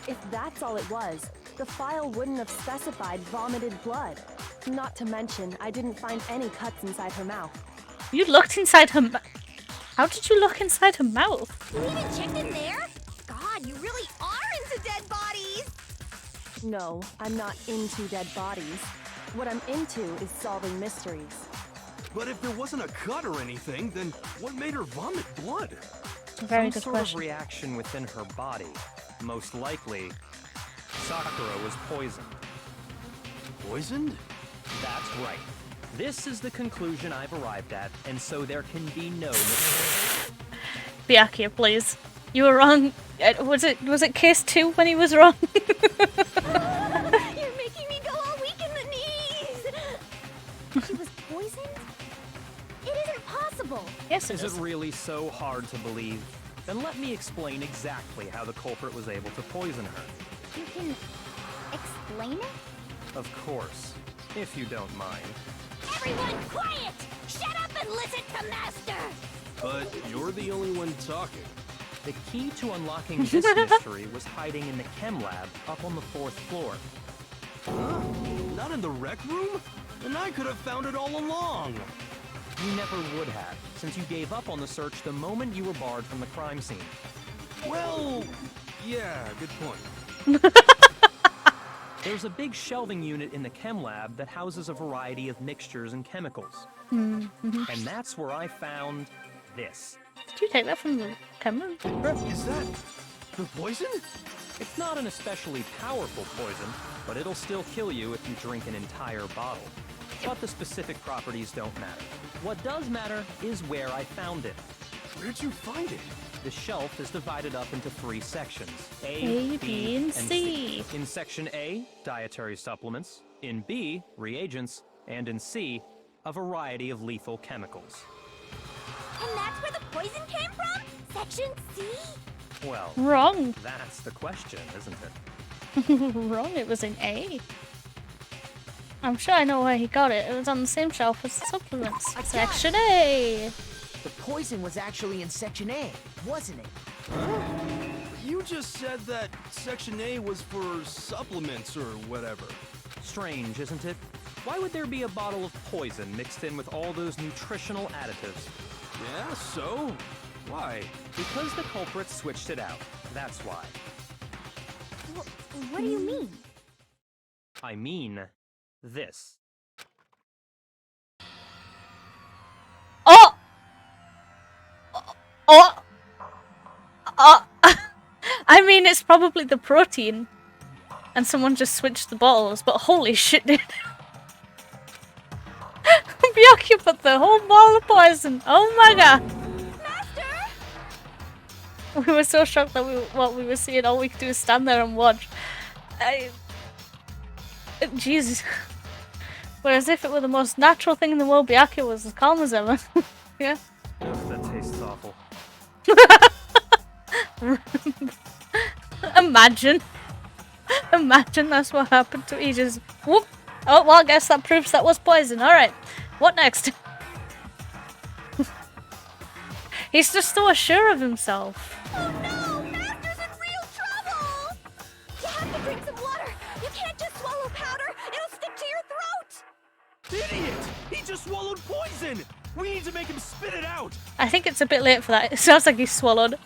If that's all it was, the file wouldn't have specified vomited blood. Not to mention, I didn't find any cuts inside her mouth. You looked inside her mouth. How did you look inside her mouth? You even checked in there? God, you really are into dead bodies! No, I'm not into dead bodies. What I'm into is solving mysteries. But if there wasn't a cut or anything, then what made her vomit blood? Very Some good sort question. of reaction within her body. Most likely, Sakura was poisoned. Poisoned? That's right. This is the conclusion I've arrived at, and so there can be no mistake. Byakuya, please. You were wrong. Was it case 2 when he was wrong? You're making me go all weak in the knees! She was poisoned? It isn't possible! Yes, it Is it is. really so hard to believe? Then let me explain exactly how the culprit was able to poison her. You can explain it? Of course, if you don't mind. Everyone quiet! Shut up and listen to Master! But you're the only one talking. The key to unlocking this mystery was hiding in the chem lab up on the 4th floor. Huh? Not in the rec room? And I could have found it all along. You never would have, since you gave up on the search the moment you were barred from the crime scene. Well, yeah, good point. There's a big shelving unit in the chem lab that houses a variety of mixtures and chemicals. Mm-hmm. And that's where I found this. Did you take that from the camera? Is that the poison? It's not an especially powerful poison, but it'll still kill you if you drink an entire bottle. But the specific properties don't matter. What does matter is where I found it. Where'd you find it? The shelf is divided up into 3 sections. A, B, and C. In section A, dietary supplements. In B, reagents. And in C, a variety of lethal chemicals. And that's where the poison came from? Section C? Well, Wrong. that's the question, isn't it? Wrong, it was in A. I'm sure I know where he got it. It was on the same shelf as the supplements. I got Section A. The poison was actually in Section A, wasn't it? Huh? You just said that Section A was for supplements or whatever. Strange, isn't it? Why would there be a bottle of poison mixed in with all those nutritional additives? Yeah, so? Why? Because the culprit switched it out. That's why. What do you mean? I mean, this. Oh! Oh! Oh! I mean, it's probably the protein. And someone just switched the bottles, but holy shit, dude. Byakuya put the whole bottle of poison. Oh my god. Master! We were so shocked that what we were seeing, all we could do is stand there and watch. Jesus. Whereas if it were the most natural thing in the world, Byakuya was as calm as ever. Yeah. Ugh, that tastes awful. Imagine. Imagine that's what happened to he just whoop. Oh well, I guess that proves that was poison. Alright. What next? He's just so sure of himself. Oh no! Master's in real trouble! You have to drink some water! You can't just swallow powder! It'll stick to your throat! Idiot! He just swallowed poison! We need to make him spit it out! I think it's a bit late for that. It sounds like he swallowed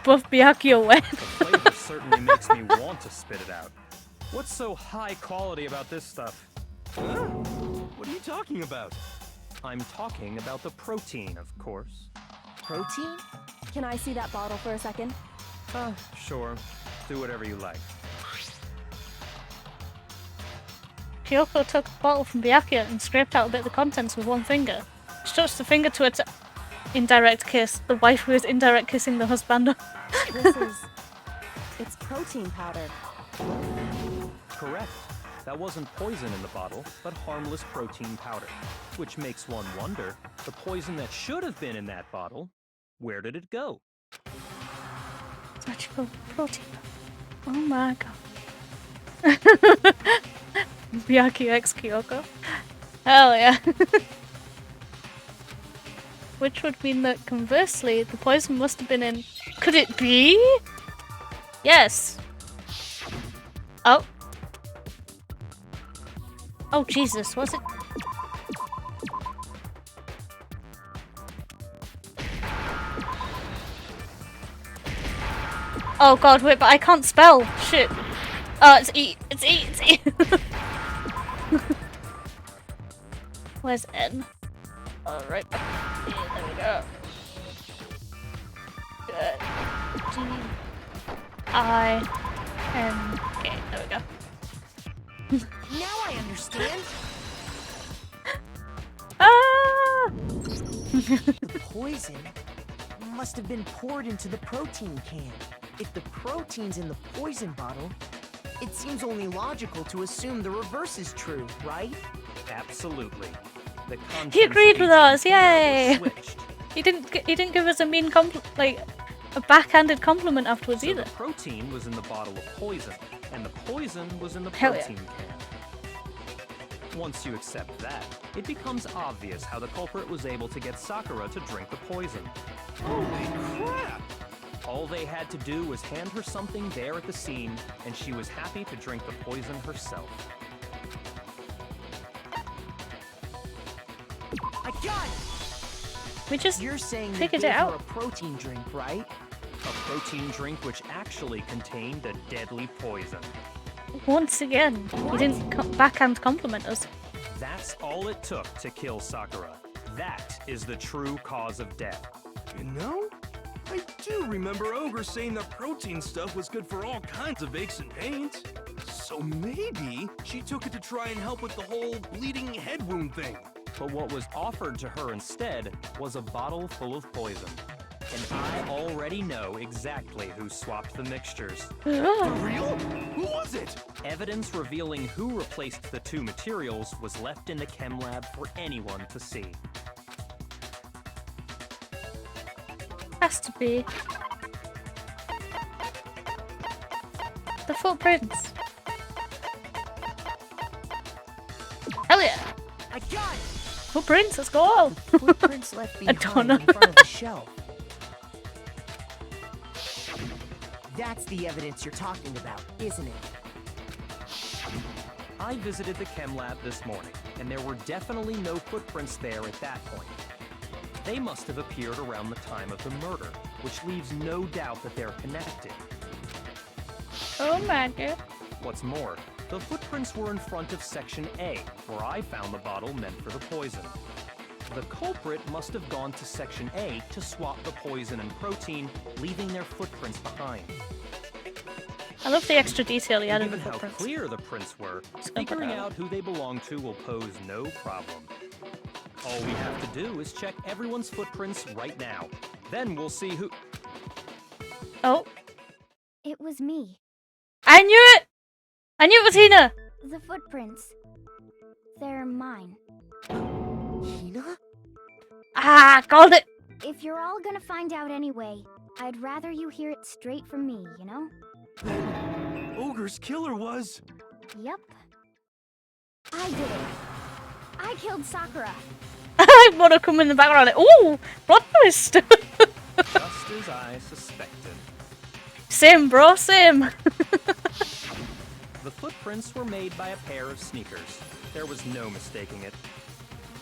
both Byakuya away. The flavor certainly makes me want to spit it out. What's so high quality about this stuff? Huh? What are you talking about? I'm talking about the protein, of course. Protein? Can I see that bottle for a second? Sure. Do whatever you like. Kyoko took a bottle from Byakuya and scraped out a bit of the contents with one finger. She touched the finger to its indirect kiss. The wife who is indirect kissing the husband. This is... It's protein powder. Correct. That wasn't poison in the bottle, but harmless protein powder. Which makes one wonder, the poison that should have been in that bottle, where did it go? Magical protein. Oh my god. Byakuya x Kyoko. Hell yeah. Which would mean that conversely, the poison must have been in... Could it be? Yes. Oh. Oh Jesus, was it? Oh god, wait, but I can't spell. Shit. It's E. It's E. It's E. Where's N? Oh, right back. Yeah, there we go. Good. G-I-N-K. There we go. Now I understand. Ah! The poison must have been poured into the protein can. If the protein's in the poison bottle, it seems only logical to assume the reverse is true, right? Absolutely. The He agreed with us, content yay! were switched. He didn't give us a mean a backhanded compliment afterwards So either. the protein was in the bottle of poison, and the poison was in the Hell yeah. protein can. Once you accept that, it becomes obvious how the culprit was able to get Sakura to drink the poison. Holy crap! All they had to do was hand her something there at the scene, and she was happy to drink the poison herself. I got it! We just You're saying you figured gave it her out. a protein drink, right? A protein drink which actually contained a deadly poison. Once again, he didn't backhand compliment us. That's all it took to kill Sakura. That is the true cause of death. You know, I do remember Ogre saying that protein stuff was good for all kinds of aches and pains. So maybe she took it to try and help with the whole bleeding head wound thing. But what was offered to her instead was a bottle full of poison. And I already know exactly who swapped the mixtures. For real? Who was it? Evidence revealing who replaced the two materials was left in the chem lab for anyone to see. Has to be the footprints. Hell yeah! I got it! Footprints, let's go! Footprints left I behind don't know. in front of the shelf. That's the evidence you're talking about, isn't it? I visited the chem lab this morning, and there were definitely no footprints there at that point. They must have appeared around the time of the murder, which leaves no doubt that they're connected. Oh my god. What's more, the footprints were in front of Section A, where I found the bottle meant for the poison. The culprit must have gone to Section A to swap the poison and protein, leaving their footprints behind. I love the extra detail he added in Given the how footprints. clear the prints were, Just gonna put figuring that out who they belong to will pose no problem. All we have to do is check everyone's footprints right now. Then we'll see who... Oh, It was me. I knew it! I knew it was Hina! The footprints. They're mine. Hina? Ah, called it! If you're all gonna find out anyway, I'd rather you hear it straight from me, you know? Then Ogre's killer was... Yep. I did it. I killed Sakura. I want to come in the background. Ooh, plot twist! Just as I suspected. Same, bro, same. The footprints were made by a pair of sneakers. There was no mistaking it.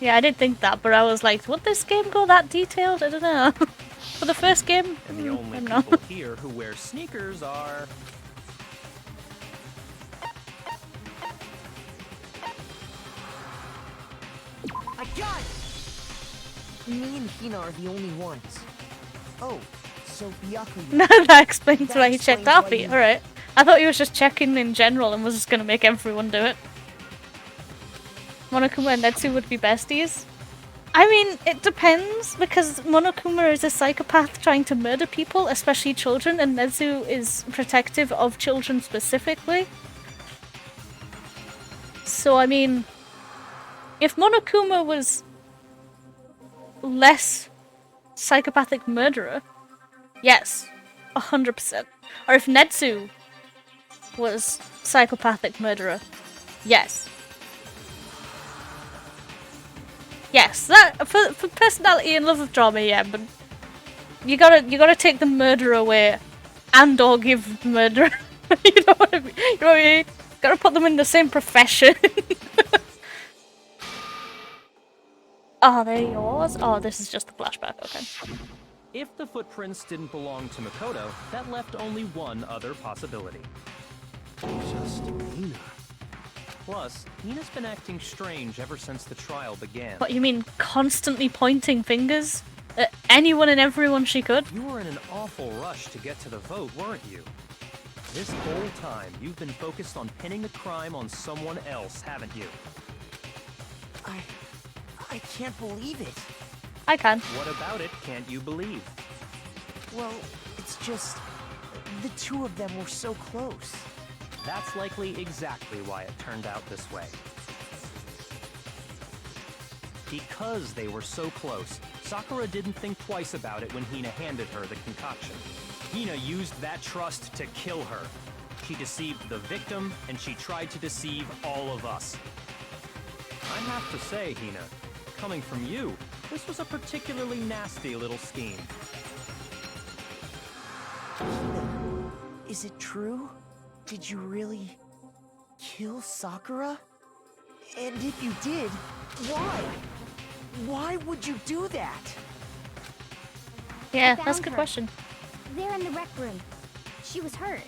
Yeah, I did think that, but I was like, would this game go that detailed? I don't know. For the first game? And the only I don't know. people here who wear sneakers are... I got it! Me and Hina are the only ones. Oh, so Byakuya. Now that explains why he That checked explains why Alfie. you- Alright. I thought he was just checking in general and was just going to make everyone do it. Monokuma and Netsu would be besties. I mean, it depends, because Monokuma is a psychopath trying to murder people, especially children, and Netsu is protective of children specifically. So, I mean, if Monokuma was less psychopathic murderer, yes, 100%. Or if Netsu was psychopathic murderer, yes. Yes, that for personality and love of drama, yeah, but you gotta take the murder away, and or give the murderer. You know what I mean? You know what I mean? Gotta put them in the same profession. Are they yours? Oh, this is just the flashback. Okay. If the footprints didn't belong to Makoto, that left only one other possibility. Just Hina. Plus, Hina's been acting strange ever since the trial began. What you mean, constantly pointing fingers at anyone and everyone she could? You were in an awful rush to get to the vote, weren't you? This whole time, you've been focused on pinning the crime on someone else, haven't you? I can't believe it. I can. What about it can't you believe? Well, it's just... the two of them were so close. That's likely exactly why it turned out this way. Because they were so close, Sakura didn't think twice about it when Hina handed her the concoction. Hina used that trust to kill her. She deceived the victim, and she tried to deceive all of us. I have to say, Hina, coming from you, this was a particularly nasty little scheme. Is it true? Did you really kill Sakura? And if you did, why? Why would you do that? Yeah, Found that's a good her. question. There in the rec room. She was hurt.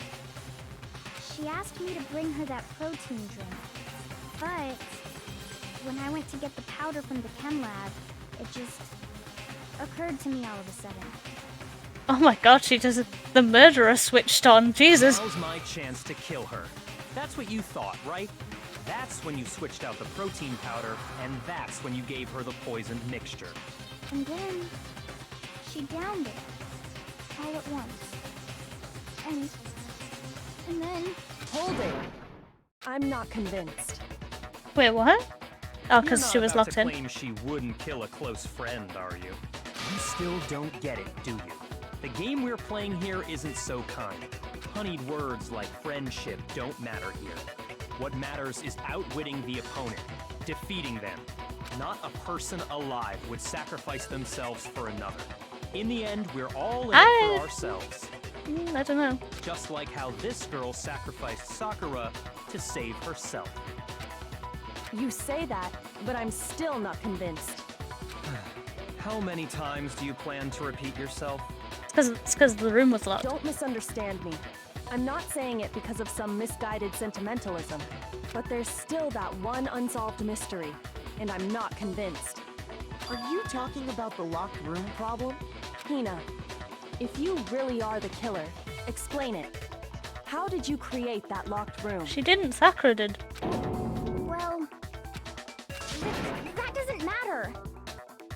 She asked me to bring her that protein drink. But when I went to get the powder from the chem lab, it just occurred to me all of a sudden. Oh my god, the murderer switched on. Jesus. Now's my chance to kill her. That's what you thought, right? That's when you switched out the protein powder, and that's when you gave her the poisoned mixture. And then she downed it all at once. And then Hold it. I'm not convinced. Wait, what? Oh, You're because not she was about locked to in. claim she wouldn't kill a close friend, are you? You still don't get it, do you? The game we're playing here isn't so kind. Honeyed words like friendship don't matter here. What matters is outwitting the opponent, defeating them. Not a person alive would sacrifice themselves for another. In the end, we're all in it for ourselves. I don't know. Just like how this girl sacrificed Sakura to save herself. You say that, but I'm still not convinced. How many times do you plan to repeat yourself? It's because the room was locked. Don't misunderstand me. I'm not saying it because of some misguided sentimentalism, but there's still that one unsolved mystery, and I'm not convinced. Are you talking about the locked room problem? Hina, if you really are the killer, explain it. How did you create that locked room? She didn't. Sakura did. well, that doesn't matter.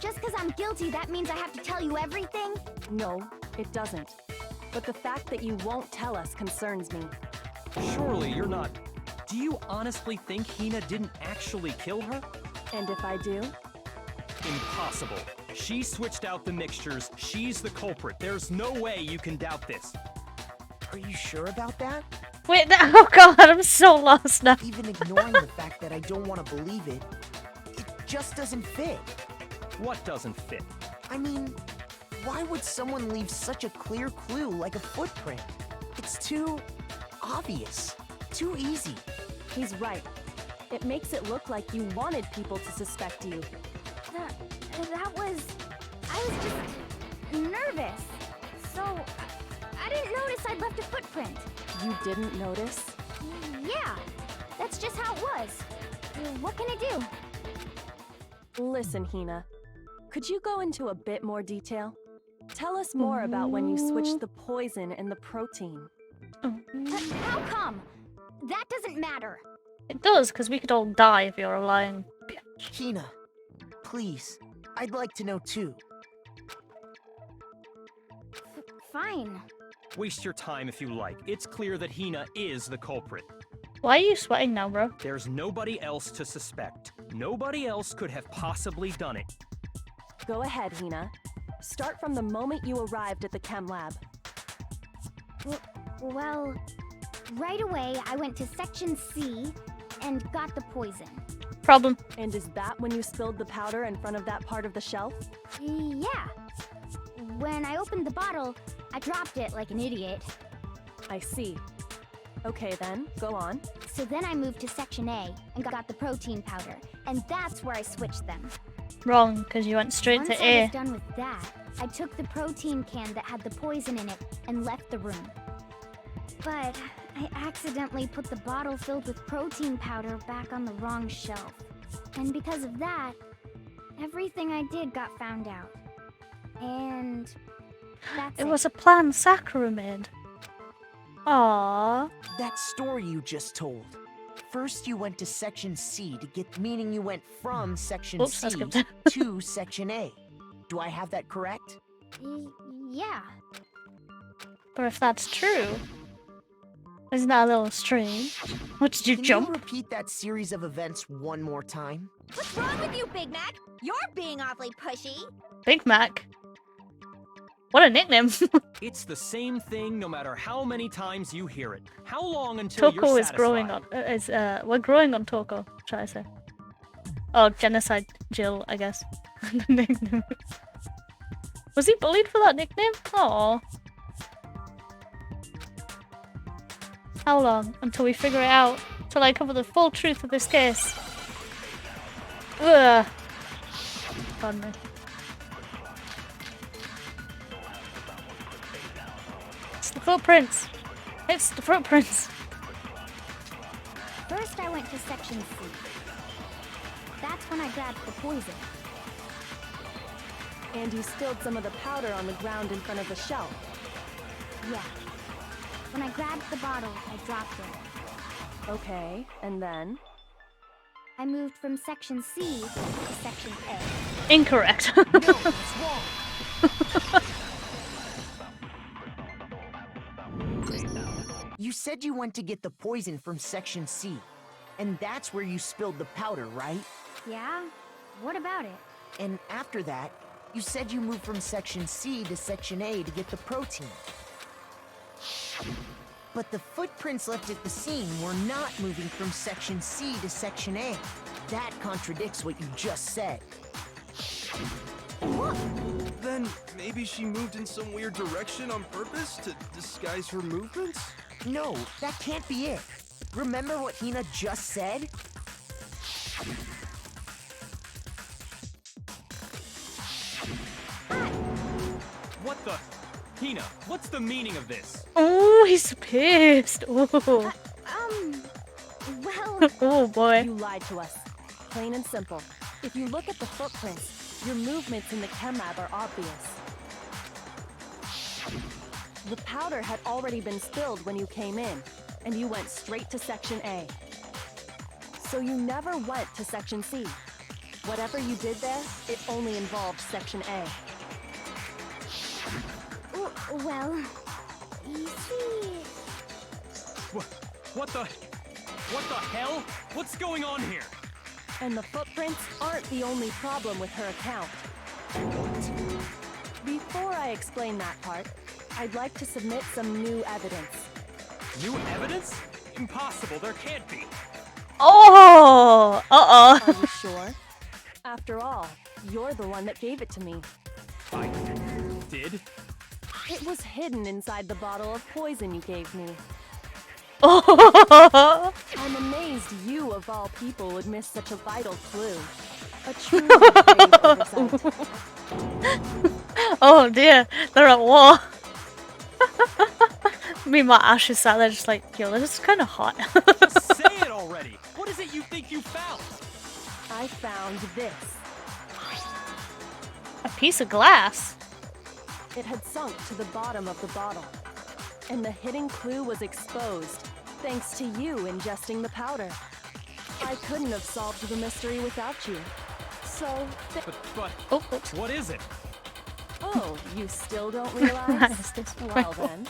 Just because I'm guilty, that means I have to tell you everything? No, it doesn't. But the fact that you won't tell us concerns me. Surely you're not... Do you honestly think Hina didn't actually kill her? And if I do? Impossible. She switched out the mixtures. She's the culprit. There's no way you can doubt this. Are you sure about that? Wait, oh god, I'm so lost now. Even ignoring the fact that I don't want to believe it, it just doesn't fit. What doesn't fit? I mean, why would someone leave such a clear clue like a footprint? It's too obvious, too easy. He's right. It makes it look like you wanted people to suspect you. I was just nervous. So, I didn't notice I'd left a footprint. You didn't notice? Yeah, that's just how it was. What can I do? Listen, Hina. Could you go into a bit more detail? Tell us more about when you switched the poison and the protein. How come? That doesn't matter. It does, because we could all die if you're a lying bitch. Hina, please, I'd like to know too. Fine. Waste your time if you like. It's clear that Hina is the culprit. Why are you sweating now, bro? There's nobody else to suspect. Nobody else could have possibly done it. Go ahead, Hina. Start from the moment you arrived at the chem lab. Well, right away I went to Section C and got the poison. Problem. And is that when you spilled the powder in front of that part of the shelf? Yeah. When I opened the bottle, I dropped it like an idiot. I see. Okay then, go on. So then I moved to Section A and got the protein powder, and that's where I switched them. Wrong, because you went straight Once to I A. was done with that, I took the protein can that had the poison in it and left the room. But I accidentally put the bottle filled with protein powder back on the wrong shelf. And because of that, everything I did got found out. And that's It was a plan Sakura made. Aww. That story you just told. First you went to Section C to get, meaning you went from Section Oops, I C skipped. to Section A. Do I have that correct? Yeah. But if that's true, isn't that a little strange? What, did you Can jump? you repeat that series of events one more time? What's wrong with you, Big Mac? You're being awfully pushy. Big Mac. What a nickname. It's the same thing no matter how many times you hear it. How long until Toko you're is growing on. We're growing on Toko. Should I say? Oh, genocide Jill, I guess. The nickname. Was he bullied for that nickname? Oh. How long until we figure it out? Till I cover the full truth of this case. Ugh. Pardon me. It's the footprints. It's the footprints. First, I went to Section C. That's when I grabbed the poison. And you spilled some of the powder on the ground in front of the shelf. Yeah. When I grabbed the bottle, I dropped it. Okay, and then? I moved from Section C to Section A. Incorrect. No, it's wrong. You said you went to get the poison from Section C, and that's where you spilled the powder, right? Yeah? What about it? And after that, you said you moved from Section C to Section A to get the protein. But the footprints left at the scene were not moving from Section C to Section A. That contradicts what you just said. Then maybe she moved in some weird direction on purpose to disguise her movements? No, that can't be it. Remember what Hina just said? What the? Hina, what's the meaning of this? Oh, he's pissed. Oh. Well... Oh boy. You lied to us. Plain and simple. If you look at the footprints, your movements in the chem lab are obvious. The powder had already been spilled when you came in, and you went straight to Section A. So you never went to Section C. Whatever you did there, it only involved Section A. Well... You see... What the hell? What's going on here? And the footprints aren't the only problem with her account. Before I explain that part, I'd like to submit some new evidence. New evidence? Impossible, there can't be. Oh! Uh-oh. Are you sure? After all, you're the one that gave it to me. I did? It was hidden inside the bottle of poison you gave me. Oh! I'm amazed you, of all people, would miss such a vital clue. A truly grave oversight. Oh dear, they're at war. Meanwhile, Ash is sat there just like, yo, this is kind of hot. Just say it already! What is it you think you found? I found this. A piece of glass. It had sunk to the bottom of the bottle. And the hidden clue was exposed, thanks to you ingesting the powder. I couldn't have solved the mystery without you. So, But Oh. what is it? oh, you still don't realize? Well then.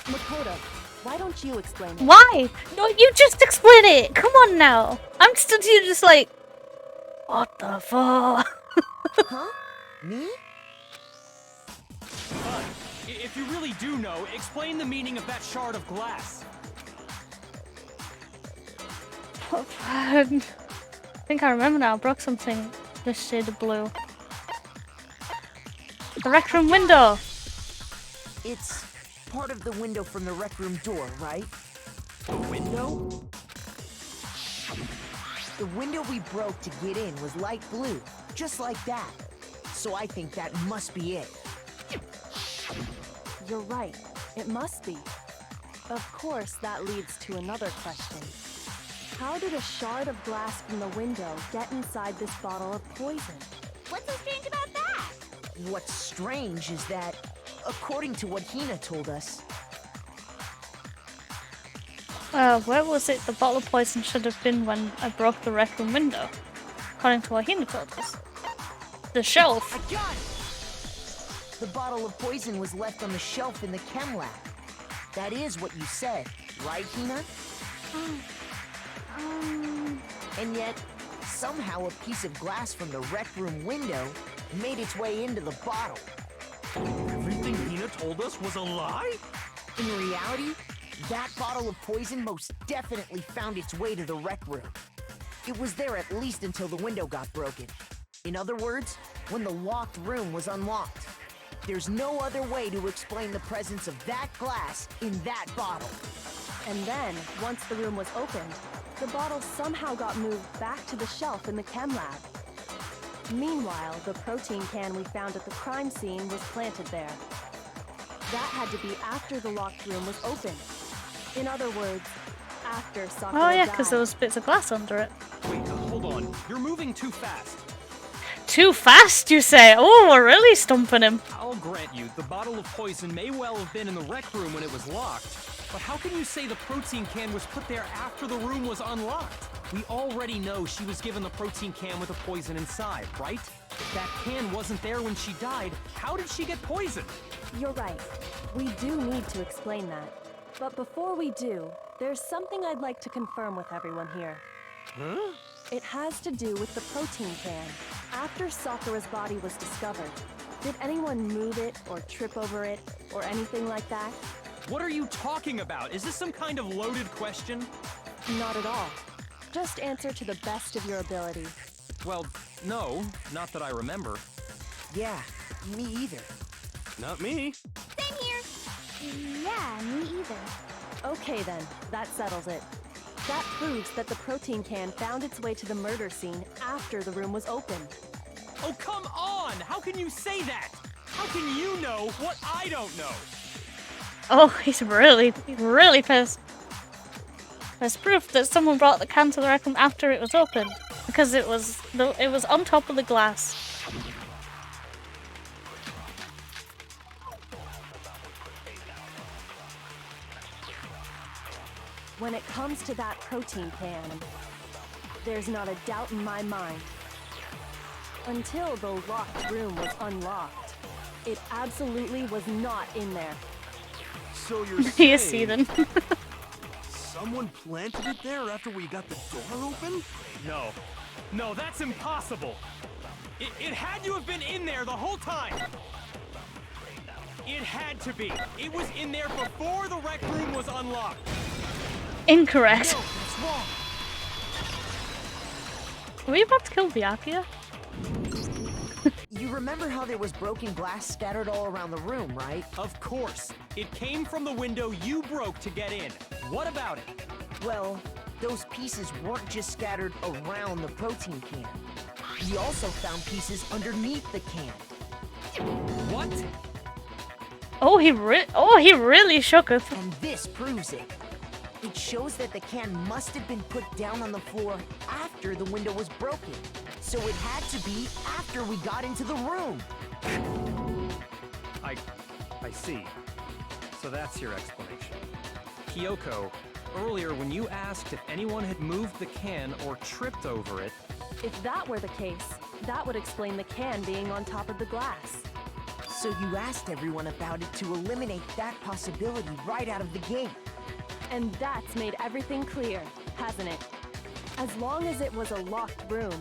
Makoto, why don't you explain that? Why? No, you just explain it. Come on now. I'm still just like, what the fuck? Huh? Me? If you really do know, explain the meaning of that shard of glass. I think I remember now. I broke something this shade of blue. The rec room window. It's part of the window from the rec room door, right? The window? The window we broke to get in was light blue, just like that. So I think that must be it. You're right. It must be. Of course, that leads to another question. How did a shard of glass from the window get inside this bottle of poison? What's so strange about that? What's strange is that, according to what Hina told us, Where was it the bottle of poison should have been when I broke the rec room window? According to what Hina told us. The shelf. I got it! The bottle of poison was left on the shelf in the chem lab. That is what you said, right, Hina? And yet, somehow a piece of glass from the rec room window made its way into the bottle. Everything Hina told us was a lie? In reality, that bottle of poison most definitely found its way to the rec room. It was there at least until the window got broken. In other words, when the locked room was unlocked. There's no other way to explain the presence of that glass in that bottle. And then, once the room was opened, the bottle somehow got moved back to the shelf in the chem lab. Meanwhile, the protein can we found at the crime scene was planted there. That had to be after the locked room was opened. In other words, after Sakura Oh yeah, died. because there was bits of glass under it. Wait, hold on. You're moving too fast. Too fast, you say? Oh, we're really stumping him. I'll grant you, the bottle of poison may well have been in the rec room when it was locked. But how can you say the protein can was put there after the room was unlocked? We already know she was given the protein can with the poison inside, right? If that can wasn't there when she died, how did she get poisoned? You're right. We do need to explain that. But before we do, there's something I'd like to confirm with everyone here. Huh? It has to do with the protein can. After Sakura's body was discovered, did anyone move it or trip over it or anything like that? What are you talking about? Is this some kind of loaded question? Not at all. Just answer to the best of your ability. Well, no, not that I remember. Yeah, me either. Not me. Same here. Yeah, me either. Okay then, that settles it. That proves that the protein can found its way to the murder scene after the room was opened. Oh, come on! How can you say that? How can you know what I don't know? Oh, he's really pissed. There's proof that someone brought the can to the rec room after it was opened, because it was on top of the glass. When it comes to that protein can, there's not a doubt in my mind. Until the locked room was unlocked, it absolutely was not in there. So you're He saying is seething. someone planted it there after we got the door open? No. No, that's impossible. It had to have been in there the whole time. It had to be. It was in there before the rec room was unlocked. Incorrect. No, that's wrong. Are we about to kill Byakuya? You remember how there was broken glass scattered all around the room, right? Of course. It came from the window you broke to get in. What about it? Well, those pieces weren't just scattered around the protein can. We also found pieces underneath the can. What? Oh, he really shook us. And this proves it. It shows that the can must have been put down on the floor after the window was broken. So it had to be after we got into the room. I see. So that's your explanation. Kyoko, earlier when you asked if anyone had moved the can or tripped over it... If that were the case, that would explain the can being on top of the glass. So you asked everyone about it to eliminate that possibility right out of the gate. And that's made everything clear, hasn't it? As long as it was a locked room,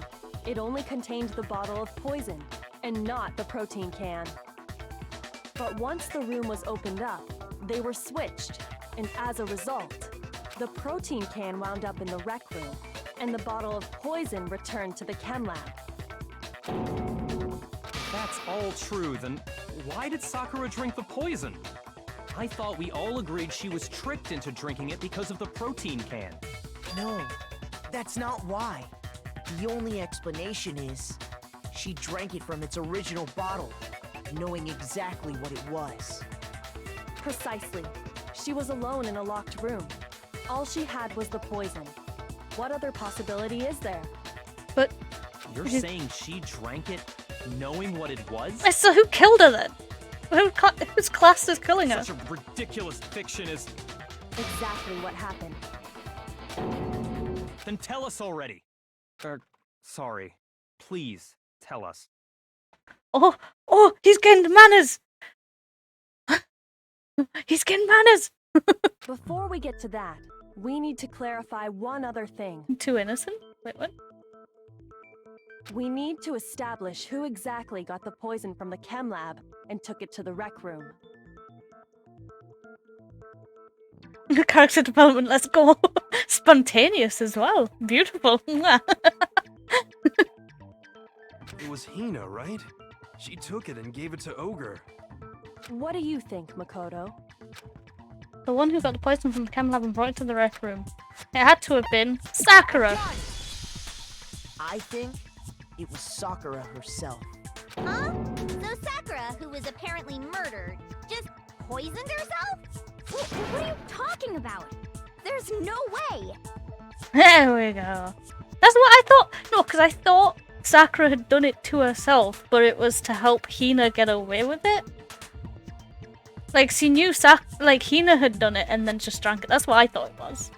it only contained the bottle of poison, and not the protein can. But once the room was opened up, they were switched, and as a result, the protein can wound up in the rec room, and the bottle of poison returned to the chem lab. If that's all true, then why did Sakura drink the poison? I thought we all agreed she was tricked into drinking it because of the protein can. No, that's not why. The only explanation is she drank it from its original bottle, knowing exactly what it was. Precisely. She was alone in a locked room. All she had was the poison. What other possibility is there? But You're saying she drank it knowing what it was? so who killed her then? Whose class is killing her? Such a ridiculous fiction is... Exactly what happened. Then tell us already. Sorry. Please, tell us. Oh, he's getting manners! He's getting manners! Before we get to that, we need to clarify one other thing. Too innocent? Wait, what? We need to establish who exactly got the poison from the chem lab and took it to the rec room. Character development, let's go. Spontaneous as well. Beautiful. It was Hina, right? She took it and gave it to Ogre. What do you think, Makoto? The one who got the poison from the chem lab and brought it to the rec room. It had to have been Sakura. I think it was Sakura herself. Huh? So Sakura, who was apparently murdered, just poisoned herself? What are you talking about? There's no way! There we go. That's what I thought. No, because I thought Sakura had done it to herself, but it was to help Hina get away with it. Like, she knew Hina had done it and then just drank it. That's what I thought it was.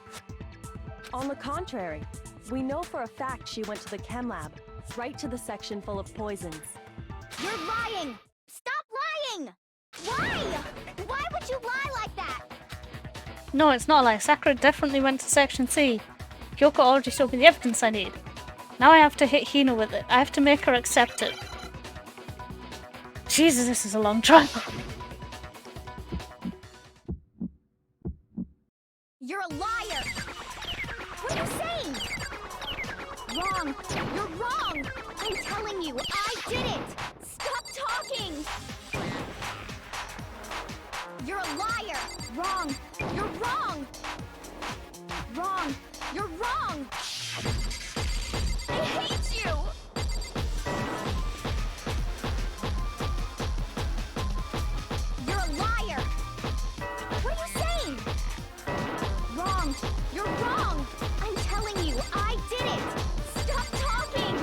On the contrary, we know for a fact she went to the chem lab, right to the section full of poisons. You're lying! Stop lying! Why? Why would you lie like that? No, it's not like Sakura definitely went to Section C. Kyoko already showed me the evidence I need. Now I have to hit Hina with it. I have to make her accept it. Jesus, this is a long trial. You're a liar! What are you saying? Wrong! You're wrong! I'm telling you, I did it! Stop talking! You're a liar! Wrong! You're wrong! Wrong! You're wrong! I hate you! You're a liar! What are you saying? Wrong! You're wrong! I'm telling you, I did it! Stop talking!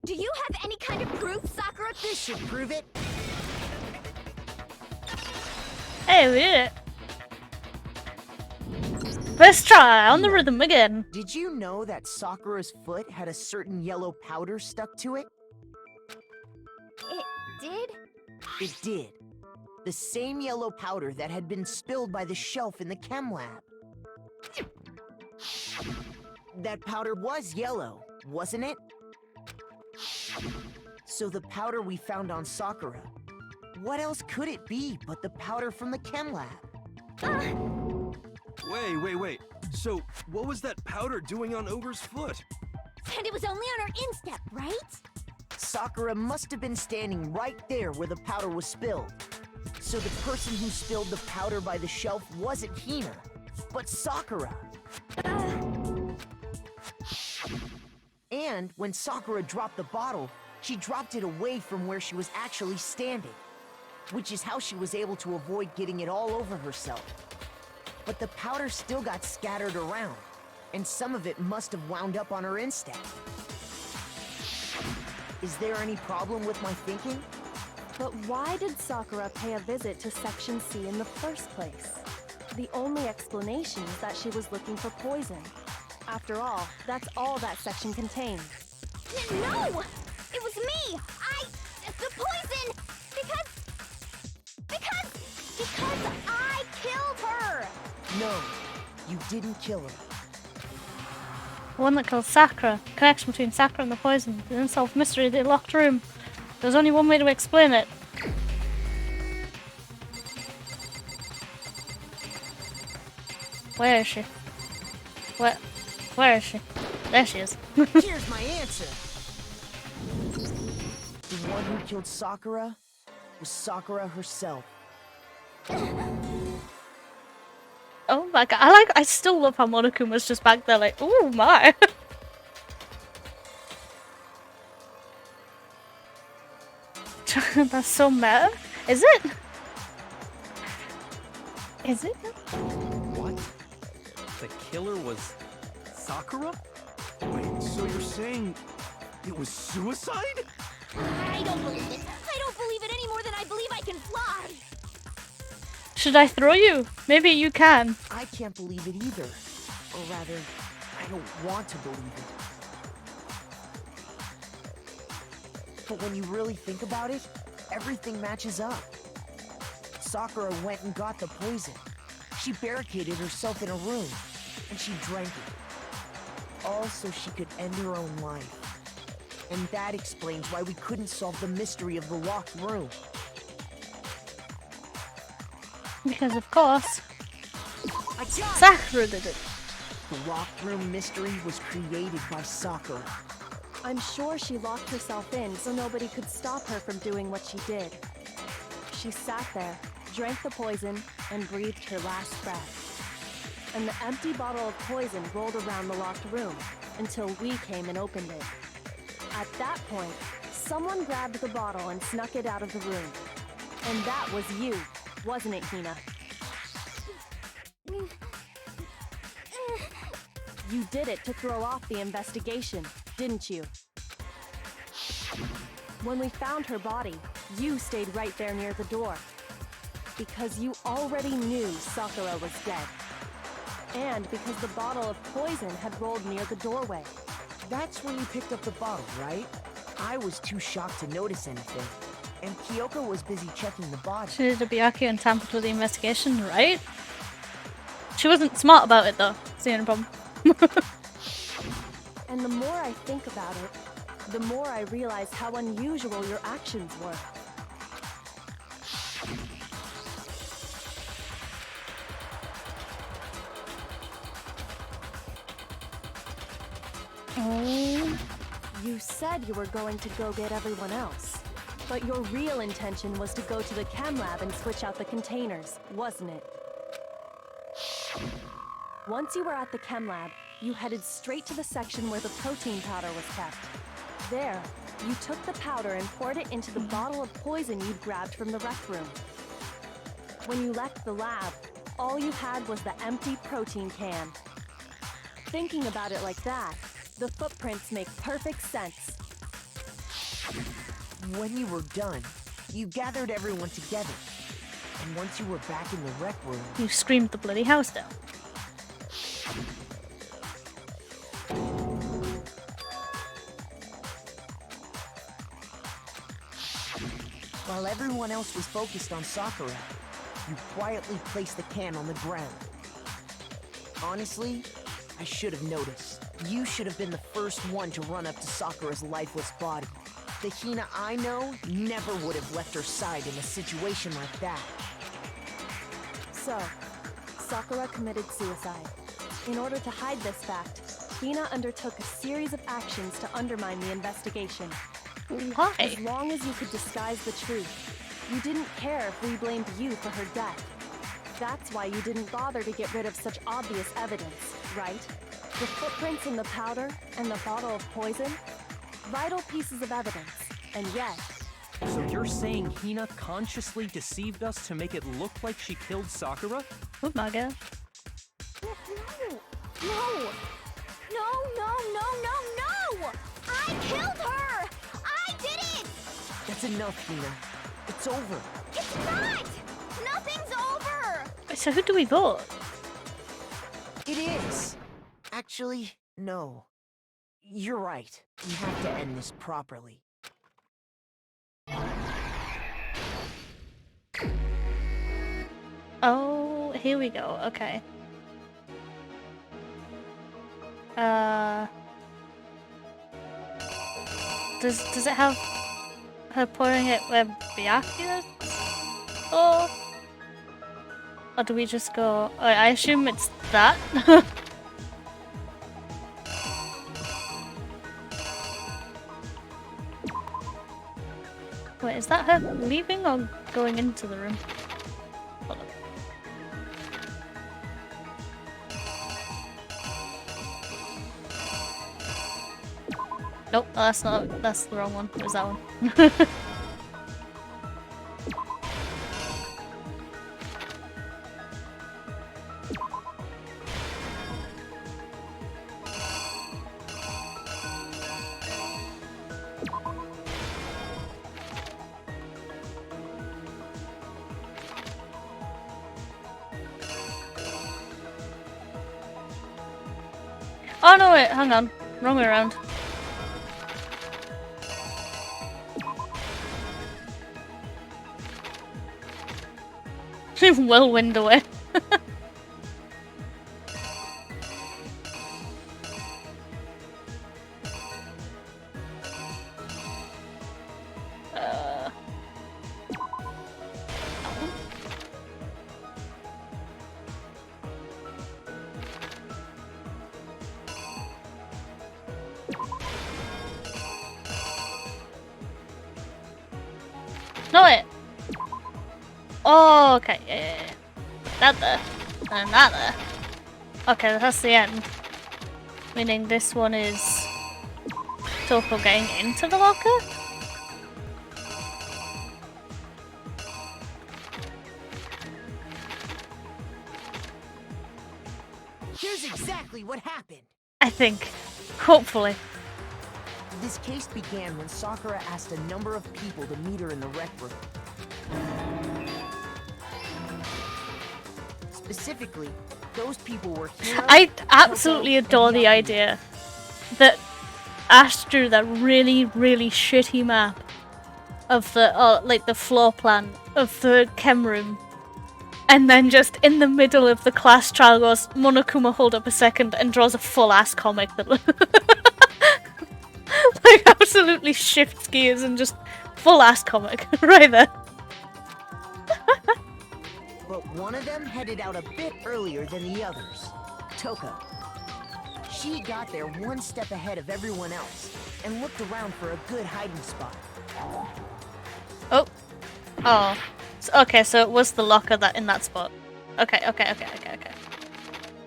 Do you have any kind of proof, Sakura? This should prove it. Hey, we did it. Let's try on the rhythm again. Did you know that Sakura's foot had a certain yellow powder stuck to it? It did? It did. The same yellow powder that had been spilled by the shelf in the chem lab. That powder was yellow, wasn't it? So the powder we found on Sakura, what else could it be but the powder from the chem lab? Wait. So, what was that powder doing on Ogre's foot? And it was only on her instep, right? Sakura must have been standing right there where the powder was spilled. So the person who spilled the powder by the shelf wasn't Hina, but Sakura. And when Sakura dropped the bottle, she dropped it away from where she was actually standing, which is how she was able to avoid getting it all over herself. But the powder still got scattered around, and some of it must have wound up on her instep. Is there any problem with my thinking? But why did Sakura pay a visit to Section C in the first place? The only explanation is that she was looking for poison. After all, that's all that section contained. No! It was me! The poison! Because I killed her! No, you didn't kill her. The one that killed Sakura. Connection between Sakura and the poison. The unsolved mystery of the locked room. There's only one way to explain it. Where is she? Where is she? There she is. Here's my answer. The one who killed Sakura was Sakura herself. Oh my god, I still love how Monokuma's just back there like, ooh my. That's so meta. Is it? Is it? What? The killer was Sakura? Wait, so you're saying it was suicide? I don't believe it. I don't believe it any more than I believe I can fly. Should I throw you? Maybe you can. I can't believe it either. Or rather, I don't want to believe it. But when you really think about it, everything matches up. Sakura went and got the poison. She barricaded herself in a room, and she drank it. all so she could end her own life. And that explains why we couldn't solve the mystery of the locked room. Because of course, I got it! Sakura did it. The locked room mystery was created by Sakura. I'm sure she locked herself in so nobody could stop her from doing what she did. She sat there, drank the poison, and breathed her last breath. And the empty bottle of poison rolled around the locked room until we came and opened it. At that point, someone grabbed the bottle and snuck it out of the room. And that was you, wasn't it, Hina? You did it to throw off the investigation, didn't you? When we found her body, you stayed right there near the door. Because you already knew Sakura was dead. And because the bottle of poison had rolled near the doorway. That's when you picked up the bottle, right? I was too shocked to notice anything. And Kyoko was busy checking the body. She did a Byakuya and tampered with the investigation, right? She wasn't smart about it though. That's the only problem. And the more I think about it, the more I realize how unusual your actions were. Oh. You said you were going to go get everyone else. But your real intention was to go to the chem lab and switch out the containers, wasn't it? Once you were at the chem lab, you headed straight to the section where the protein powder was kept. There, you took the powder and poured it into the bottle of poison you'd grabbed from the rec room. When you left the lab, all you had was the empty protein can. Thinking about it like that, the footprints make perfect sense. When you were done, you gathered everyone together. And once you were back in the rec room, You screamed the bloody house down. while everyone else was focused on Sakura, you quietly placed the can on the ground. Honestly, I should have noticed. You should have been the first one to run up to Sakura's lifeless body. The Hina I know never would have left her side in a situation like that. So, Sakura committed suicide. In order to hide this fact, Hina undertook a series of actions to undermine the investigation. Why? As long as you could disguise the truth, you didn't care if we blamed you for her death. That's why you didn't bother to get rid of such obvious evidence, right? The footprints in the powder and the bottle of poison? Vital pieces of evidence, and yet... So you're saying Hina consciously deceived us to make it look like she killed Sakura? Oh my god. No! I killed her! I did it! That's enough, Hina. It's over. It's not! Nothing's over! So who do we vote? It is. Actually, no. You're right. We have to end this properly. Oh, here we go. Okay. Does it have her pouring it where Byakuya is? Or do we just go? Oh, I assume it's that. Wait, is that her leaving or going into the room? Hold on. Nope, that's not. That's the wrong one. It was that one. Oh no, wait, hang on. Wrong way around. Whirlwind away. not it. Oh, okay. Yeah. That there. And that there. Okay, that's the end. Meaning this one is Toko getting into the locker? Here's exactly what happened. I think. Hopefully. This case began when Sakura asked a number of people to meet her in the rec room. Specifically, those people were Hiro, I absolutely Toko, adore and the Byakuya. idea that Ash drew that really, really shitty map of the, like the floor plan of the chem room. And then just in the middle of the class trial goes, Monokuma, hold up a second, and draws a full ass comic that like absolutely shifts gears and just full ass comic right there. But one of them headed out a bit earlier than the others, Toko. She got there one step ahead of everyone else and looked around for a good hiding spot. Oh. Oh. Okay, so it was the locker that in that spot. Okay.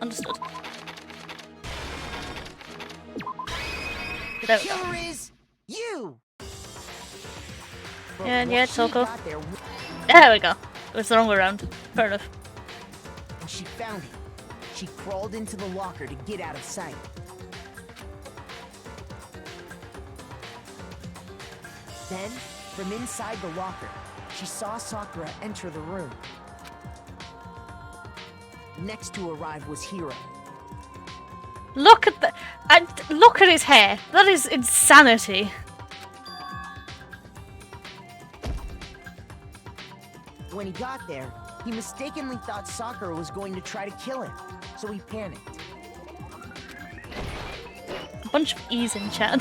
Understood. There we go. Killer is you! But Yeah, once she Toko. got there, There we go. It was the wrong way around. Fair enough. and she found it. She crawled into the locker to get out of sight. Then, from inside the locker, she saw Sakura enter the room. Next to arrive was Hiro. Look at the... And look at his hair. That is insanity. When he got there, he mistakenly thought Sakura was going to try to kill him, so he panicked. A bunch of E's in chat.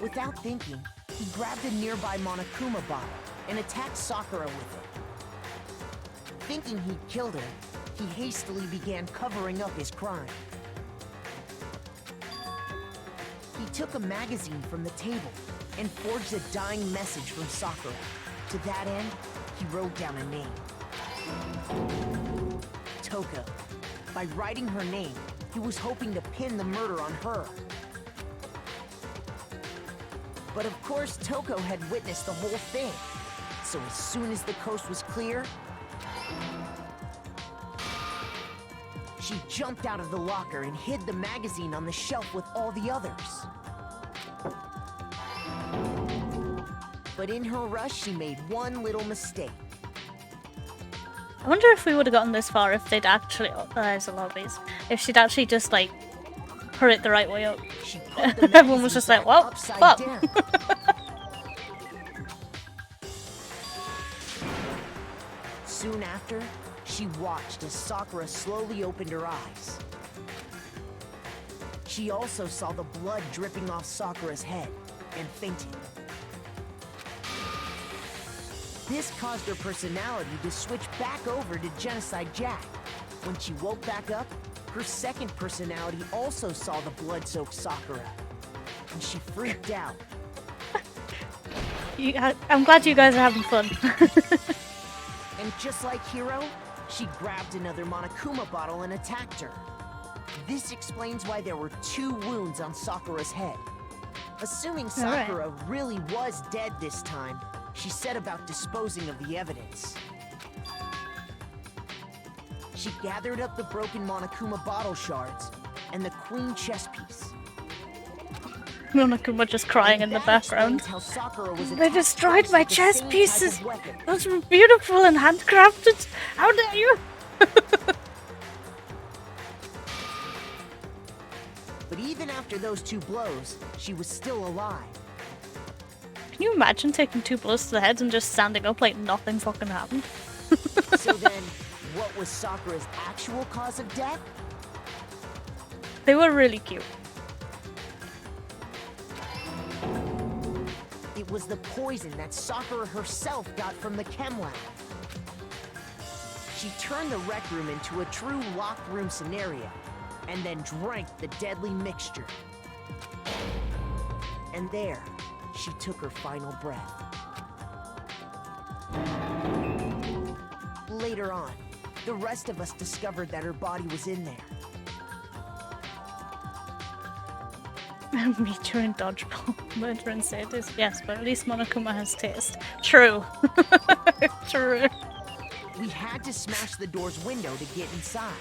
Without thinking, he grabbed a nearby Monokuma bottle and attacked Sakura with it. Thinking he'd killed her, he hastily began covering up his crime. He took a magazine from the table and forged a dying message from Sakura. To that end, he wrote down a name. Toko. By writing her name, he was hoping to pin the murder on her. But of course, Toko had witnessed the whole thing. So as soon as the coast was clear, she jumped out of the locker and hid the magazine on the shelf with all the others. But in her rush, she made one little mistake. I wonder if we would have gotten this far if they'd actually... Oh, there's a lot of these. If she'd actually just, like, put it the right way up. She put the Everyone was just like, magazine well, upside fuck. down. Soon after, she watched as Sakura slowly opened her eyes. She also saw the blood dripping off Sakura's head and fainted. This caused her personality to switch back over to Genocide Jack. When she woke back up, her second personality also saw the blood-soaked Sakura, and she freaked out. I'm glad you guys are having fun. And just like Hiro, she grabbed another Monokuma bottle and attacked her. This explains why there were 2 wounds on Sakura's head. Assuming Sakura really was dead this time, she set about disposing of the evidence. She gathered up the broken Monokuma bottle shards and the queen chess piece. Monokuma just crying in the background. They destroyed my chess pieces! Those were beautiful and handcrafted! How dare you! But even after those 2 blows, she was still alive. Can you imagine taking 2 blows to the head and just standing up like nothing fucking happened? So then, what was Sakura's actual cause of death? They were really cute. It was the poison that Sakura herself got from the chem lab. She turned the rec room into a true locked room scenario, and then drank the deadly mixture. And there, she took her final breath. Later on, the rest of us discovered that her body was in there. Meet her in dodgeball. Murder and sadist. Yes, but at least Monokuma has taste. True. True. We had to smash the door's window to get inside.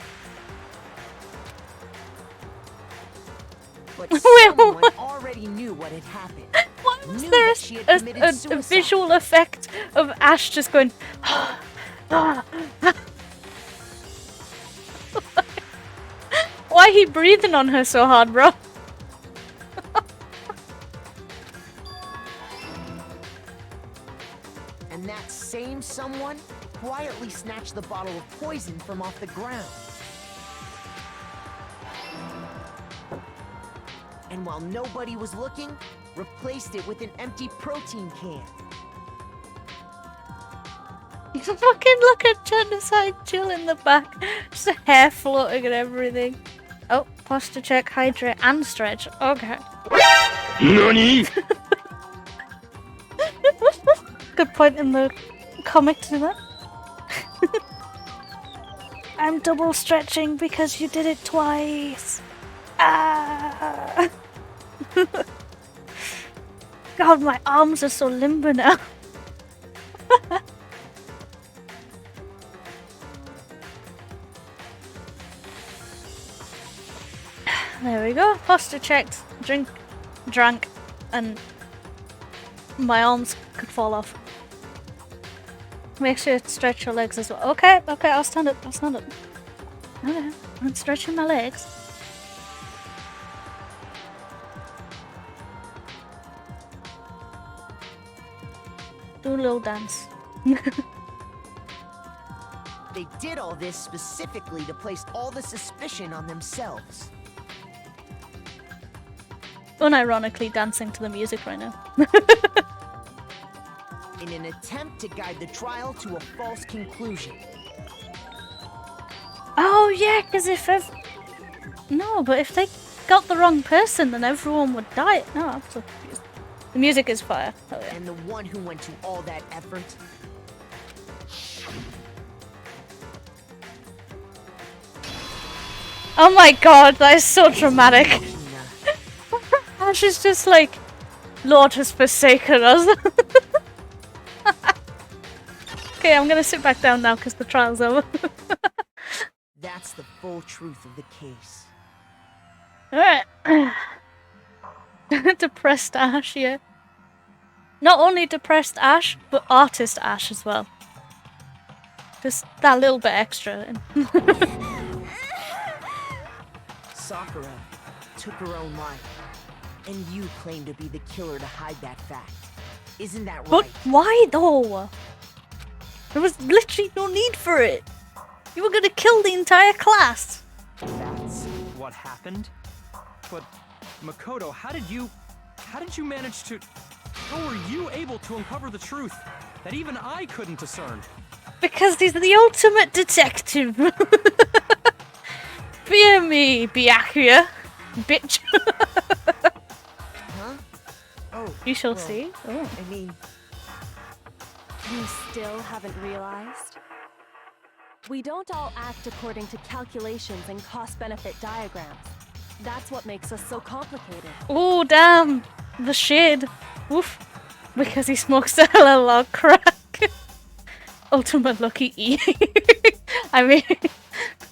But someone already knew what had happened. Why was Knew there that she had committed a suicide. visual effect of Ash just going... Why are he breathing on her so hard, bro? And that same someone quietly snatched the bottle of poison from off the ground. And while nobody was looking, replaced it with an empty protein can. You fucking look at Genocide Jill in the back. Just hair floating and everything. Oh, posture check, hydrate, and stretch. Okay. NANI?! Good point in the comic to do that. I'm double stretching because you did it twice. Ah. God, my arms are so limber now. There we go. Posture checked, drank, and my arms could fall off. Make sure you stretch your legs as well. Okay, I'll stand up. Okay, I'm stretching my legs. Do a little dance. They did all this specifically to place all the suspicion on themselves. Unironically dancing to the music right now. In an attempt to guide the trial to a false conclusion. Oh yeah, because if no, but if they got the wrong person, then everyone would die. No, I'm so confused. The music is fire. Oh yeah. And the one who went to all that effort. Oh my god, that is so dramatic. Ash is just like, Lord has forsaken us. Okay, I'm gonna sit back down now because the trial's over. That's the full truth of the case. Alright. Depressed Ash, yeah. Not only depressed Ash, but artist Ash as well. Just that little bit extra. Sakura took her own life. And you claim to be the killer to hide that fact. Isn't that right? But why though? There was literally no need for it. You were gonna kill the entire class. That's What happened? But Makoto, how did you manage to... How were you able to uncover the truth that even I couldn't discern? Because he's the ultimate detective. Fear me, Byakuya. Bitch. huh? Oh. You shall well, see. Oh. I mean, You still haven't realized? We don't all act according to calculations and cost-benefit diagrams. That's what makes us so complicated. Oh, damn. The shade. Woof. Because he smokes a hella lot of crack. Ultimate lucky E. I mean,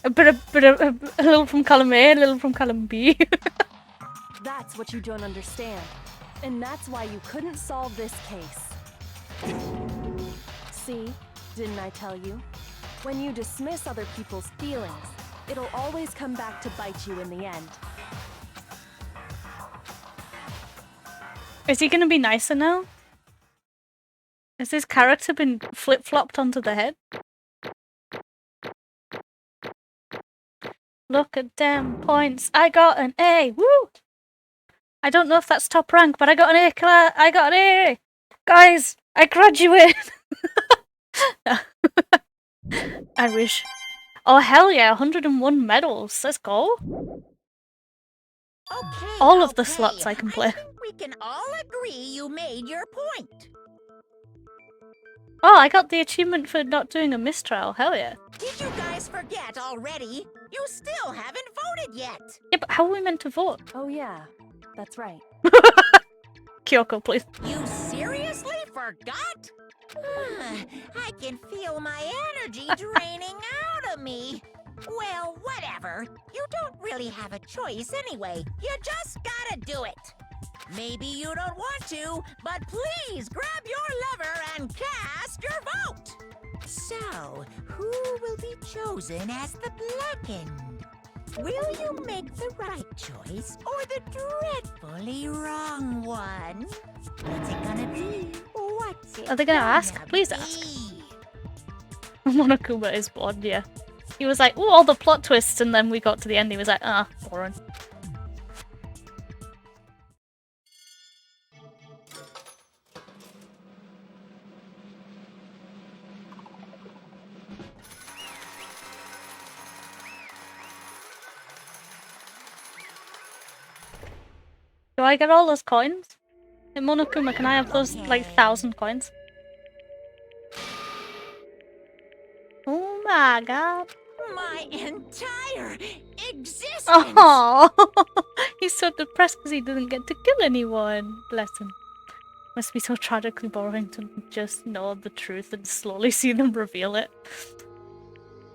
a little from column A, a little from column B. That's what you don't understand. And that's why you couldn't solve this case. See? Didn't I tell you? When you dismiss other people's feelings, it'll always come back to bite you in the end. Is he gonna be nicer now? Has his character been flip-flopped onto the head? Look at them points. I got an A. Woo! I don't know if that's top rank, but I got an A class. I got an A. Guys, I graduated. I wish. Oh hell yeah, 101 medals. Let's go. Okay, All of the okay. slots I can play. think we can all agree you made your point. Oh, I got the achievement for not doing a mistrial. Hell yeah. Did you guys forget already? You still haven't voted yet. Yeah, but how are we meant to vote? Oh yeah, that's right. Kyoko, please. You seriously forgot? I can feel my energy draining out of me. Well, whatever. You don't really have a choice anyway. You just gotta do it. Maybe you don't want to, but please grab your lever and cast your vote. So, who will be chosen as the blackened? Will you make the right choice or the dreadfully wrong one? What's it gonna be? What's it Are they gonna ask? gonna Please be? ask. Monokuma is bored, yeah. He was like, ooh, all the plot twists, and then we got to the end, he was like, ah, boring. Do I get all those coins? In Monokuma, can I have those, like, 1,000 coins? Oh my god. My entire existence! Oh, he's so depressed because he doesn't get to kill anyone. Bless him. Must be so tragically boring to just know the truth and slowly see them reveal it.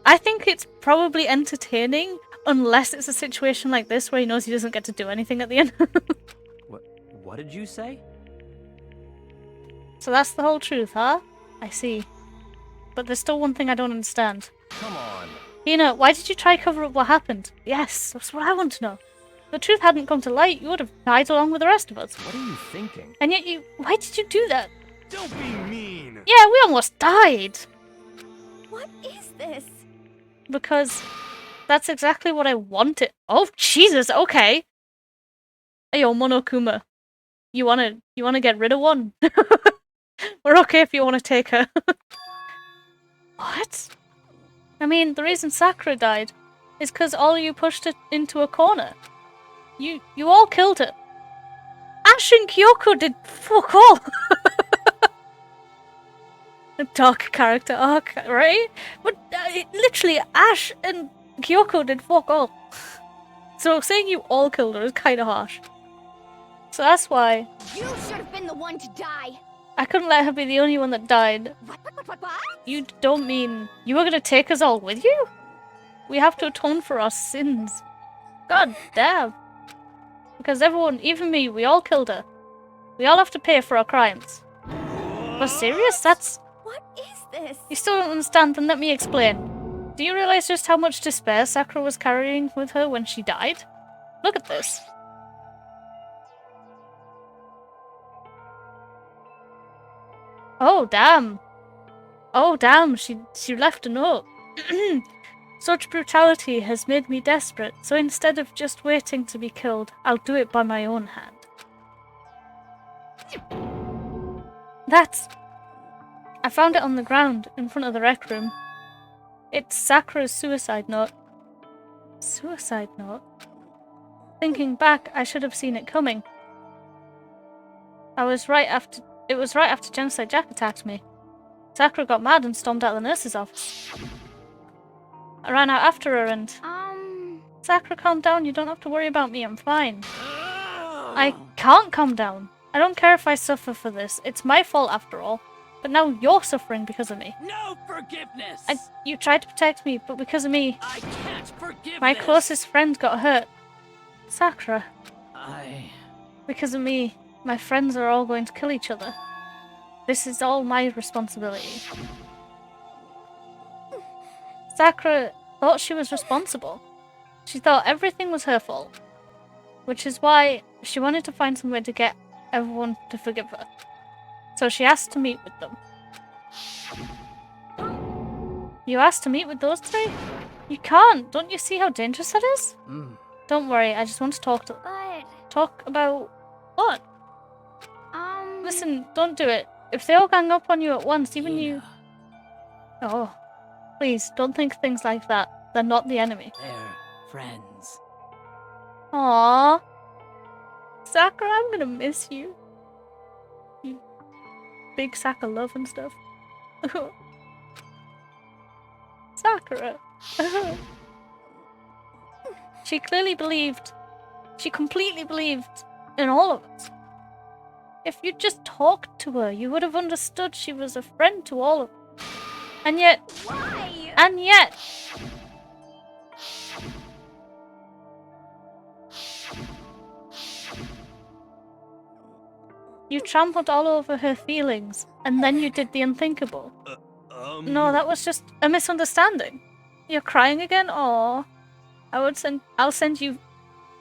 I think it's probably entertaining, unless it's a situation like this where he knows he doesn't get to do anything at the end. What did you say? So that's the whole truth, huh? I see. But there's still one thing I don't understand. Come on. Hina, why did you try to cover up what happened? Yes, that's what I want to know. If the truth hadn't come to light, you would have died along with the rest of us. What are you thinking? And yet why did you do that? Don't be mean. Yeah, we almost died. What is this? Because that's exactly what I wanted. Oh, Jesus, okay. Hey, yo, Monokuma. You wanna get rid of one? We're okay if you wanna take her. What? I mean, the reason Sakura died is because all of you pushed it into a corner. You all killed her. Ash and Kyoko did fuck all. A dark character arc, right? But literally, Ash and Kyoko did fuck all. So saying you all killed her is kind of harsh. So that's why You should have been the one to die. I couldn't let her be the only one that died. What? You don't mean you were gonna take us all with you? We have to atone for our sins. God damn. Because everyone, even me, we all killed her. We all have to pay for our crimes. We're serious? That's... What is this? You still don't understand? Then let me explain. Do you realize just how much despair Sakura was carrying with her when she died? Look at this. Oh, damn. Oh, damn, she left a note. Such brutality has made me desperate, so instead of just waiting to be killed, I'll do it by my own hand. That's... I found it on the ground, in front of the rec room. It's Sakura's suicide note. Suicide note? Thinking back, I should have seen it coming. It was right after Genocide Jack attacked me. Sakura got mad and stormed out of the nurse's office. I ran out after her and... Sakura, calm down. You don't have to worry about me. I'm fine. I can't calm down. I don't care if I suffer for this. It's my fault after all. But now you're suffering because of me. No forgiveness! You tried to protect me, but because of me... I can't forgive my this. closest friend got hurt. Sakura. I... Because of me, my friends are all going to kill each other. This is all my responsibility. Sakura thought she was responsible. She thought everything was her fault. Which is why she wanted to find some way to get everyone to forgive her. So she asked to meet with them. You asked to meet with those three? You can't! Don't you see how dangerous that is? Don't worry, I just want to talk to them. But... Talk about... what? Listen, don't do it. If they all gang up on you at once, even you... Oh. Please, don't think things like that. They're not the enemy. They're friends. Aww. Sakura, I'm gonna miss you. You big sack of love and stuff. Sakura. She clearly believed. She completely believed in all of us. If you just talked to her, you would have understood she was a friend to all of us. And yet... Why? And yet... You trampled all over her feelings, and then you did the unthinkable. No, that was just a misunderstanding. You're crying again? Aww. I'll send you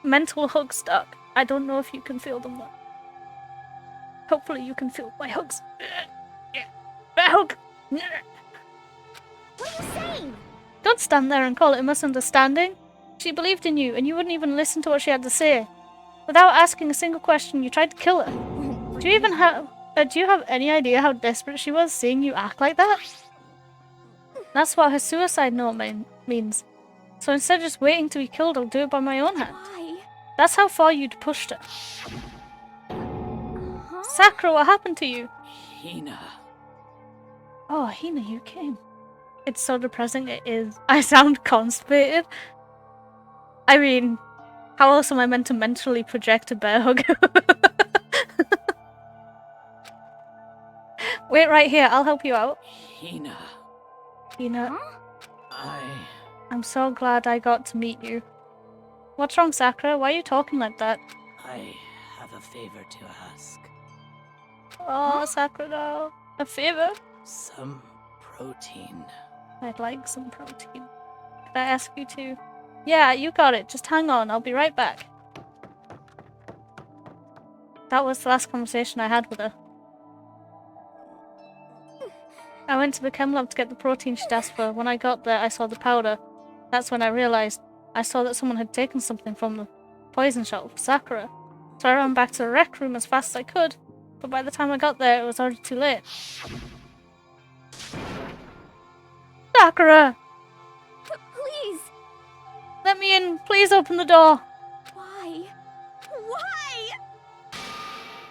mental hugs, Duck. I don't know if you can feel them though. Hopefully you can feel my hugs. My hug! What are you saying? Don't stand there and call it a misunderstanding. She believed in you, and you wouldn't even listen to what she had to say. Without asking a single question, you tried to kill her. Do you have any idea how desperate she was seeing you act like that? That's what her suicide note means. So instead of just waiting to be killed, I'll do it by my own hand. Why? That's how far you'd pushed her. Sakura, what happened to you? Hina. Oh, Hina, you came. It's so depressing, it is. I sound constipated. I mean, how else am I meant to mentally project a bear hug? Wait right here, I'll help you out. Hina. Hina, I... I'm so glad I got to meet you. What's wrong, Sakura? Why are you talking like that? I have a favor to ask. Oh, Sakura, no. A favor? Some protein. I'd like some protein. Could I ask you to? Yeah, you got it. Just hang on. I'll be right back. That was the last conversation I had with her. I went to the chem lab to get the protein she'd asked for. When I got there, I saw the powder. That's when I realized. I saw that someone had taken something from the poison shelf, Sakura. So I ran back to the rec room as fast as I could. But by the time I got there, it was already too late. Sakura! Please. Let me in. Please open the door. Why? Why?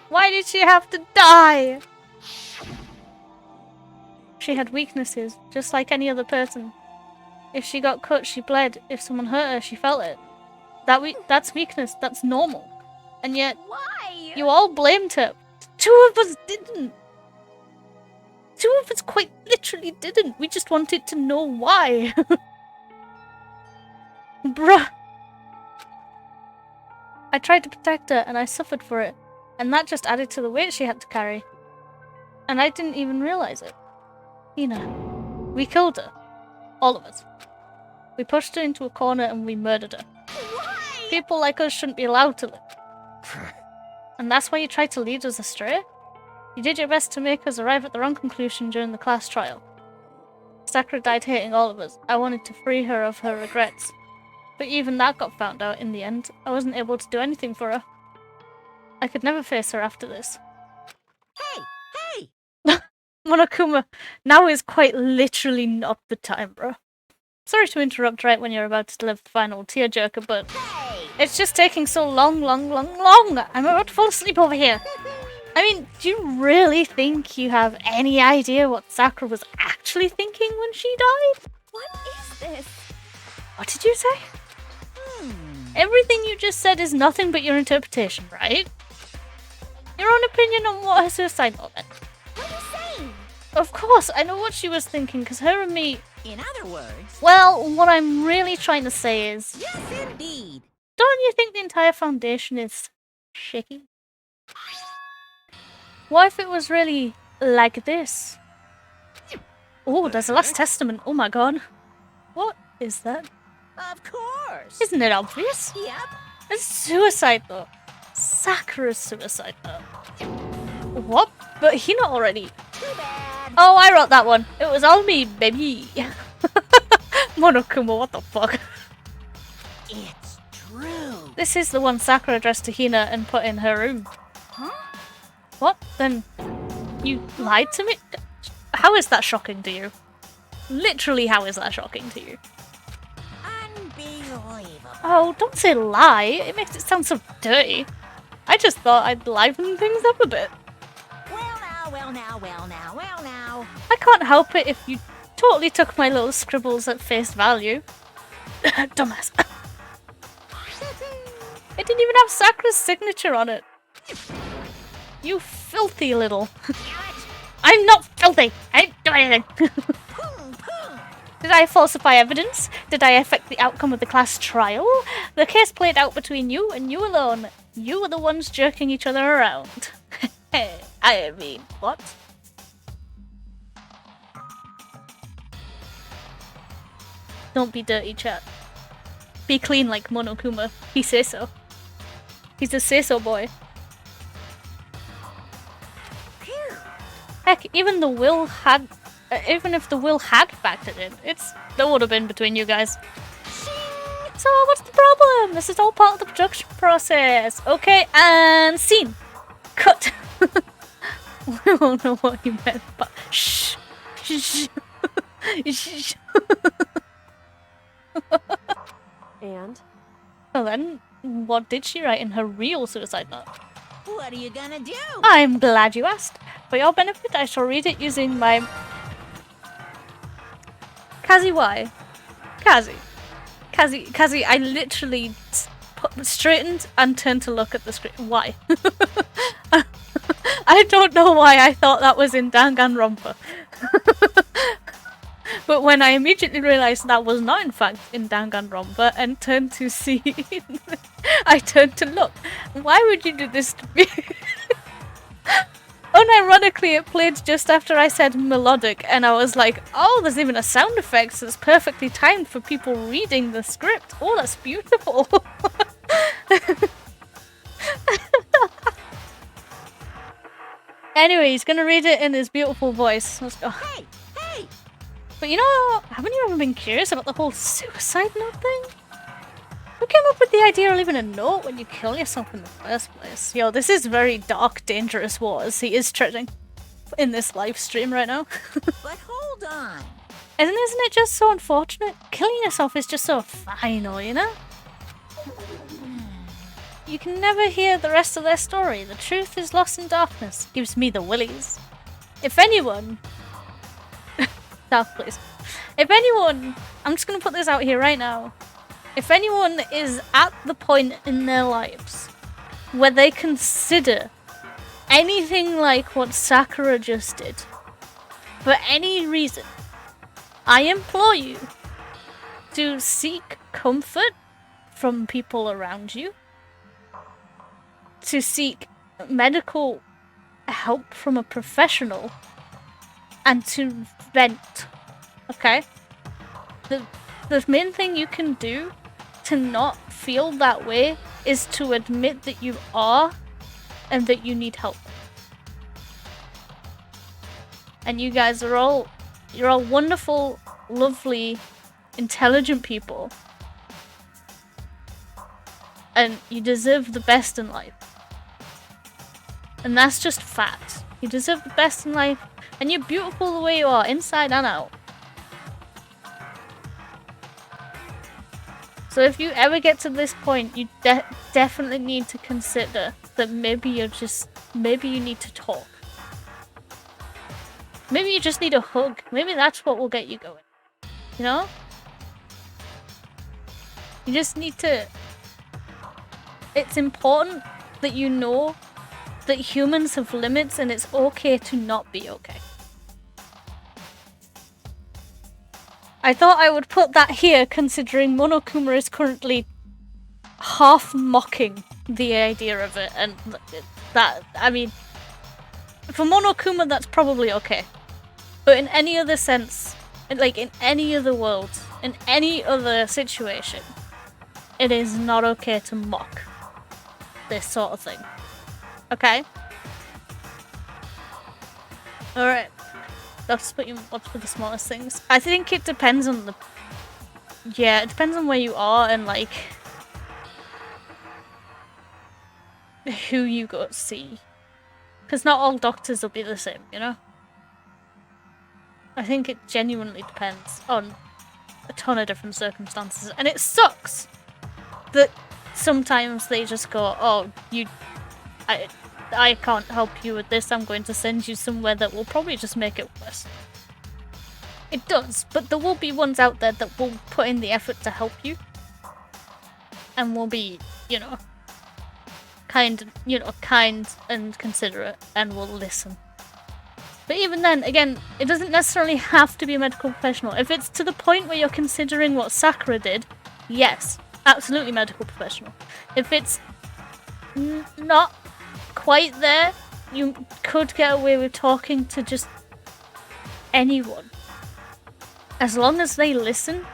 Why did she have to die? She had weaknesses, just like any other person. If she got cut, she bled. If someone hurt her, she felt it. That's weakness. That's normal. And yet, Why? you all blamed her. Two of us didn't. Two of us quite literally didn't. We just wanted to know why. Bruh. I tried to protect her and I suffered for it. And that just added to the weight she had to carry. And I didn't even realize it. Hina. We killed her. All of us. We pushed her into a corner and we murdered her. Why? People like us shouldn't be allowed to live. And that's why you tried to lead us astray? You did your best to make us arrive at the wrong conclusion during the class trial. Sakura died hating all of us. I wanted to free her of her regrets. But even that got found out in the end. I wasn't able to do anything for her. I could never face her after this. Hey! Monokuma, now is quite literally not the time, bro. Sorry to interrupt right when you're about to deliver the final tearjerker, but it's just taking so long. I'm about to fall asleep over here. I mean, do you really think you have any idea what Sakura was actually thinking when she died? What is this? What did you say? Everything you just said is nothing but your interpretation, right? Your own opinion on what her suicide note meant. What are you saying? Of course, I know what she was thinking, because her and me... In other words... Well, what I'm really trying to say is... Yes, indeed. Don't you think the entire foundation is shaky? What if it was really like this? Oh, there's a last testament. Oh my god. What is that? Of course. Isn't it obvious? Yep. It's suicide though. Sakura's suicide though. What? But he not already. Too bad. Oh, I wrote that one. It was all me, baby. Monokuma, what the fuck? It's true. This is the one Sakura addressed to Hina and put in her room. Huh? What? Then you lied to me? How is that shocking to you? Literally, how is that shocking to you? Unbelievable. Oh, don't say lie. It makes it sound so dirty. I just thought I'd liven things up a bit. Well, now, well now, well now, well now. I can't help it if you totally took my little scribbles at face value. Dumbass. It didn't even have Sakura's signature on it. You filthy little. I'm not filthy! I didn't do anything! Did I falsify evidence? Did I affect the outcome of the class trial? The case played out between you and you alone. You were the ones jerking each other around. I mean, what? Don't be dirty, chat. Be clean like Monokuma. He says so. He's a say-so boy. Heck, even if the will had factored in, that would have been between you guys. So what's the problem? This is all part of the production process. Okay, and scene. Cut. I don't know what you meant, but shh. Shh. Shh. And? Well then, what did she write in her real suicide note? What are you gonna do? I'm glad you asked. For your benefit, I shall read it using my... Kazi, why? Kazi, I literally straightened and turned to look at the screen. Why? I don't know why I thought that was in Danganronpa. But when I immediately realized that was not in fact in Danganronpa and turned to see, I turned to look. Why would you do this to me? Unironically, it played just after I said melodic, and I was like, oh, there's even a sound effect that's perfectly timed for people reading the script. Oh, that's beautiful. Anyway, he's gonna read it in his beautiful voice. Let's go. Hey! Hey! But you know, haven't you ever been curious about the whole suicide note thing? Who came up with the idea of leaving a note when you kill yourself in the first place? Yo, this is very dark, dangerous waters he is treading in this live stream right now. But hold on. Isn't it just so unfortunate? Killing yourself is just so final, you know? You can never hear the rest of their story. The truth is lost in darkness. Gives me the willies. If anyone... South, please. If anyone... I'm just gonna put this out here right now. If anyone is at the point in their lives where they consider anything like what Sakura just did, for any reason, I implore you to seek comfort from people around you, to seek medical help from a professional, and to vent, okay? The main thing you can do to not feel that way is to admit that you are and that you need help. And you guys are all, you're all wonderful, lovely, intelligent people. And you deserve the best in life. And that's just fact. You deserve the best in life, and you're beautiful the way you are, inside and out. So if you ever get to this point, you definitely need to consider that maybe you need to talk. Maybe you just need a hug. Maybe that's what will get you going. You know? You just need to... It's important that you know that humans have limits and it's okay to not be okay. I thought I would put that here considering Monokuma is currently half mocking the idea of it, and that, I mean, for Monokuma that's probably okay. But in any other sense, like in any other world, in any other situation, it is not okay to mock this sort of thing. Okay? Alright. That's what's for the smallest things. I think it depends on the... Yeah, it depends on where you are and, like, who you go to see. Because not all doctors will be the same, you know? I think it genuinely depends on a ton of different circumstances. And it sucks that sometimes they just go, oh, I can't help you with this, I'm going to send you somewhere that will probably just make it worse. It does, but there will be ones out there that will put in the effort to help you. And will be, you know, kind and considerate and will listen. But even then, again, it doesn't necessarily have to be a medical professional. If it's to the point where you're considering what Sakura did, yes, absolutely medical professional. If it's not quite there, you could get away with talking to just anyone. As long as they listen,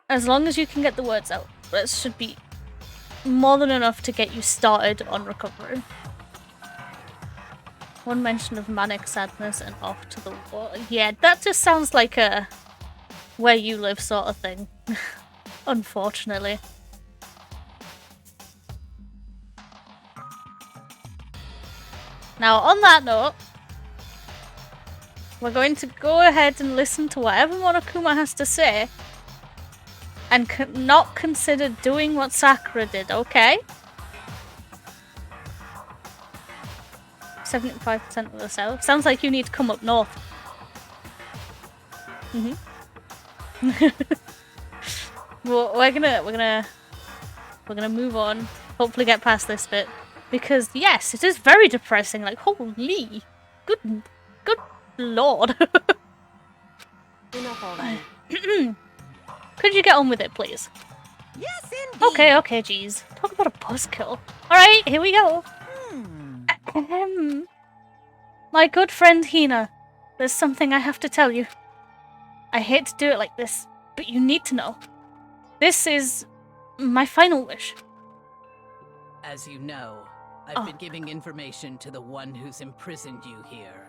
as long as you can get the words out, that should be more than enough to get you started on recovery. One mention of manic sadness and off to the wall. Yeah, that just sounds like a where you live sort of thing. Unfortunately. Now, on that note, we're going to go ahead and listen to whatever Monokuma has to say and not consider doing what Sakura did, okay? 75% of the south. Sounds like you need to come up north. Well, we're gonna move on. Hopefully get past this bit. Because yes, it is very depressing, like holy good lord. Enough already. Could you get on with it, please? Yes, indeed. Okay, geez. Talk about a buzzkill. Alright, here we go. My good friend Hina, there's something I have to tell you. I hate to do it like this, but you need to know. This is my final wish. As you know, I've been giving information to the one who's imprisoned you here.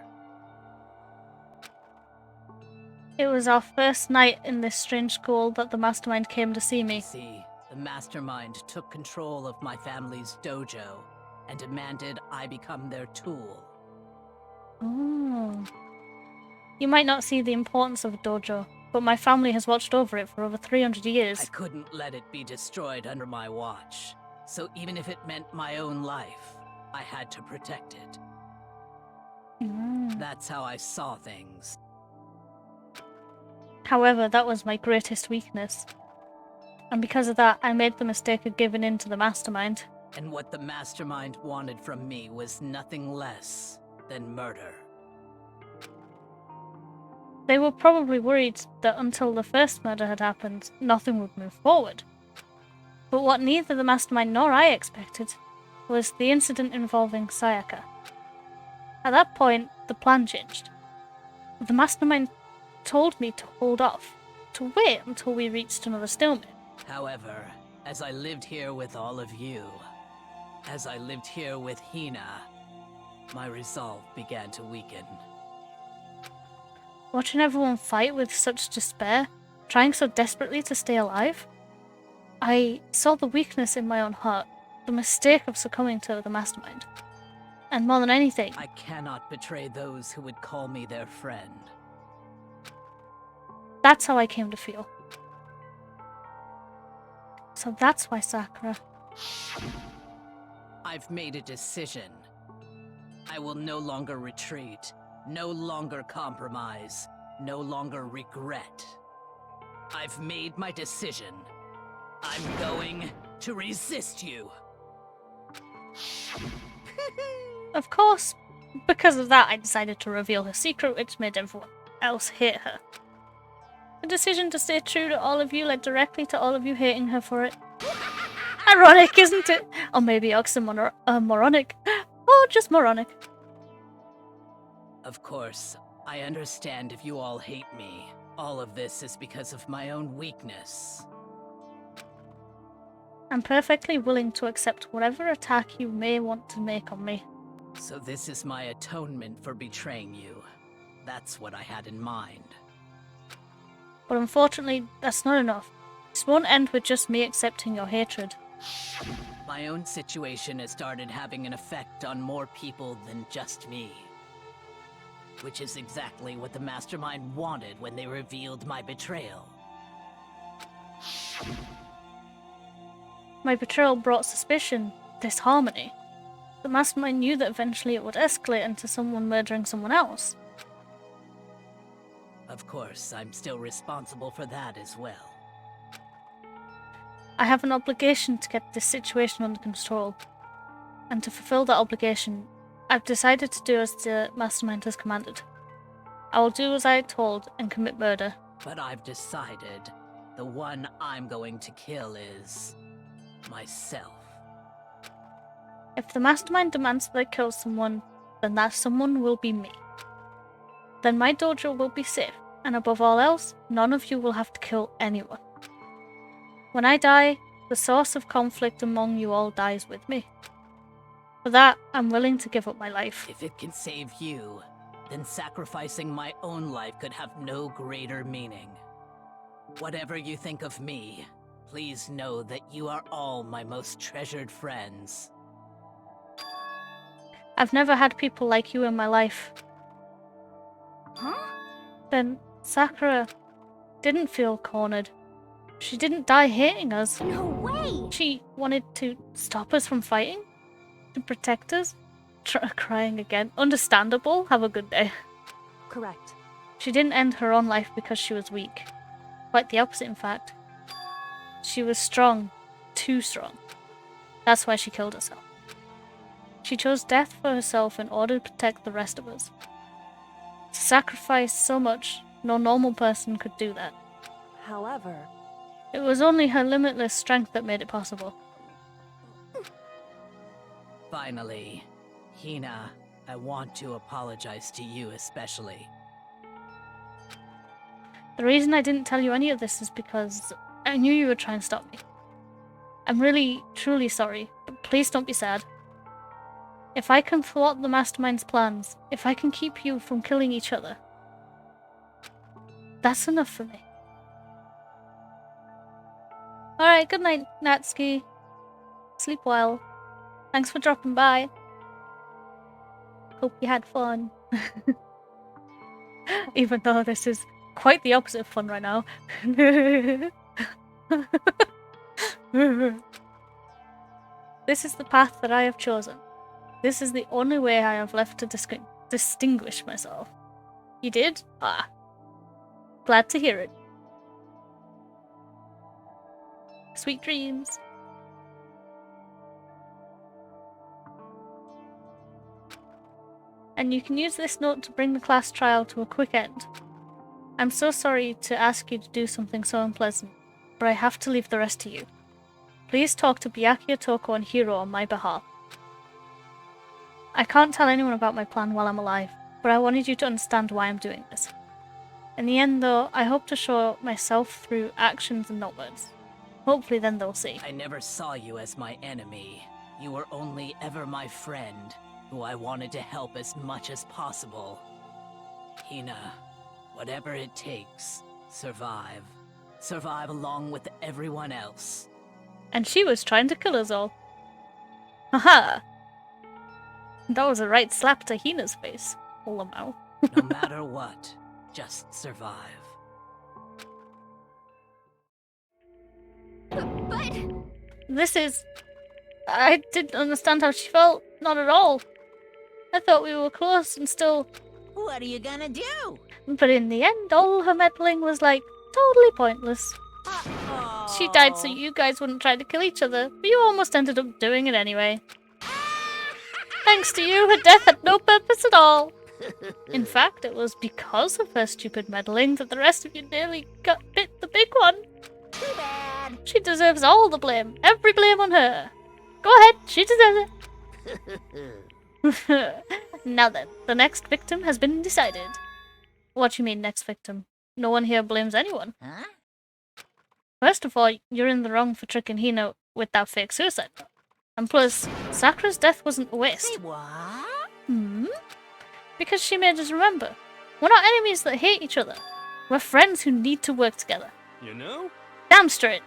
It was our first night in this strange school that the mastermind came to see me. See, the mastermind took control of my family's dojo and demanded I become their tool. Oh. You might not see the importance of a dojo, but my family has watched over it for over 300 years. I couldn't let it be destroyed under my watch, so even if it meant my own life, I had to protect it. That's how I saw things. However, that was my greatest weakness. And because of that, I made the mistake of giving in to the mastermind. And what the mastermind wanted from me was nothing less than murder. They were probably worried that until the first murder had happened, nothing would move forward. But what neither the mastermind nor I expected was the incident involving Sayaka. At that point, the plan changed. The mastermind told me to hold off, to wait until we reached another stalemate. However, as I lived here with all of you, as I lived here with Hina, my resolve began to weaken. Watching everyone fight with such despair, trying so desperately to stay alive, I saw the weakness in my own heart, the mistake of succumbing to the mastermind. And more than anything, I cannot betray those who would call me their friend. that's how I came to feel. So that's why Sakura... I've made a decision. I will no longer retreat, no longer compromise, no longer regret. I've made my decision. I'm going to resist you. Of course, because of that I decided to reveal her secret, which made everyone else hate her. The decision to stay true to all of you led directly to all of you hating her for it. Ironic, isn't it? Or maybe oxymoronic. Or just moronic. Of course, I understand if you all hate me. All of this is because of my own weakness. I'm perfectly willing to accept whatever attack you may want to make on me. So this is my atonement for betraying you. That's what I had in mind. But unfortunately, that's not enough. This won't end with just me accepting your hatred. My own situation has started having an effect on more people than just me. Which is exactly what the mastermind wanted when they revealed my betrayal. My betrayal brought suspicion, disharmony. the mastermind knew that eventually it would escalate into someone murdering someone else. Of course, I'm still responsible for that as well. I have an obligation to get this situation under control. And to fulfill that obligation, I've decided to do as the mastermind has commanded. I will do as I told and commit murder. But I've decided the one I'm going to kill is myself. If the mastermind demands that I kill someone, then that someone will be me. Then my dojo will be safe, and above all else, none of you will have to kill anyone. When I die, the source of conflict among you all dies with me. For that, I'm willing to give up my life. If it can save you, then sacrificing my own life could have no greater meaning. Whatever you think of me, please know that you are all my most treasured friends. I've never had people like you in my life. Huh? Then Sakura didn't feel cornered. She didn't die hating us. No way! She wanted to stop us from fighting, to protect us. Crying again. Understandable. Have a good day. Correct. She didn't end her own life because she was weak. Quite the opposite, in fact. She was strong. Too strong. That's why she killed herself. She chose death for herself in order to protect the rest of us. To sacrifice so much, no normal person could do that. However, it was only her limitless strength that made it possible. Finally, Hina, I want to apologize to you especially. The reason I didn't tell you any of this is because I knew you would try and stop me. I'm really, truly sorry, but please don't be sad. If I can thwart the mastermind's plans, if I can keep you from killing each other, that's enough for me. Alright, good night, Natsuki. Sleep well. Thanks for dropping by. Hope you had fun. Even though this is quite the opposite of fun right now. This is the path that I have chosen. This is the only way I have left to distinguish myself. You did? Ah. Glad to hear it. Sweet dreams. And you can use this note to bring the class trial to a quick end. I'm so sorry to ask you to do something so unpleasant, but I have to leave the rest to you. Please talk to Byakuya, Toko, and Hiro on my behalf. I can't tell anyone about my plan while I'm alive, but I wanted you to understand why I'm doing this. In the end, though, I hope to show myself through actions and not words. Hopefully then they'll see. I never saw you as my enemy. You were only ever my friend, who I wanted to help as much as possible. Hina, whatever it takes, survive. Survive along with everyone else. And she was trying to kill us all. Haha! That was a right slap to Hina's face. Lol. No matter what, just survive. But... This is... I didn't understand how she felt. Not at all. I thought we were close and still... What are you gonna do? But in the end, all her meddling was like, totally pointless. She died so you guys wouldn't try to kill each other, but you almost ended up doing it anyway. Thanks to you, her death had no purpose at all. In fact, it was because of her stupid meddling that the rest of you nearly bit the big one. Too bad. She deserves all the blame. Every blame on her. Go ahead, she deserves it. Now then, the next victim has been decided. What do you mean, next victim? No one here blames anyone. Huh? First of all, you're in the wrong for tricking Hina with that fake suicide note. And plus, Sakura's death wasn't a waste. Say what? Because she made us remember. We're not enemies that hate each other. We're friends who need to work together. You know? Damn straight.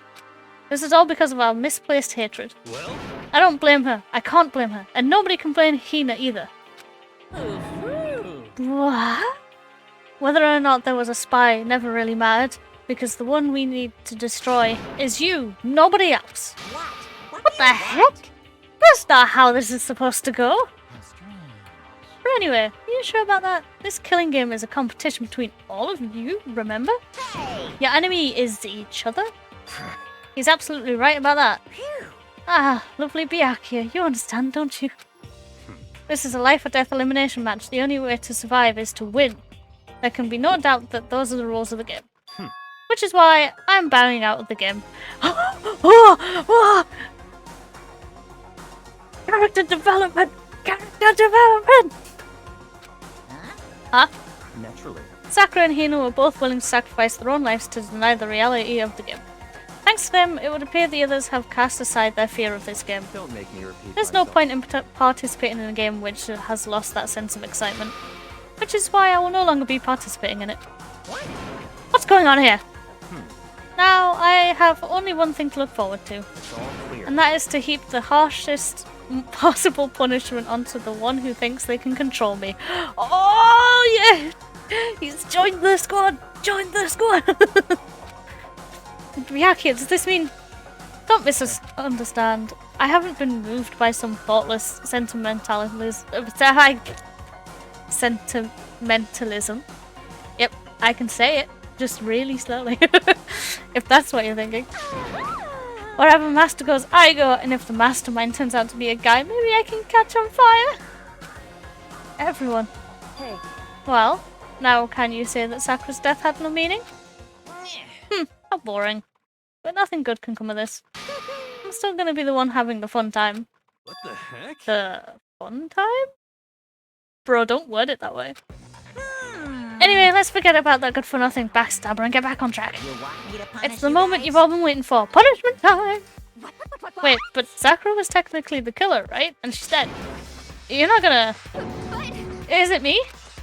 This is all because of our misplaced hatred. Well, I don't blame her. I can't blame her. And nobody can blame Hina either. What? Whether or not there was a spy never really mattered, because the one we need to destroy is you, nobody else. What? What the heck? That's not how this is supposed to go. But anyway, are you sure about that? This killing game is a competition between all of you, remember? Your enemy is each other. He's absolutely right about that. Ah, lovely Byakuya, you understand, don't you? This is a life or death elimination match. The only way to survive is to win. There can be no doubt that those are the rules of the game. Which is why I'm bowing out of the game. Character development! Character development! Huh? Naturally. Sakura and Hino were both willing to sacrifice their own lives to deny the reality of the game. Thanks to them, it would appear the others have cast aside their fear of this game. Don't make me repeat There's no myself. point in participating in a game which has lost that sense of excitement. Which is why I will no longer be participating in it. What's going on here? Now, I have only one thing to look forward to. It's all clear. And that is to heap the harshest possible punishment onto the one who thinks they can control me. Oh, yeah! He's joined the squad! Joined the squad! Byakuya, does this mean... Don't misunderstand. I haven't been moved by some thoughtless sentimentalism. Yep, I can say it. Just really slowly. If that's what you're thinking. Wherever master goes, I go, and if the mastermind turns out to be a guy, maybe I can catch on fire. Everyone. Hey. Well, now can you say that Sakura's death had no meaning? How boring. But nothing good can come of this. I'm still gonna be the one having the fun time. What the heck? The fun time? Bro, don't word it that way. Anyway, let's forget about that good-for-nothing backstabber and get back on track. You want me to punish It's the you moment guys? you've all been waiting for. Punishment time! Wait, but Sakura was technically the killer, right? And she's dead. You're not gonna... Is it me?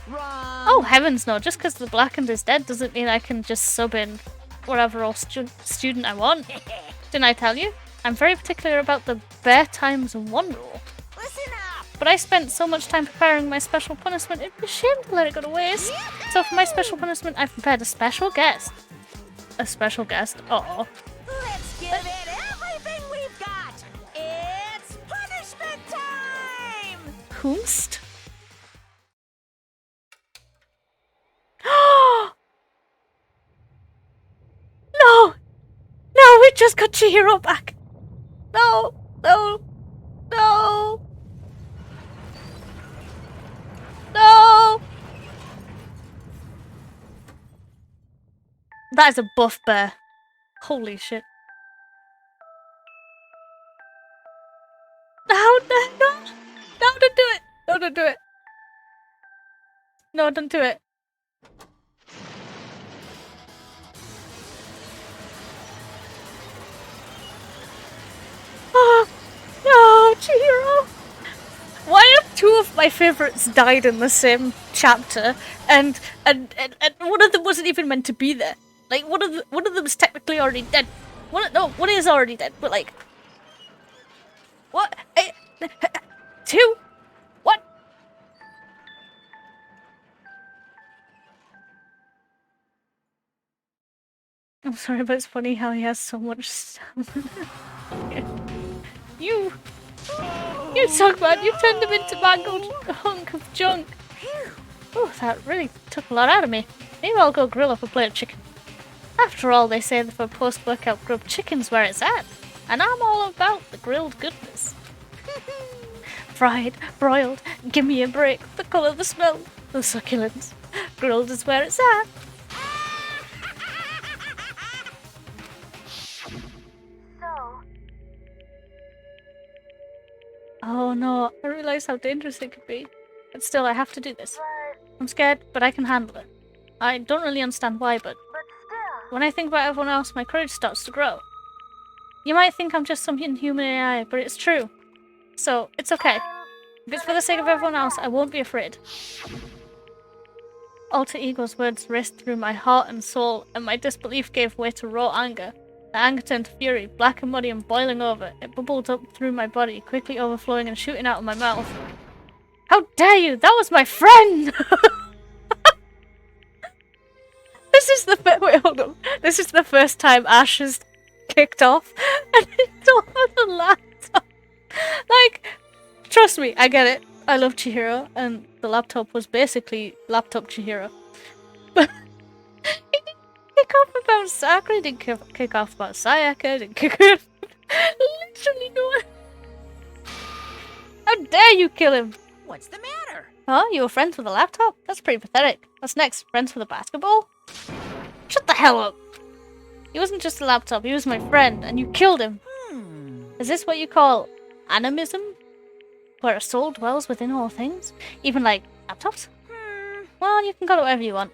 Wrong. Oh, heavens no. Just because the blackened is dead doesn't mean I can just sub in whatever old student I want. Didn't I tell you? I'm very particular about the bare times one rule. Listen up. But I spent so much time preparing my special punishment, it'd be a shame to let it go to waste. So for my special punishment, I've prepared a special guest. A special guest? Oh. Let's give it everything we've got. It's punishment time. Whomst? No! No, we just got Chihiro back! No! No! No! No! That is a buff bear. Holy shit. No, no, no! No, don't do it! No, don't do it! No, don't do it. Oh, no, Chihiro! Why have two of my favourites died in the same chapter, and one of them wasn't even meant to be there? Like, one of them's technically already dead. One is already dead, but like... What? Two? What? I'm sorry, but it's funny how he has so much stamina. You suck, man. You turned him into mangled hunk of junk. Oh, that really took a lot out of me. Maybe I'll go grill up a plate of chicken. After all, they say that for post-workout grub, chicken's where it's at. And I'm all about the grilled goodness. Fried, broiled, give me a break. The colour, the smell, the succulence. Grilled is where it's at. Oh no, I realise how dangerous it could be. But still, I have to do this. I'm scared, but I can handle it. I don't really understand why, but when I think about everyone else, my courage starts to grow. You might think I'm just some inhuman AI, but it's true. So, it's okay. If it's for the sake of everyone else, I won't be afraid. Alter Ego's words raced through my heart and soul, and my disbelief gave way to raw anger. The anger turned to fury, black and muddy and boiling over. It bubbled up through my body, quickly overflowing and shooting out of my mouth. How dare you! That was my friend! This is the wait, hold on. This is the first time Ash has kicked off, and it's over the laptop. Like, Trust me, I get it. I love Chihiro, and the laptop was basically laptop Chihiro. But he didn't kick off about Sakura, he didn't kick off about Sayaka, didn't kick off literally no one. How dare you kill him? What's the matter? Huh? You were friends with a laptop? That's pretty pathetic. What's next? Friends with a basketball? Shut the hell up! He wasn't just a laptop, he was my friend, and you killed him. Is this what you call animism? Where a soul dwells within all things? Even like laptops? Well, you can call it whatever you want.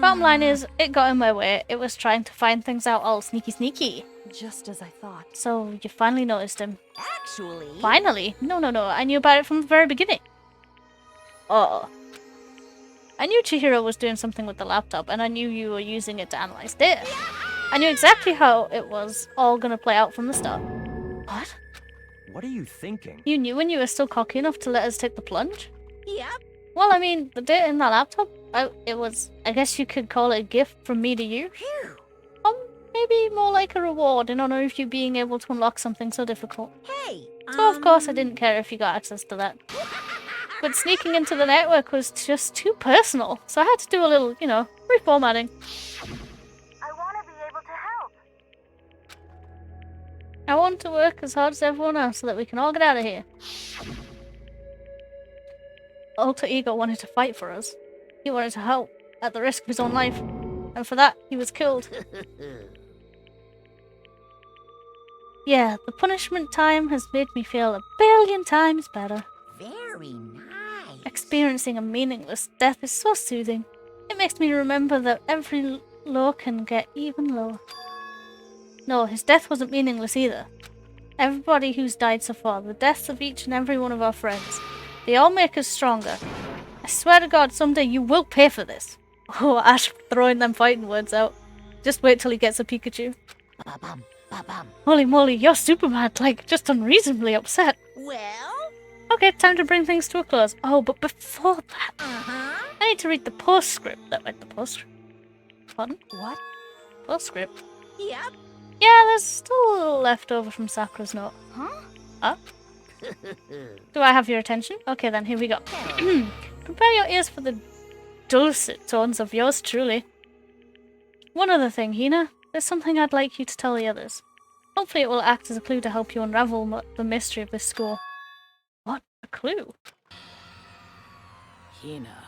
Bottom line is, it got in my way. It was trying to find things out all sneaky. Just as I thought. So, you finally noticed him. Actually... Finally? No. I knew about it from the very beginning. Oh. I knew Chihiro was doing something with the laptop, and I knew you were using it to analyze data. I knew exactly how it was all gonna play out from the start. What? What are you thinking? You knew when you were still cocky enough to let us take the plunge? Yep. Well, I mean, the data in that laptop, it was, I guess you could call it a gift from me to you. Phew. Maybe more like a reward in honor of you being able to unlock something so difficult. Hey, So of course I didn't care if you got access to that. But sneaking into the network was just too personal, so I had to do a little, reformatting. I want to be able to help. I want to work as hard as everyone else so that we can all get out of here. Alter Ego wanted to fight for us. He wanted to help, at the risk of his own life. And for that, he was killed. Yeah, the punishment time has made me feel 1,000,000,000 times better. Very nice. Experiencing a meaningless death is so soothing. It makes me remember that every low can get even lower. No, his death wasn't meaningless either. Everybody who's died so far, the deaths of each and every one of our friends, they all make us stronger. I swear to God, someday you will pay for this. Oh, Ash throwing them fighting words out. Just wait till he gets a Pikachu. Ba-bum, ba-bum. Holy moly, you're super mad, like, just unreasonably upset. Well? Okay, time to bring things to a close. Oh, but before that, Uh-huh. I need to read the postscript. The postscript? Pardon? What? Postscript? Yep. Yeah, there's still a little left over from Sakura's note. Huh? Do I have your attention? Okay then, here we go. Prepare your ears for the dulcet tones of yours truly. One other thing, Hina. There's something I'd like you to tell the others. Hopefully it will act as a clue to help you unravel the mystery of this school. What? A clue? Hina.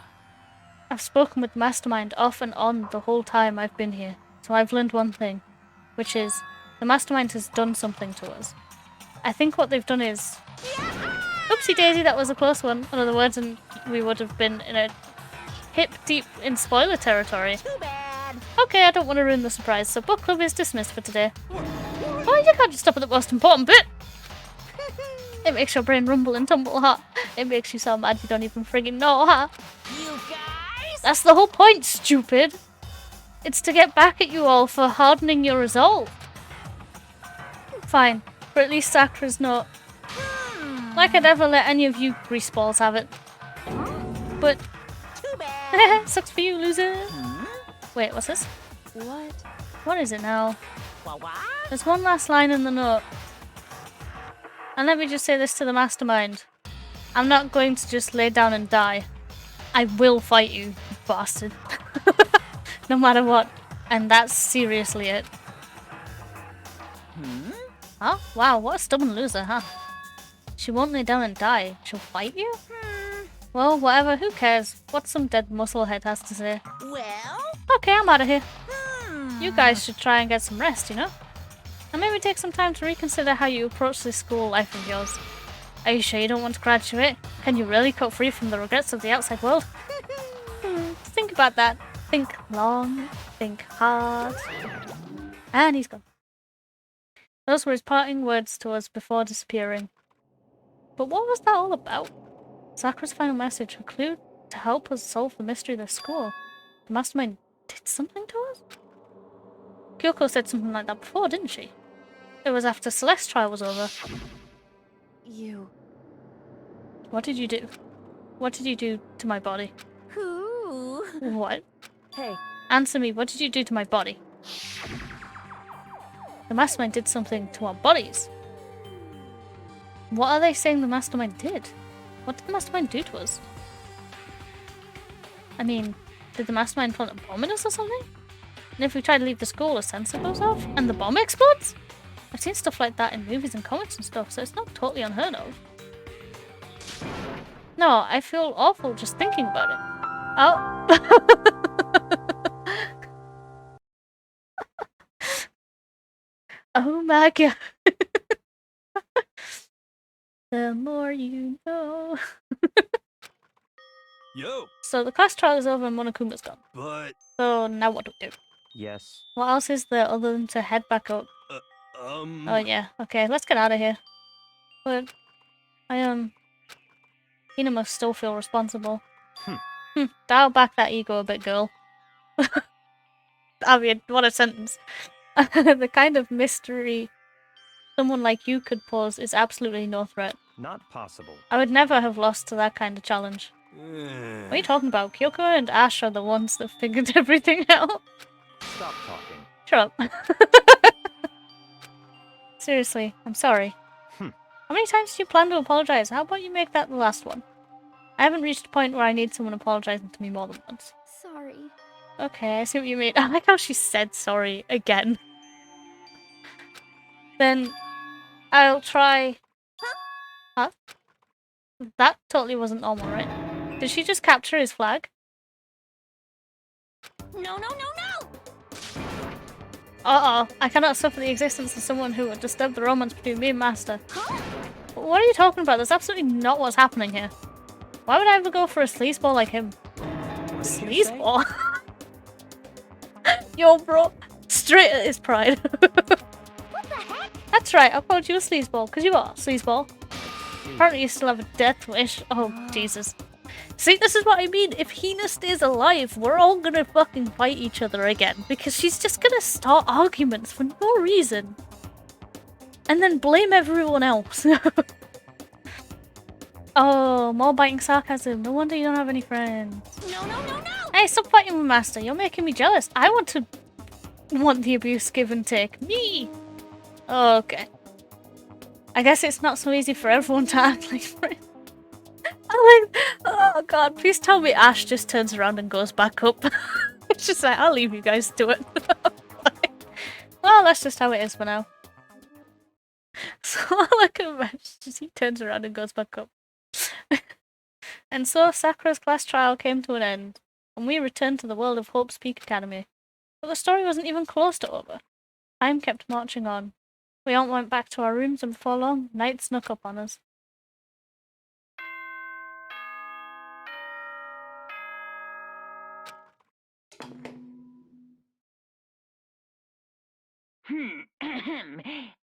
I've spoken with Mastermind off and on the whole time I've been here, so I've learned one thing, which is the Mastermind has done something to us. I think what they've done is... Oopsie daisy, that was a close one. In other words, and we would have been in a hip deep in spoiler territory. Too bad. Okay, I don't want to ruin the surprise, so book club is dismissed for today. Oh, you can't just stop at the most important bit! It makes your brain rumble and tumble, huh? It makes you so mad you don't even friggin' know, huh? You guys? That's the whole point, stupid! It's to get back at you all for hardening your resolve. Fine, for at least Sakura's note. Like I'd ever let any of you greaseballs have it. But... Too bad. Sucks for you, loser! Wait, what's this? What? What is it now? What? There's one last line in the note. And let me just say this to the Mastermind. I'm not going to just lay down and die. I will fight you, you bastard. No matter what. And that's seriously it. Huh? Wow, what a stubborn loser, huh? She won't lay down and die. She'll fight you? Well, whatever, who cares? What some dead musclehead has to say. Well? Okay, I'm out of here. You guys should try and get some rest, you know? And maybe take some time to reconsider how you approach this school life of yours. Are you sure you don't want to graduate? Can you really cut free from the regrets of the outside world? Think about that. Think long, think hard. And he's gone. Those were his parting words to us before disappearing. But what was that all about? Sakura's final message, a clue to help us solve the mystery of the school. The Mastermind did something to us? Kyoko said something like that before, didn't she? It was after Celeste's trial was over. You... What did you do? What did you do to my body? Who? What? Hey, Answer me, what did you do to my body? The Mastermind did something to our bodies. What are they saying the mastermind did? What did the mastermind do to us? I mean, did the mastermind plant a bomb in us or something? And if we try to leave the school, a sensor goes off and the bomb explodes? I've seen stuff like that in movies and comics and stuff, so it's not totally unheard of. No, I feel awful just thinking about it. Oh. Oh my god. The more you know. Yo, So the class trial is over and Monokuma's gone. but So now what do we do? Yes. What else is there other than to head back up? Oh yeah, okay, let's get out of here. But Hina must still feel responsible. Dial back that ego a bit, girl. I mean, what a sentence. The kind of mystery someone like you could pose is absolutely no threat. Not possible. I would never have lost to that kind of challenge. What are you talking about? Kyoko and Ash are the ones that figured everything out. Stop talking. Shut up. Seriously, I'm sorry. How many times do you plan to apologize? How about you make that the last one? I haven't reached a point where I need someone apologizing to me more than once. Sorry. Okay, I see what you mean. I like how she said sorry again. Then I'll try... Huh? That totally wasn't normal, right? Did she just capture his flag? No, no, no, no! Uh-oh, I cannot suffer the existence of someone who would disturb the romance between me and Master. Huh? What are you talking about? That's absolutely not what's happening here. Why would I ever go for a sleazeball like him? Sleazeball? Yo, bro. Straight at his pride. What the heck? That's right, I called you a sleazeball, because you are a sleazeball. Apparently you still have a death wish. Oh, Jesus. See, this is what I mean. If Hina stays alive, we're all gonna fucking fight each other again. Because she's just gonna start arguments for no reason. And then blame everyone else. Oh, more biting sarcasm. No wonder you don't have any friends. No, no, no, no! Hey, stop fighting with Master. You're making me jealous. I want the abuse give and take. Me! Oh, okay. I guess it's not so easy for everyone to act like friends. Oh god, please tell me Ash just turns around and goes back up. It's just like, I'll leave you guys to it. Well, that's just how it is for now. So look at Ash, just he turns around and goes back up. And so Sakura's class trial came to an end, and we returned to the world of Hope's Peak Academy. But the story wasn't even close to over. Time kept marching on. We all went back to our rooms, and before long, night snuck up on us.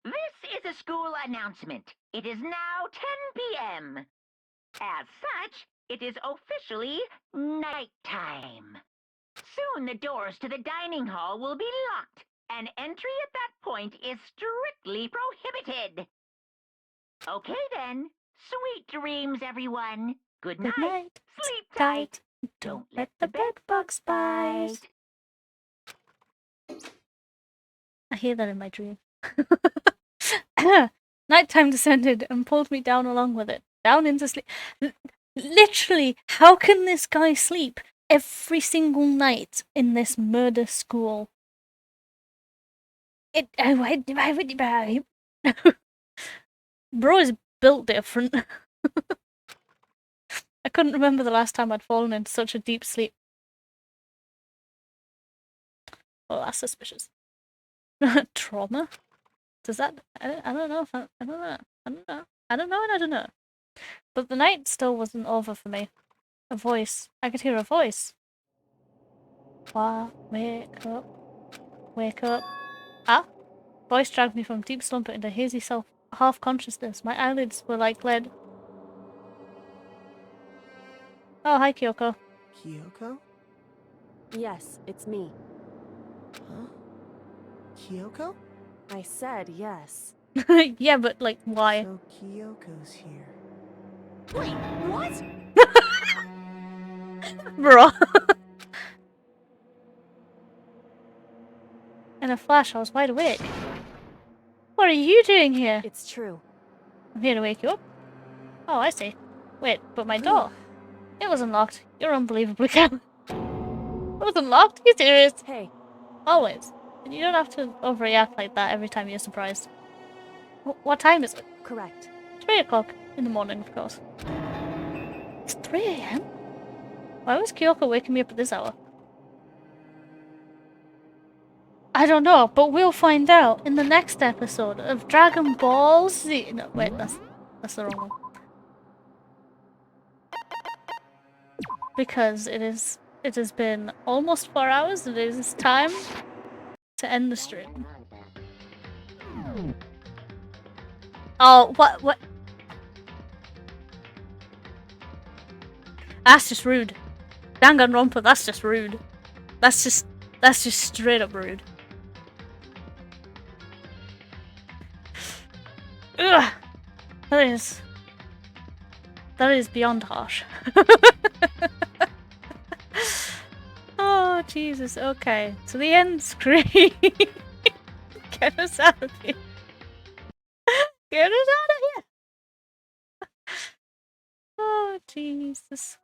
This is a school announcement. It is now 10 p.m. As such, it is officially nighttime. Soon the doors to the dining hall will be locked, and entry at that point is strictly prohibited. Okay then. Sweet dreams, everyone. Good night. Good night. Sleep tight. Don't let the bed bugs bite. I hear that in my dream. Nighttime descended and pulled me down along with it. Down into sleep. Literally, how can this guy sleep every single night in this murder school? Bro is built different. I couldn't remember the last time I'd fallen into such a deep sleep. Oh, that's suspicious. Trauma? Does that... I don't know. I don't know. I don't know. But the night still wasn't over for me. A voice. I could hear a voice. Wake up. Wake up. Ah? Voice dragged me from deep slumber into hazy half-consciousness. My eyelids were like lead. Oh, hi, Kyoko. Kyoko? Yes, it's me. Huh? Kyoko? I said yes. Yeah, but like, why? So Kyoko's here. Wait, what? Bro. In a flash, I was wide awake. What are you doing here? It's true. I'm here to wake you up. Oh, I see. Wait, but my door. It wasn't locked. You're unbelievably clever. It wasn't locked? You serious? Hey, Always. And you don't have to overreact like that every time you're surprised. What time is it? correct. 3 o'clock in the morning, of course. It's 3 AM? Why was Kyoko waking me up at this hour? I don't know, but we'll find out in the next episode of Dragon Ball Z. No, wait, that's the wrong one. Because it has been almost 4 hours. It is time to end the stream. Oh, what? That's just rude. Danganronpa, that's just rude. That's just straight up rude. Ugh. That is beyond harsh. Oh, Jesus. Okay. So the end screen. Get us out of here. Get us out of here. Oh, Jesus.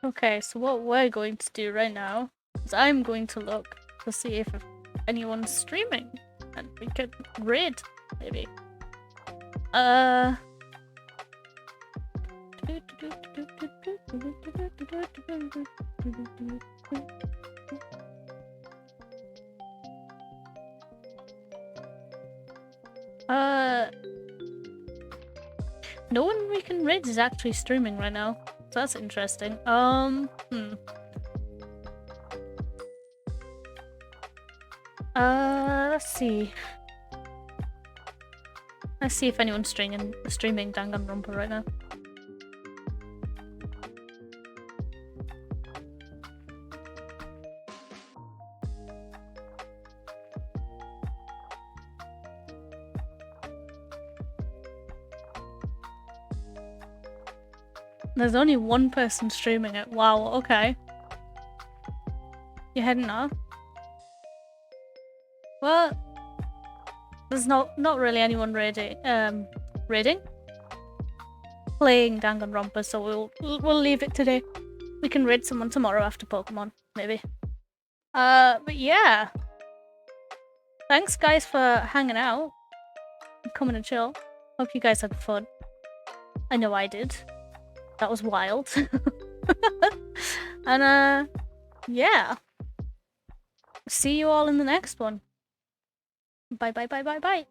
Okay, so what we're going to do right now is I'm going to look to see if anyone's streaming. And we could raid, maybe. No one we can raid is actually streaming right now. So that's interesting. Let's see. Let's see if anyone's streaming Danganronpa right now. There's only one person streaming it. Wow, okay. You're heading off? Well, there's not really anyone raiding playing Danganronpa, so we'll leave it today. We can raid someone tomorrow after Pokemon, maybe. But yeah. Thanks guys for hanging out and coming and chill. Hope you guys had fun. I know I did. That was wild. And yeah. See you all in the next one. Bye bye bye bye bye.